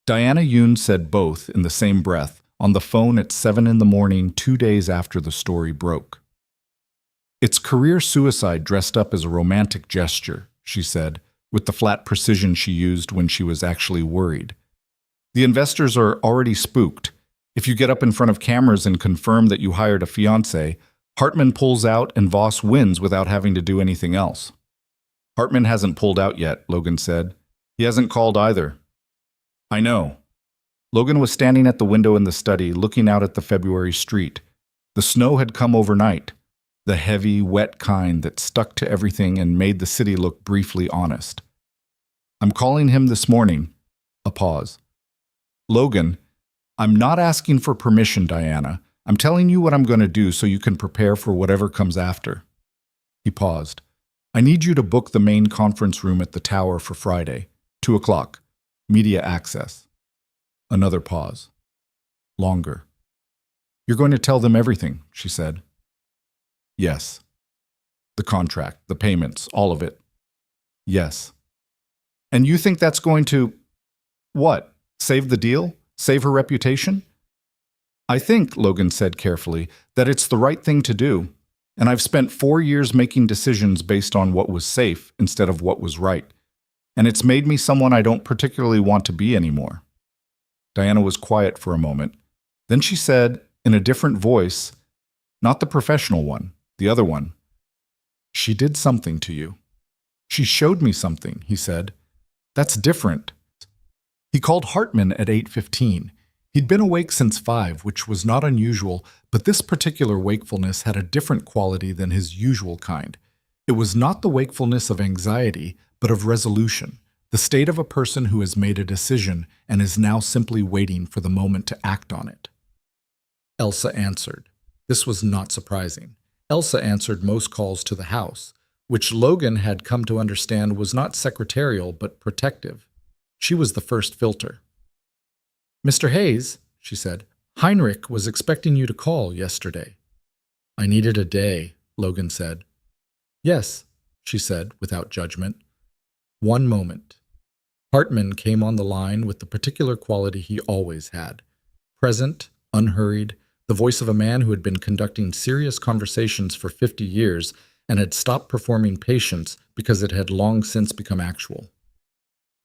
Diana Yoon said both in the same breath on the phone at 7 in the morning 2 days after the story broke. "It's career suicide dressed up as a romantic gesture," she said, with the flat precision she used when she was actually worried. "The investors are already spooked. If you get up in front of cameras and confirm that you hired a fiancé, Hartman pulls out and Voss wins without having to do anything else." "Hartman hasn't pulled out yet," Logan said. "He hasn't called either." "I know." Logan was standing at the window in the study, looking out at the February street. The snow had come overnight, the heavy, wet kind that stuck to everything and made the city look briefly honest. "I'm calling him this morning." A pause. "Logan, I'm not asking for permission, Diana. I'm telling you what I'm going to do so you can prepare for whatever comes after." He paused. "I need you to book the main conference room at the tower for Friday, 2 o'clock, media access." Another pause. Longer. "You're going to tell them everything," she said. "Yes." "The contract, the payments, all of it." "Yes." "And you think that's going to, what, save the deal? Save her reputation?" "I think," Logan said carefully, "that it's the right thing to do. And I've spent 4 years making decisions based on what was safe instead of what was right. And it's made me someone I don't particularly want to be anymore." Diana was quiet for a moment. Then she said, in a different voice, not the professional one, the other one, "She did something to you." "She showed me something," he said. "That's different." He called Hartman at 8:15. He'd been awake since 5, which was not unusual, but this particular wakefulness had a different quality than his usual kind. It was not the wakefulness of anxiety, but of resolution, the state of a person who has made a decision and is now simply waiting for the moment to act on it. Elsa answered. This was not surprising. Elsa answered most calls to the house, which Logan had come to understand was not secretarial but protective. She was the first filter. "Mr. Hayes," she said, "Heinrich was expecting you to call yesterday." "I needed a day," Logan said. "Yes," she said, without judgment. "One moment." Hartman came on the line with the particular quality he always had. Present, unhurried, the voice of a man who had been conducting serious conversations for 50 years and had stopped performing patience because it had long since become actual.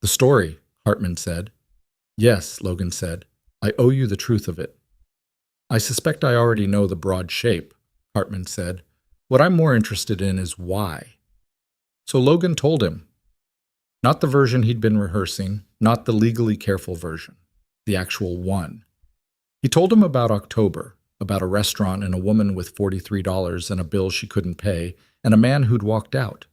"The story," Hartman said. "Yes," Logan said. "I owe you the truth of it." "I suspect I already know the broad shape," Hartman said. "What I'm more interested in is why." So Logan told him. Not the version he'd been rehearsing, not the legally careful version, the actual one. He told him about October, about a restaurant and a woman with $43 and a bill she couldn't pay, and a man who'd walked out.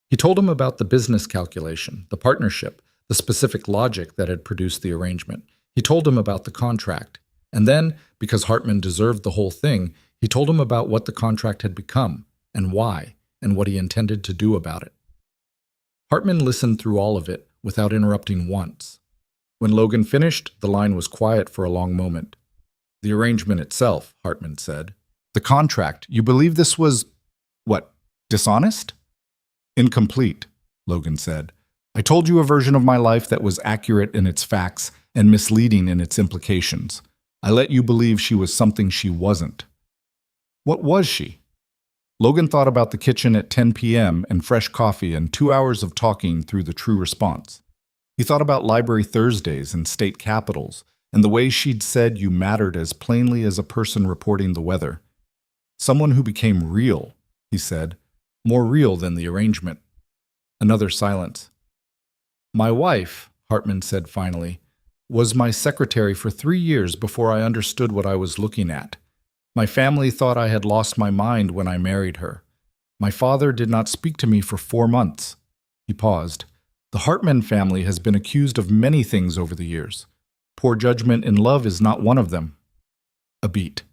He told him about the business calculation, the partnership, the specific logic that had produced the arrangement. He told him about the contract. And then, because Hartman deserved the whole thing, he told him about what the contract had become, and why, and what he intended to do about it. Hartman listened through all of it without interrupting once. When Logan finished, the line was quiet for a long moment. "The arrangement itself," Hartman said. "The contract, you believe this was, what, dishonest?" "Incomplete," Logan said. "I told you a version of my life that was accurate in its facts, and misleading in its implications. I let you believe she was something she wasn't. What was she? Logan thought about the kitchen at 10 p.m. and fresh coffee and 2 hours of talking through the true response. He thought about library Thursdays and state capitals, and the way she'd said you mattered as plainly as a person reporting the weather. Someone who became real, he said, more real than the arrangement. Another silence. My wife, Hartman said finally, was my secretary for 3 years before I understood what I was looking at. My family thought I had lost my mind when I married her. My father did not speak to me for 4 months. He paused. The Hartman family has been accused of many things over the years. Poor judgment in love is not one of them. A beat.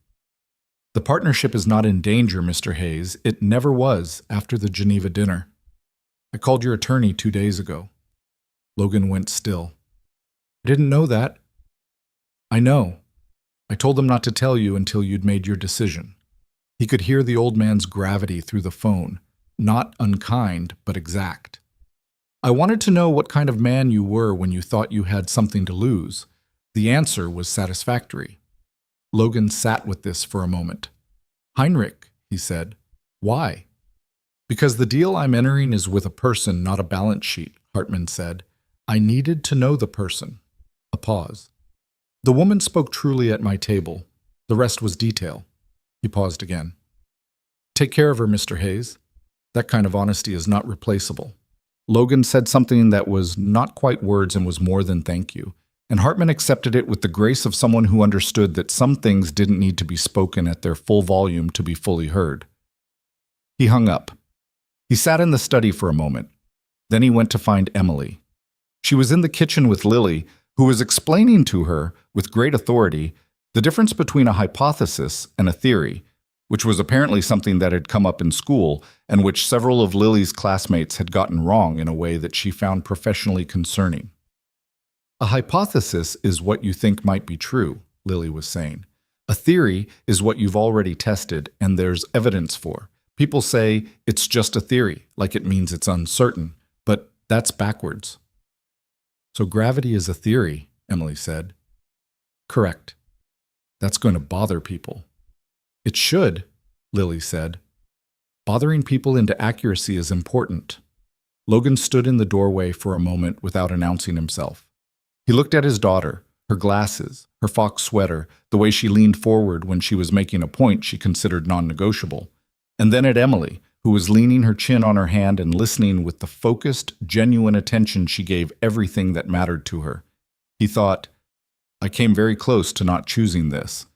The partnership is not in danger, Mr. Hayes. It never was after the Geneva dinner. I called your attorney 2 days ago. Logan went still. I didn't know that. I know. I told him not to tell you until you'd made your decision. He could hear the old man's gravity through the phone, not unkind, but exact. I wanted to know what kind of man you were when you thought you had something to lose. The answer was satisfactory. Logan sat with this for a moment. Heinrich, he said. Why? Because the deal I'm entering is with a person, not a balance sheet, Hartman said. I needed to know the person. A pause. The woman spoke truly at my table. The rest was detail. He paused again. Take care of her, Mr. Hayes. That kind of honesty is not replaceable. Logan said something that was not quite words and was more than thank you, and Hartman accepted it with the grace of someone who understood that some things didn't need to be spoken at their full volume to be fully heard. He hung up. He sat in the study for a moment. Then he went to find Emily. She was in the kitchen with Lily, who was explaining to her, with great authority, the difference between a hypothesis and a theory, which was apparently something that had come up in school and which several of Lily's classmates had gotten wrong in a way that she found professionally concerning. A hypothesis is what you think might be true, Lily was saying. A theory is what you've already tested and there's evidence for. People say it's just a theory, like it means it's uncertain, but that's backwards. So gravity is a theory, Emily said. Correct. That's going to bother people. It should, Lily said. Bothering people into accuracy is important. Logan stood in the doorway for a moment without announcing himself. He looked at his daughter, her glasses, her fox sweater, the way she leaned forward when she was making a point she considered non-negotiable, and then at Emily, who was leaning her chin on her hand and listening with the focused, genuine attention she gave everything that mattered to her. He thought, I came very close to not choosing this.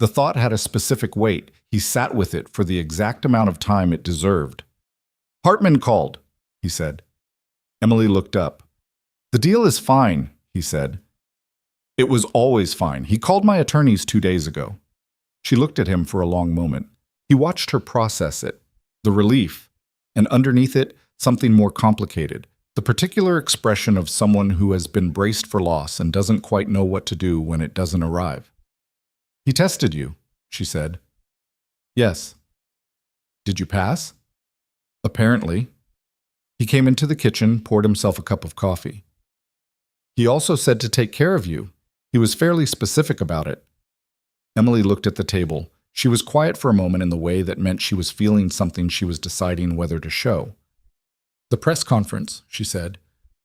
The thought had a specific weight. He sat with it for the exact amount of time it deserved. Hartman called, he said. Emily looked up. The deal is fine, he said. It was always fine. He called my attorneys 2 days ago. She looked at him for a long moment. He watched her process it, the relief, and underneath it, something more complicated, the particular expression of someone who has been braced for loss and doesn't quite know what to do when it doesn't arrive. He tested you, she said. Yes. Did you pass? Apparently. He came into the kitchen, poured himself a cup of coffee. He also said to take care of you. He was fairly specific about it. Emily looked at the table. She was quiet for a moment in the way that meant she was feeling something she was deciding whether to show. The press conference, she said.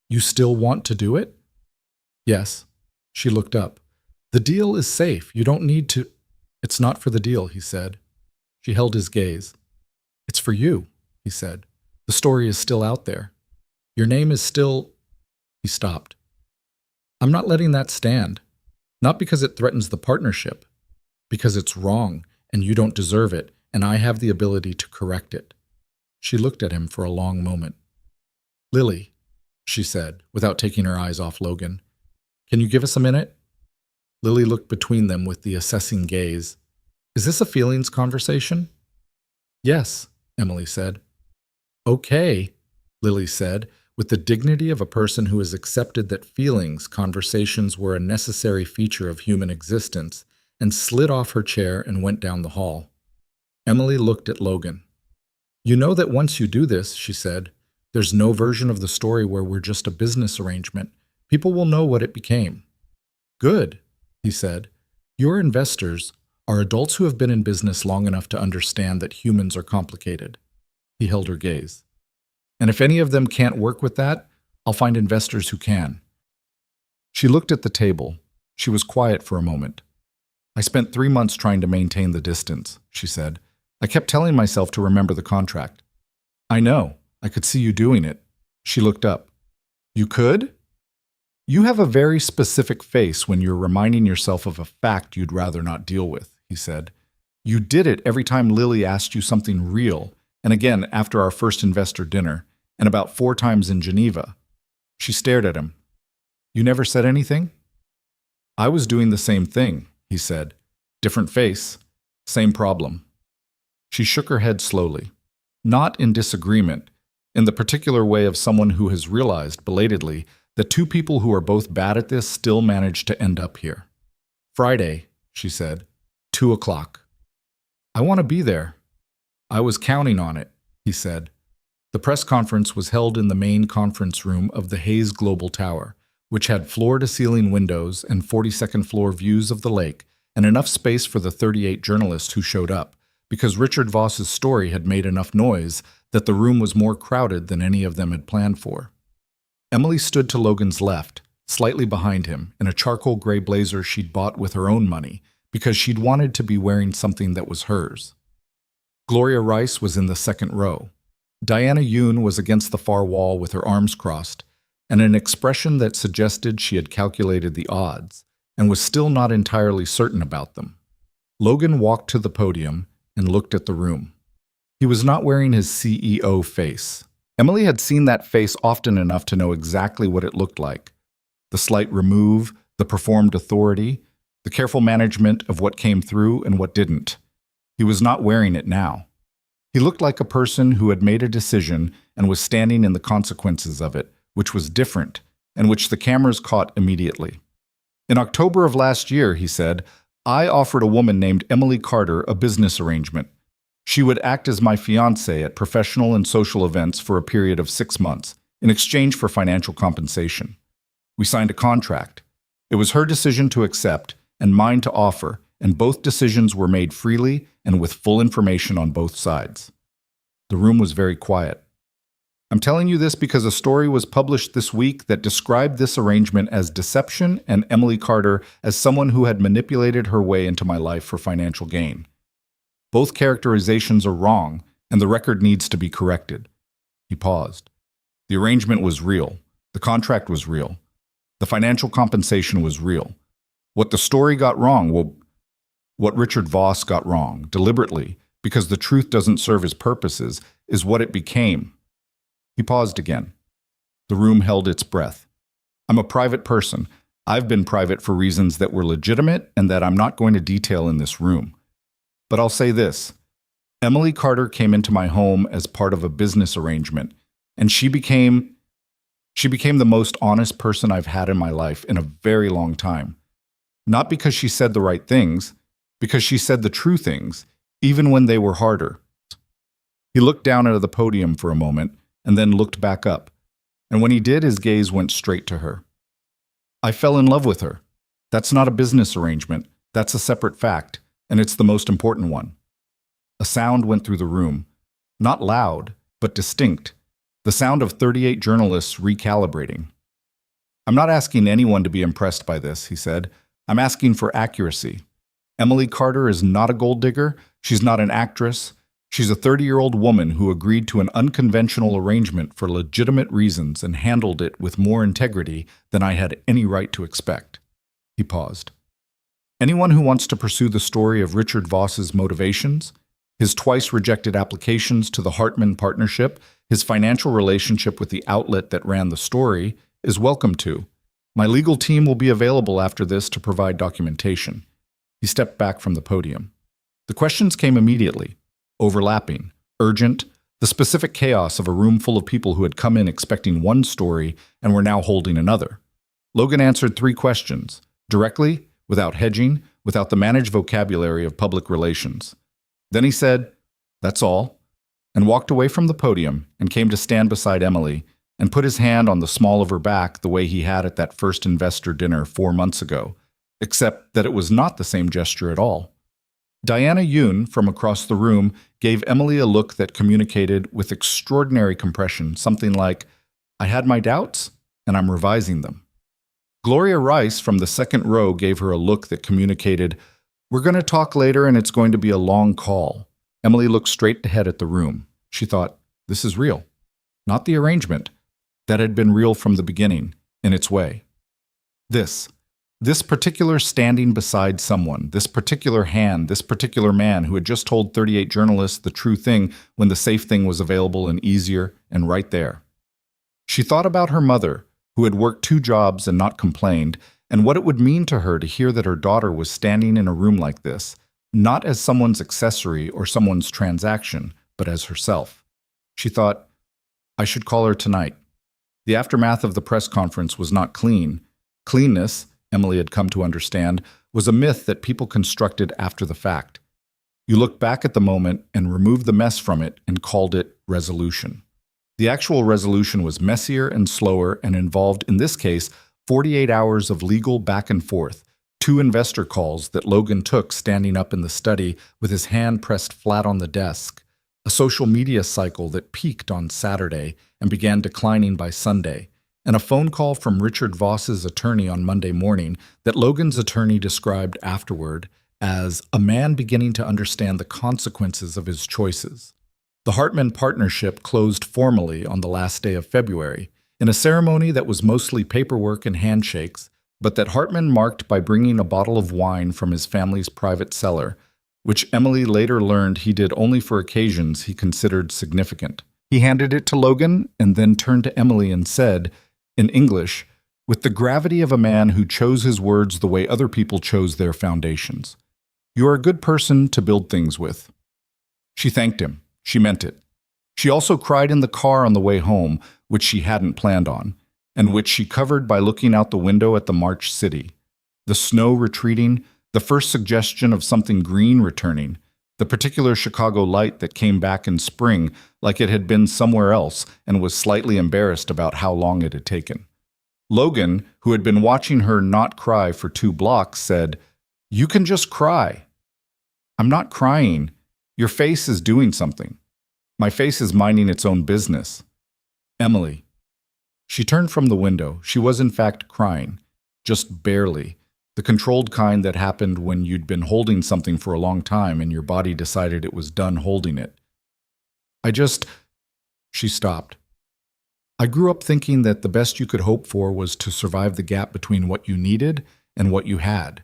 You still want to do it? Yes. She looked up. The deal is safe. You don't need to. It's not for the deal, he said. She held his gaze. It's for you, he said. The story is still out there. Your name is still. He stopped. I'm not letting that stand. Not because it threatens the partnership. Because it's wrong, and you don't deserve it, and I have the ability to correct it. She looked at him for a long moment. Lily, she said, without taking her eyes off Logan, can you give us a minute? Lily looked between them with the assessing gaze. Is this a feelings conversation? Yes, Emily said. Okay, Lily said, with the dignity of a person who has accepted that feelings conversations were a necessary feature of human existence, and slid off her chair and went down the hall. Emily looked at Logan. You know that once you do this, she said, there's no version of the story where we're just a business arrangement. People will know what it became. Good, he said. Your investors are adults who have been in business long enough to understand that humans are complicated. He held her gaze. And if any of them can't work with that, I'll find investors who can. She looked at the table. She was quiet for a moment. I spent 3 months trying to maintain the distance, she said. I kept telling myself to remember the contract. I know. I could see you doing it. She looked up. You could? You have a very specific face when you're reminding yourself of a fact you'd rather not deal with, he said. You did it every time Lily asked you something real, and again after our first investor dinner, and about 4 times in Geneva. She stared at him. You never said anything? I was doing the same thing, he said. Different face, same problem. She shook her head slowly. Not in disagreement, in the particular way of someone who has realized, belatedly, that 2 people who are both bad at this still manage to end up here. Friday, she said, 2 o'clock. I want to be there. I was counting on it, he said. The press conference was held in the main conference room of the Hayes Global Tower, which had floor-to-ceiling windows and 42nd floor views of the lake, and enough space for the 38 journalists who showed up, because Richard Voss's story had made enough noise that the room was more crowded than any of them had planned for. Emily stood to Logan's left, slightly behind him, in a charcoal gray blazer she'd bought with her own money, because she'd wanted to be wearing something that was hers. Gloria Rice was in the second row. Diana Yoon was against the far wall with her arms crossed, and an expression that suggested she had calculated the odds, and was still not entirely certain about them. Logan walked to the podium and looked at the room. He was not wearing his CEO face. Emily had seen that face often enough to know exactly what it looked like. The slight remove, the performed authority, the careful management of what came through and what didn't. He was not wearing it now. He looked like a person who had made a decision and was standing in the consequences of it, which was different, and which the cameras caught immediately. In October of last year, he said, I offered a woman named Emily Carter a business arrangement. She would act as my fiancée at professional and social events for a period of 6 months, in exchange for financial compensation. We signed a contract. It was her decision to accept and mine to offer, and both decisions were made freely and with full information on both sides. The room was very quiet. I'm telling you this because a story was published this week that described this arrangement as deception and Emily Carter as someone who had manipulated her way into my life for financial gain. Both characterizations are wrong, and the record needs to be corrected. He paused. The arrangement was real. The contract was real. The financial compensation was real. What the story got wrong, what Richard Voss got wrong, deliberately, because the truth doesn't serve his purposes, is what it became. He paused again. The room held its breath. I'm a private person. I've been private for reasons that were legitimate and that I'm not going to detail in this room. But I'll say this. Emily Carter came into my home as part of a business arrangement, and she became the most honest person I've had in my life in a very long time. Not because she said the right things, because she said the true things, even when they were harder. He looked down at the podium for a moment, and then looked back up, and when he did, his gaze went straight to her. I fell in love with her. That's not a business arrangement. That's a separate fact, and it's the most important one. A sound went through the room, not loud, but distinct, the sound of 38 journalists recalibrating. I'm not asking anyone to be impressed by this, he said. I'm asking for accuracy. Emily Carter is not a gold digger. She's not an actress. She's a 30-year-old woman who agreed to an unconventional arrangement for legitimate reasons and handled it with more integrity than I had any right to expect. He paused. Anyone who wants to pursue the story of Richard Voss's motivations, his twice-rejected applications to the Hartman Partnership, his financial relationship with the outlet that ran the story, is welcome to. My legal team will be available after this to provide documentation. He stepped back from the podium. The questions came immediately. Overlapping, urgent, the specific chaos of a room full of people who had come in expecting one story and were now holding another. Logan answered 3 questions, directly, without hedging, without the managed vocabulary of public relations. Then he said, "That's all," and walked away from the podium and came to stand beside Emily and put his hand on the small of her back the way he had at that first investor dinner 4 months ago, except that it was not the same gesture at all. Diana Yoon, from across the room, gave Emily a look that communicated with extraordinary compression, something like, "I had my doubts, and I'm revising them." Gloria Rice, from the second row, gave her a look that communicated, "We're going to talk later, and it's going to be a long call." Emily looked straight ahead at the room. She thought, this is real. Not the arrangement. That had been real from the beginning, in its way. This particular standing beside someone, this particular hand, this particular man who had just told 38 journalists the true thing when the safe thing was available and easier and right there. She thought about her mother, who had worked 2 jobs and not complained, and what it would mean to her to hear that her daughter was standing in a room like this, not as someone's accessory or someone's transaction, but as herself. She thought, I should call her tonight. The aftermath of the press conference was not clean. Cleanness, Emily had come to understand, was a myth that people constructed after the fact. You looked back at the moment and removed the mess from it and called it resolution. The actual resolution was messier and slower and involved, in this case, 48 hours of legal back and forth, 2 investor calls that Logan took standing up in the study with his hand pressed flat on the desk, a social media cycle that peaked on Saturday and began declining by Sunday, and a phone call from Richard Voss's attorney on Monday morning that Logan's attorney described afterward as a man beginning to understand the consequences of his choices. The Hartman partnership closed formally on the last day of February, in a ceremony that was mostly paperwork and handshakes, but that Hartman marked by bringing a bottle of wine from his family's private cellar, which Emily later learned he did only for occasions he considered significant. He handed it to Logan and then turned to Emily and said, in English, with the gravity of a man who chose his words the way other people chose their foundations, "You are a good person to build things with." She thanked him. She meant it. She also cried in the car on the way home, which she hadn't planned on, and which she covered by looking out the window at the March city. The snow retreating, the first suggestion of something green returning, the particular Chicago light that came back in spring like it had been somewhere else and was slightly embarrassed about how long it had taken. Logan, who had been watching her not cry for 2 blocks, said, "You can just cry." "I'm not crying. Your face is doing something. My face is minding its own business." Emily. She turned from the window. She was in fact crying, just barely. The controlled kind that happened when you'd been holding something for a long time and your body decided it was done holding it. She stopped. "I grew up thinking that the best you could hope for was to survive the gap between what you needed and what you had.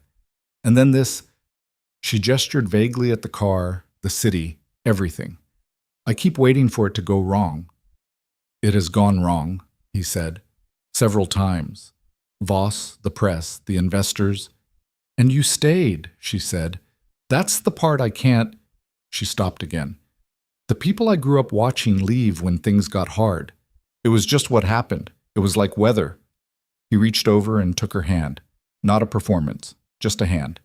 And then this," she gestured vaguely at the car, the city, everything. "I keep waiting for it to go wrong." "It has gone wrong," he said, several times. Voss, the press, the investors. "And you stayed," she said. "That's the part I can't—" She stopped again. "The people I grew up watching leave when things got hard. It was just what happened. It was like weather." He reached over and took her hand. Not a performance, just a hand.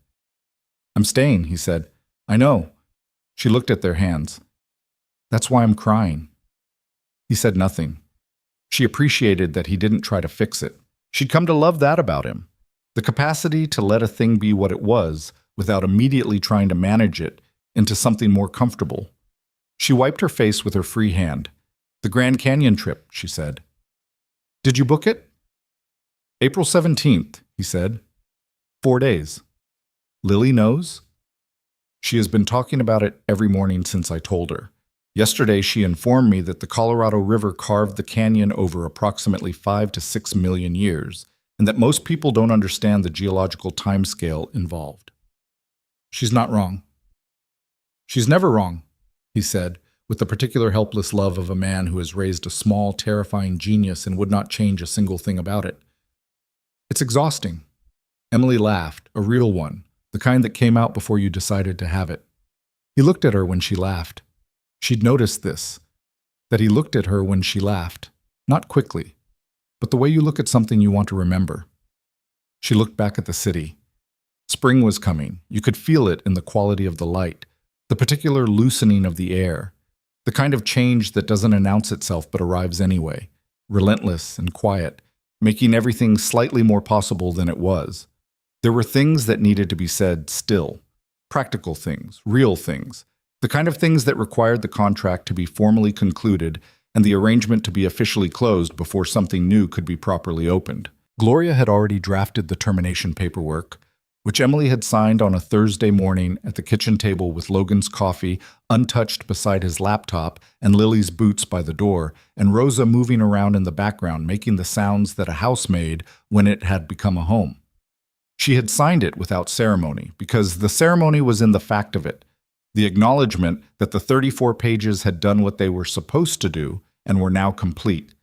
"I'm staying," he said. "I know." She looked at their hands. "That's why I'm crying." He said nothing. She appreciated that he didn't try to fix it. She'd come to love that about him. The capacity to let a thing be what it was without immediately trying to manage it into something more comfortable. She wiped her face with her free hand. "The Grand Canyon trip," she said. "Did you book it?" "April 17th, he said. 4 days. "Lily knows?" "She has been talking about it every morning since I told her. Yesterday she informed me that the Colorado River carved the canyon over approximately 5 to 6 million years, and that most people don't understand the geological timescale involved." "She's not wrong." "She's never wrong," he said, with the particular helpless love of a man who has raised a small, terrifying genius and would not change a single thing about it. "It's exhausting." Emily laughed, a real one, the kind that came out before you decided to have it. He looked at her when she laughed. She'd noticed this, that he looked at her when she laughed, not quickly, but the way you look at something you want to remember. She looked back at the city. Spring was coming. You could feel it in the quality of the light, the particular loosening of the air, the kind of change that doesn't announce itself but arrives anyway, relentless and quiet, making everything slightly more possible than it was. There were things that needed to be said still. Practical things, real things. The kind of things that required the contract to be formally concluded and the arrangement to be officially closed before something new could be properly opened. Gloria had already drafted the termination paperwork, which Emily had signed on a Thursday morning at the kitchen table with Logan's coffee untouched beside his laptop and Lily's boots by the door, and Rosa moving around in the background making the sounds that a house made when it had become a home. She had signed it without ceremony, because the ceremony was in the fact of it, the acknowledgement that the 34 pages had done what they were supposed to do and were now complete,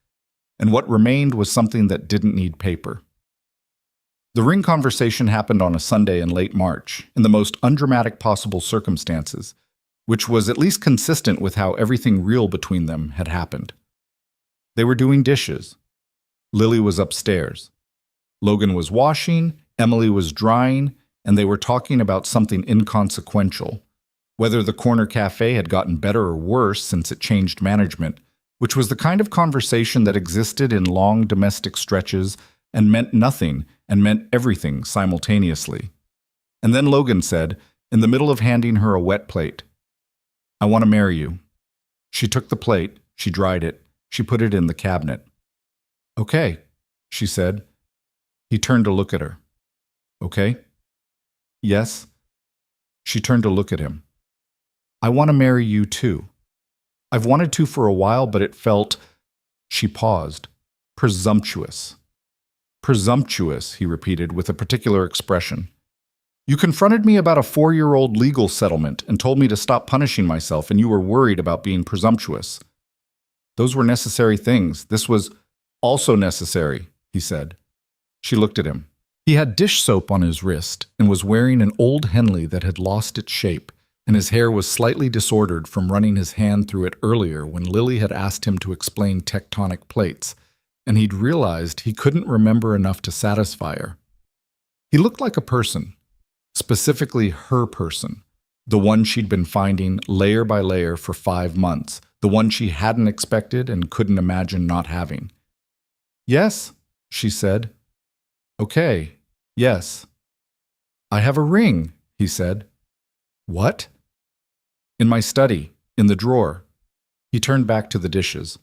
and what remained was something that didn't need paper. The ring conversation happened on a Sunday in late March, in the most undramatic possible circumstances, which was at least consistent with how everything real between them had happened. They were doing dishes. Lily was upstairs. Logan was washing, Emily was drying, and they were talking about something inconsequential, whether the corner cafe had gotten better or worse since it changed management, which was the kind of conversation that existed in long domestic stretches and meant nothing and meant everything simultaneously. And then Logan said, in the middle of handing her a wet plate, "I want to marry you." She took the plate, she dried it, she put it in the cabinet. "Okay," she said. He turned to look at her. "Okay?" "Yes." She turned to look at him. "I want to marry you too. I've wanted to for a while, but it felt," she paused, "presumptuous." "Presumptuous," he repeated with a particular expression. "You confronted me about a 4-year-old legal settlement and told me to stop punishing myself, and you were worried about being presumptuous. Those were necessary things. This was also necessary," he said. She looked at him. He had dish soap on his wrist and was wearing an old Henley that had lost its shape, and his hair was slightly disordered from running his hand through it earlier when Lily had asked him to explain tectonic plates, and he'd realized he couldn't remember enough to satisfy her. He looked like a person, specifically her person, the one she'd been finding layer by layer for 5 months, the one she hadn't expected and couldn't imagine not having. "Yes," she said. "Okay, yes." "I have a ring," he said. "What?" "In my study, in the drawer." He turned back to the dishes.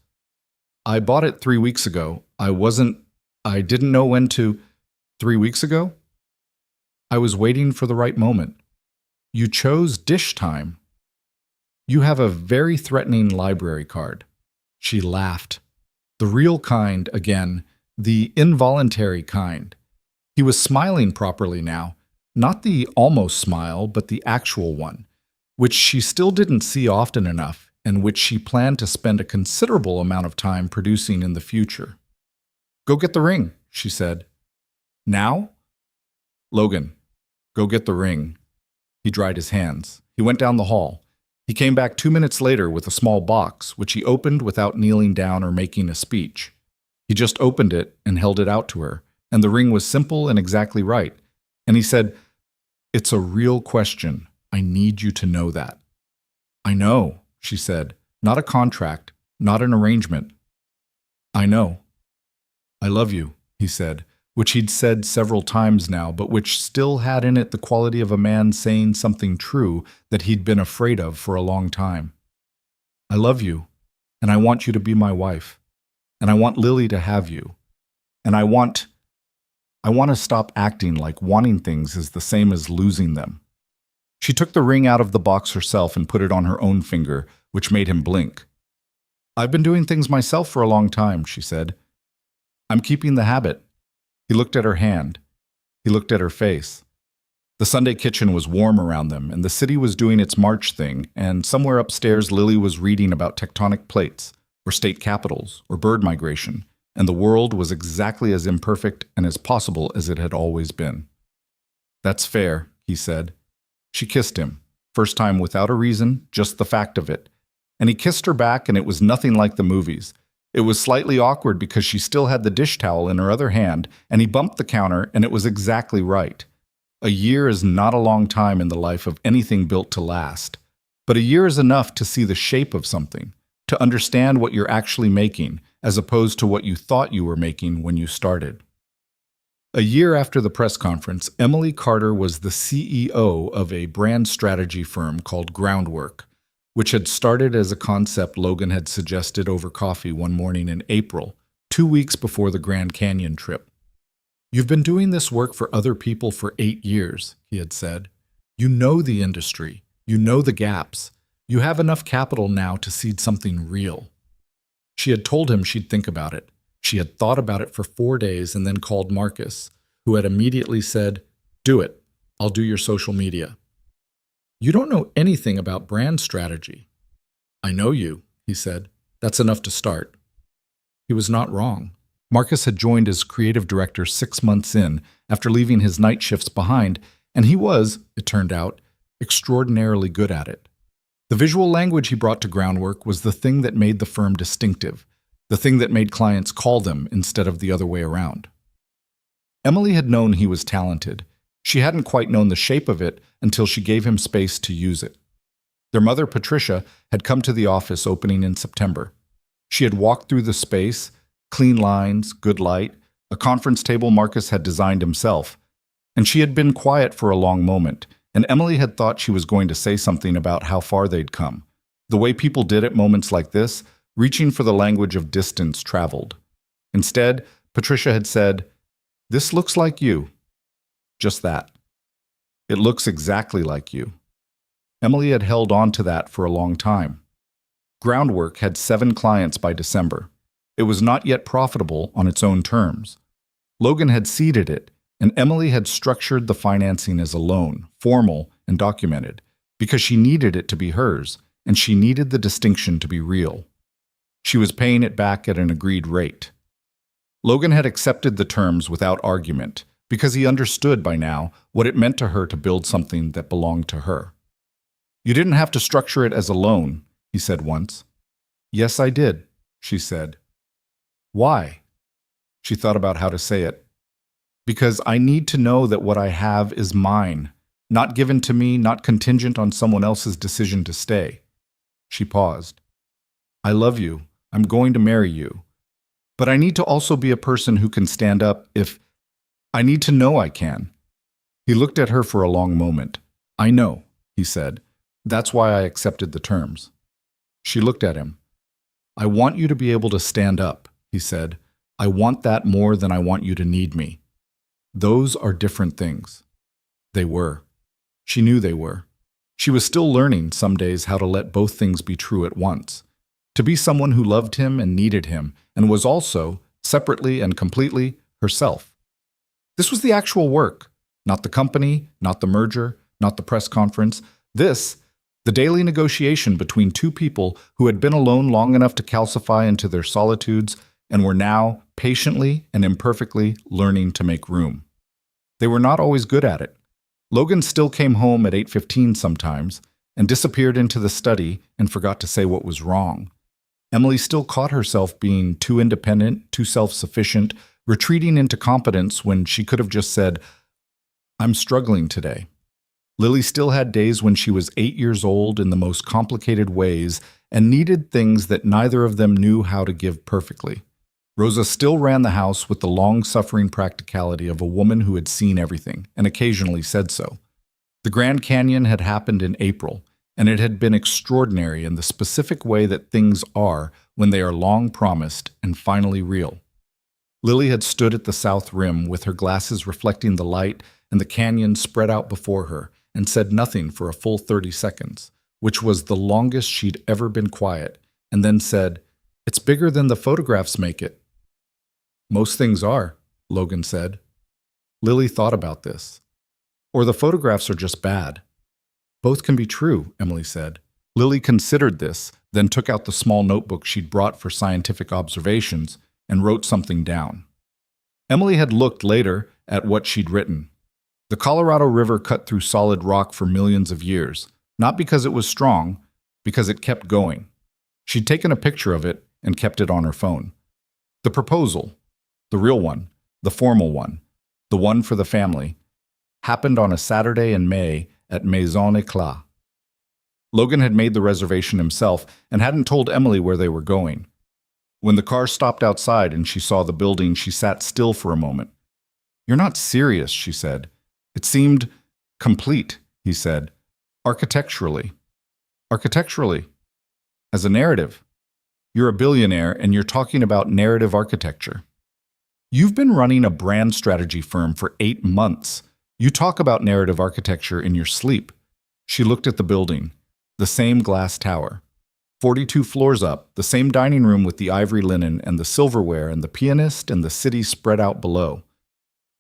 "I bought it 3 weeks ago. I didn't know when to." 3 weeks ago? "I was waiting for the right moment." "You chose dish time." "You have a very threatening library card." She laughed. The real kind again, the involuntary kind. He was smiling properly now, not the almost smile, but the actual one, which she still didn't see often enough, and which she planned to spend a considerable amount of time producing in the future. "Go get the ring," she said. "Now?" "Logan, go get the ring." He dried his hands. He went down the hall. He came back 2 minutes later with a small box, which he opened without kneeling down or making a speech. He just opened it and held it out to her, and the ring was simple and exactly right. And he said, "It's a real question. I need you to know that." "I know," she said. "Not a contract, not an arrangement." "I know." "I love you," he said, which he'd said several times now, but which still had in it the quality of a man saying something true that he'd been afraid of for a long time. "I love you, and I want you to be my wife, and I want Lily to have you, and I want to stop acting like wanting things is the same as losing them." She took the ring out of the box herself and put it on her own finger, which made him blink. "I've been doing things myself for a long time," she said. "I'm keeping the habit." He looked at her hand. He looked at her face. The Sunday kitchen was warm around them, and the city was doing its March thing, and somewhere upstairs Lily was reading about tectonic plates, or state capitals, or bird migration, and the world was exactly as imperfect and as possible as it had always been. "That's fair," he said. She kissed him, first time without a reason, just the fact of it. And he kissed her back, and it was nothing like the movies. It was slightly awkward because she still had the dish towel in her other hand, and he bumped the counter, and it was exactly right. A year is not a long time in the life of anything built to last, but a year is enough to see the shape of something, to understand what you're actually making, as opposed to what you thought you were making when you started. A year after the press conference, Emily Carter was the CEO of a brand strategy firm called Groundwork, which had started as a concept Logan had suggested over coffee one morning in April, 2 weeks before the Grand Canyon trip. "You've been doing this work for other people for 8 years," he had said. "You know the industry. You know the gaps. You have enough capital now to seed something real." She had told him she'd think about it. She had thought about it for 4 days and then called Marcus, who had immediately said, "Do it. I'll do your social media." "You don't know anything about brand strategy." "I know you," he said. "That's enough to start." He was not wrong. Marcus had joined as creative director 6 months in, after leaving his night shifts behind, and he was, it turned out, extraordinarily good at it. The visual language he brought to Groundwork was the thing that made the firm distinctive, the thing that made clients call them instead of the other way around. Emily had known he was talented. She hadn't quite known the shape of it until she gave him space to use it. Their mother, Patricia, had come to the office opening in September. She had walked through the space, clean lines, good light, a conference table Marcus had designed himself, and she had been quiet for a long moment, and Emily had thought she was going to say something about how far they'd come, the way people did at moments like this, reaching for the language of distance traveled. Instead, Patricia had said, "This looks like you." Just that. It looks exactly like you. Emily had held on to that for a long time. Groundwork had 7 clients by December. It was not yet profitable on its own terms. Logan had seeded it, and Emily had structured the financing as a loan, formal and documented, because she needed it to be hers, and she needed the distinction to be real. She was paying it back at an agreed rate. Logan had accepted the terms without argument, because he understood by now what it meant to her to build something that belonged to her. "You didn't have to structure it as a loan," he said once. "Yes, I did," she said. "Why?" She thought about how to say it. "Because I need to know that what I have is mine, not given to me, not contingent on someone else's decision to stay." She paused. "I love you. I'm going to marry you. But I need to also be a person who can stand up if I need to know I can." He looked at her for a long moment. "I know," he said. "That's why I accepted the terms." She looked at him. "I want you to be able to stand up," he said. "I want that more than I want you to need me." Those are different things. They were. She knew they were. She was still learning some days how to let both things be true at once. To be someone who loved him and needed him, and was also, separately and completely, herself. This was the actual work, not the company, not the merger, not the press conference. This, the daily negotiation between two people who had been alone long enough to calcify into their solitudes and were now, patiently and imperfectly, learning to make room. They were not always good at it. Logan still came home at 8:15 sometimes, and disappeared into the study and forgot to say what was wrong. Emily still caught herself being too independent, too self-sufficient, retreating into competence when she could have just said, "I'm struggling today." Lily still had days when she was 8 years old in the most complicated ways and needed things that neither of them knew how to give perfectly. Rosa still ran the house with the long-suffering practicality of a woman who had seen everything and occasionally said so. The Grand Canyon had happened in April, and it had been extraordinary in the specific way that things are when they are long promised and finally real. Lily had stood at the south rim with her glasses reflecting the light and the canyon spread out before her and said nothing for a full 30 seconds, which was the longest she'd ever been quiet, and then said, "It's bigger than the photographs make it." "Most things are," Logan said. Lily thought about this. "Or the photographs are just bad." "Both can be true," Emily said. Lily considered this, then took out the small notebook she'd brought for scientific observations and wrote something down. Emily had looked later at what she'd written. The Colorado River cut through solid rock for millions of years, not because it was strong, because it kept going. She'd taken a picture of it and kept it on her phone. The proposal, the real one, the formal one, the one for the family, happened on a Saturday in May at Maison Éclat. Logan had made the reservation himself and hadn't told Emily where they were going. When the car stopped outside and she saw the building, she sat still for a moment. You're not serious, she said. It seemed complete, he said. Architecturally. Architecturally. As a narrative. You're a billionaire and you're talking about narrative architecture. You've been running a brand strategy firm for 8 months. You talk about narrative architecture in your sleep. She looked at the building. The same glass tower. 42 floors up, the same dining room with the ivory linen and the silverware and the pianist and the city spread out below.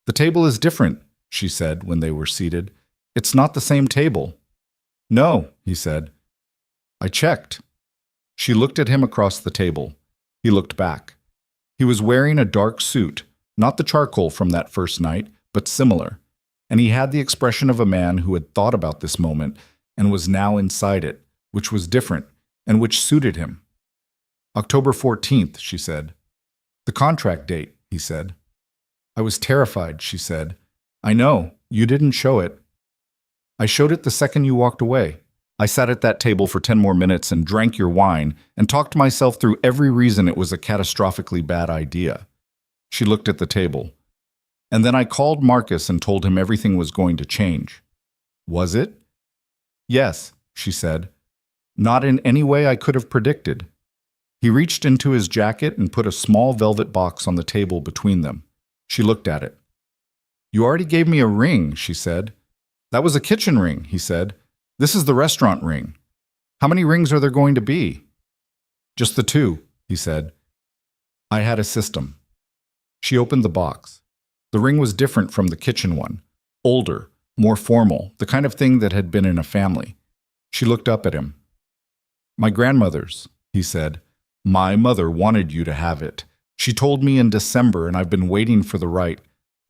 The table is different, she said when they were seated. It's not the same table. No, he said. I checked. She looked at him across the table. He looked back. He was wearing a dark suit, not the charcoal from that first night, but similar, and he had the expression of a man who had thought about this moment and was now inside it, which was different and which suited him. October 14th, she said. The contract date, he said. I was terrified, she said. I know, you didn't show it. I showed it the second you walked away. I sat at that table for 10 more minutes and drank your wine and talked myself through every reason it was a catastrophically bad idea. She looked at the table. And then I called Marcus and told him everything was going to change. Was it? Yes, she said. Not in any way I could have predicted. He reached into his jacket and put a small velvet box on the table between them. She looked at it. You already gave me a ring, she said. That was a kitchen ring, he said. This is the restaurant ring. How many rings are there going to be? Just the 2, he said. I had a system. She opened the box. The ring was different from the kitchen one. Older, more formal, the kind of thing that had been in a family. She looked up at him. My grandmother's, he said. My mother wanted you to have it. She told me in December, and I've been waiting for the right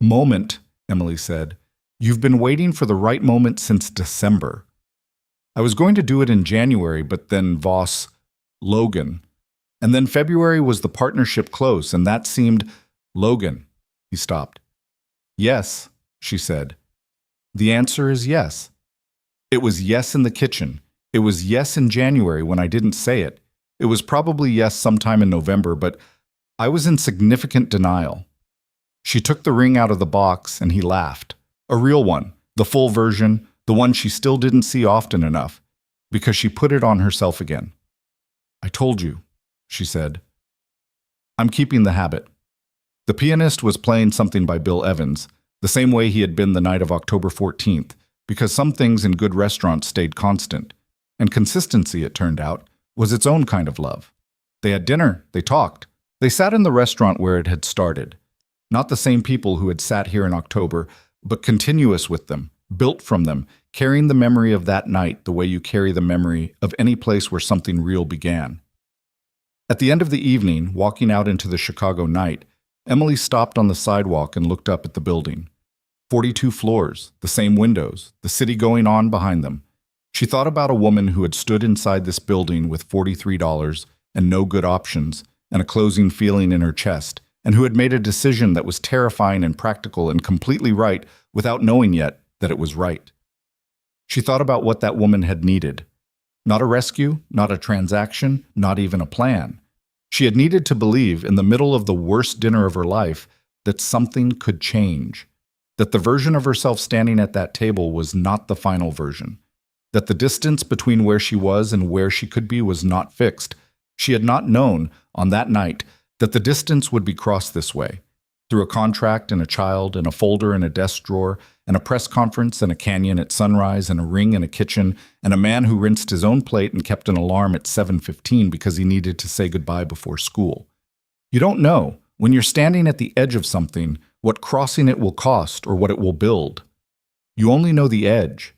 moment, Emily said. You've been waiting for the right moment since December. I was going to do it in January, but then Voss, Logan. And then February was the partnership close, and that seemed Logan. He stopped. Yes, she said. The answer is yes. It was yes in the kitchen. It was yes in January when I didn't say it. It was probably yes sometime in November, but I was in significant denial. She took the ring out of the box, and he laughed. A real one, the full version, the one she still didn't see often enough, because she put it on herself again. I told you, she said. I'm keeping the habit. The pianist was playing something by Bill Evans, the same way he had been the night of October 14th, because some things in good restaurants stayed constant, and consistency, it turned out, was its own kind of love. They had dinner, they talked, they sat in the restaurant where it had started. Not the same people who had sat here in October, but continuous with them, built from them, carrying the memory of that night the way you carry the memory of any place where something real began. At the end of the evening, walking out into the Chicago night, Emily stopped on the sidewalk and looked up at the building. 42 floors, the same windows, the city going on behind them. She thought about a woman who had stood inside this building with $43 and no good options and a closing feeling in her chest, and who had made a decision that was terrifying and practical and completely right without knowing yet that it was right. She thought about what that woman had needed. Not a rescue, not a transaction, not even a plan. She had needed to believe, in the middle of the worst dinner of her life, that something could change, that the version of herself standing at that table was not the final version, that the distance between where she was and where she could be was not fixed. She had not known, on that night, that the distance would be crossed this way, through a contract and a child and a folder and a desk drawer and a press conference and a canyon at sunrise and a ring in a kitchen and a man who rinsed his own plate and kept an alarm at 7:15 because he needed to say goodbye before school. You don't know, when you're standing at the edge of something, what crossing it will cost or what it will build. You only know the edge.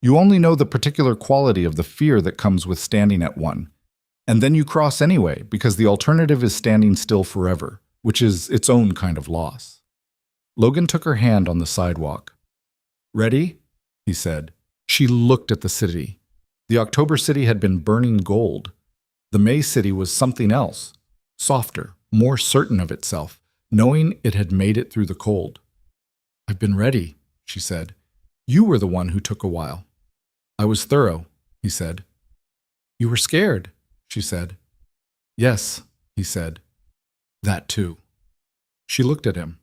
You only know the particular quality of the fear that comes with standing at one. And then you cross anyway, because the alternative is standing still forever, which is its own kind of loss. Logan took her hand on the sidewalk. Ready? He said. She looked at the city. The October city had been burning gold. The May city was something else, softer, more certain of itself, knowing it had made it through the cold. I've been ready, she said. You were the one who took a while. I was thorough, he said. You were scared, she said. Yes, he said. That too. She looked at him.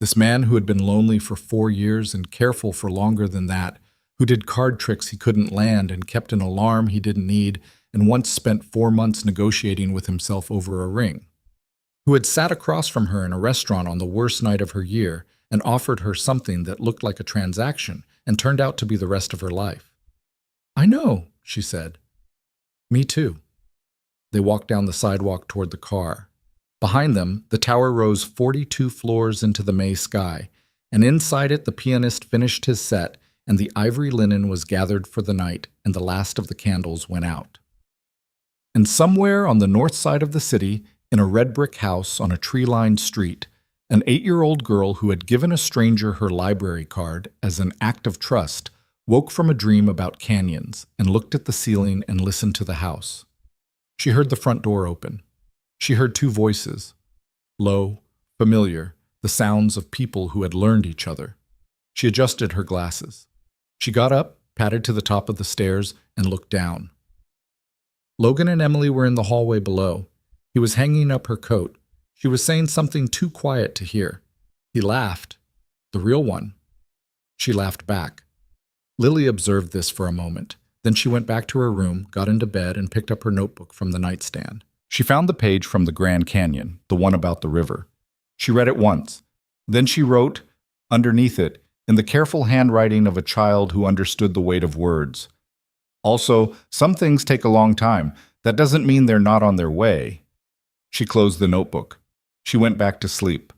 This man who had been lonely for 4 years and careful for longer than that, who did card tricks he couldn't land and kept an alarm he didn't need, and once spent 4 months negotiating with himself over a ring, who had sat across from her in a restaurant on the worst night of her year and offered her something that looked like a transaction and turned out to be the rest of her life. "I know," she said. "Me too." They walked down the sidewalk toward the car. Behind them, the tower rose 42 floors into the May sky, and inside it the pianist finished his set and the ivory linen was gathered for the night and the last of the candles went out. And somewhere on the north side of the city, in a red brick house on a tree-lined street, an 8-year-old girl who had given a stranger her library card as an act of trust woke from a dream about canyons and looked at the ceiling and listened to the house. She heard the front door open. She heard 2 voices, low, familiar, the sounds of people who had learned each other. She adjusted her glasses. She got up, padded to the top of the stairs, and looked down. Logan and Emily were in the hallway below. He was hanging up her coat. She was saying something too quiet to hear. He laughed. The real one. She laughed back. Lily observed this for a moment. Then she went back to her room, got into bed, and picked up her notebook from the nightstand. She found the page from the Grand Canyon, the one about the river. She read it once. Then she wrote, underneath it, in the careful handwriting of a child who understood the weight of words. Also, some things take a long time. That doesn't mean they're not on their way. She closed the notebook. She went back to sleep.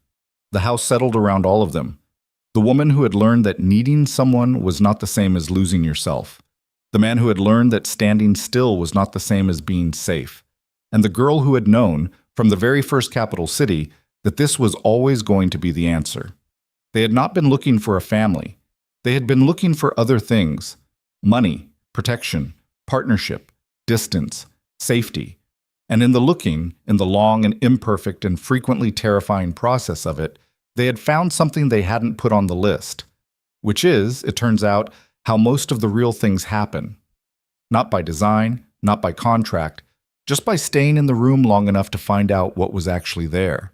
The house settled around all of them. The woman who had learned that needing someone was not the same as losing yourself. The man who had learned that standing still was not the same as being safe. And the girl who had known, from the very first capital city, that this was always going to be the answer. They had not been looking for a family. They had been looking for other things: money, protection, partnership, distance, safety. And in the looking, in the long and imperfect and frequently terrifying process of it, they had found something they hadn't put on the list, which is, it turns out, how most of the real things happen. Not by design, not by contract, just by staying in the room long enough to find out what was actually there.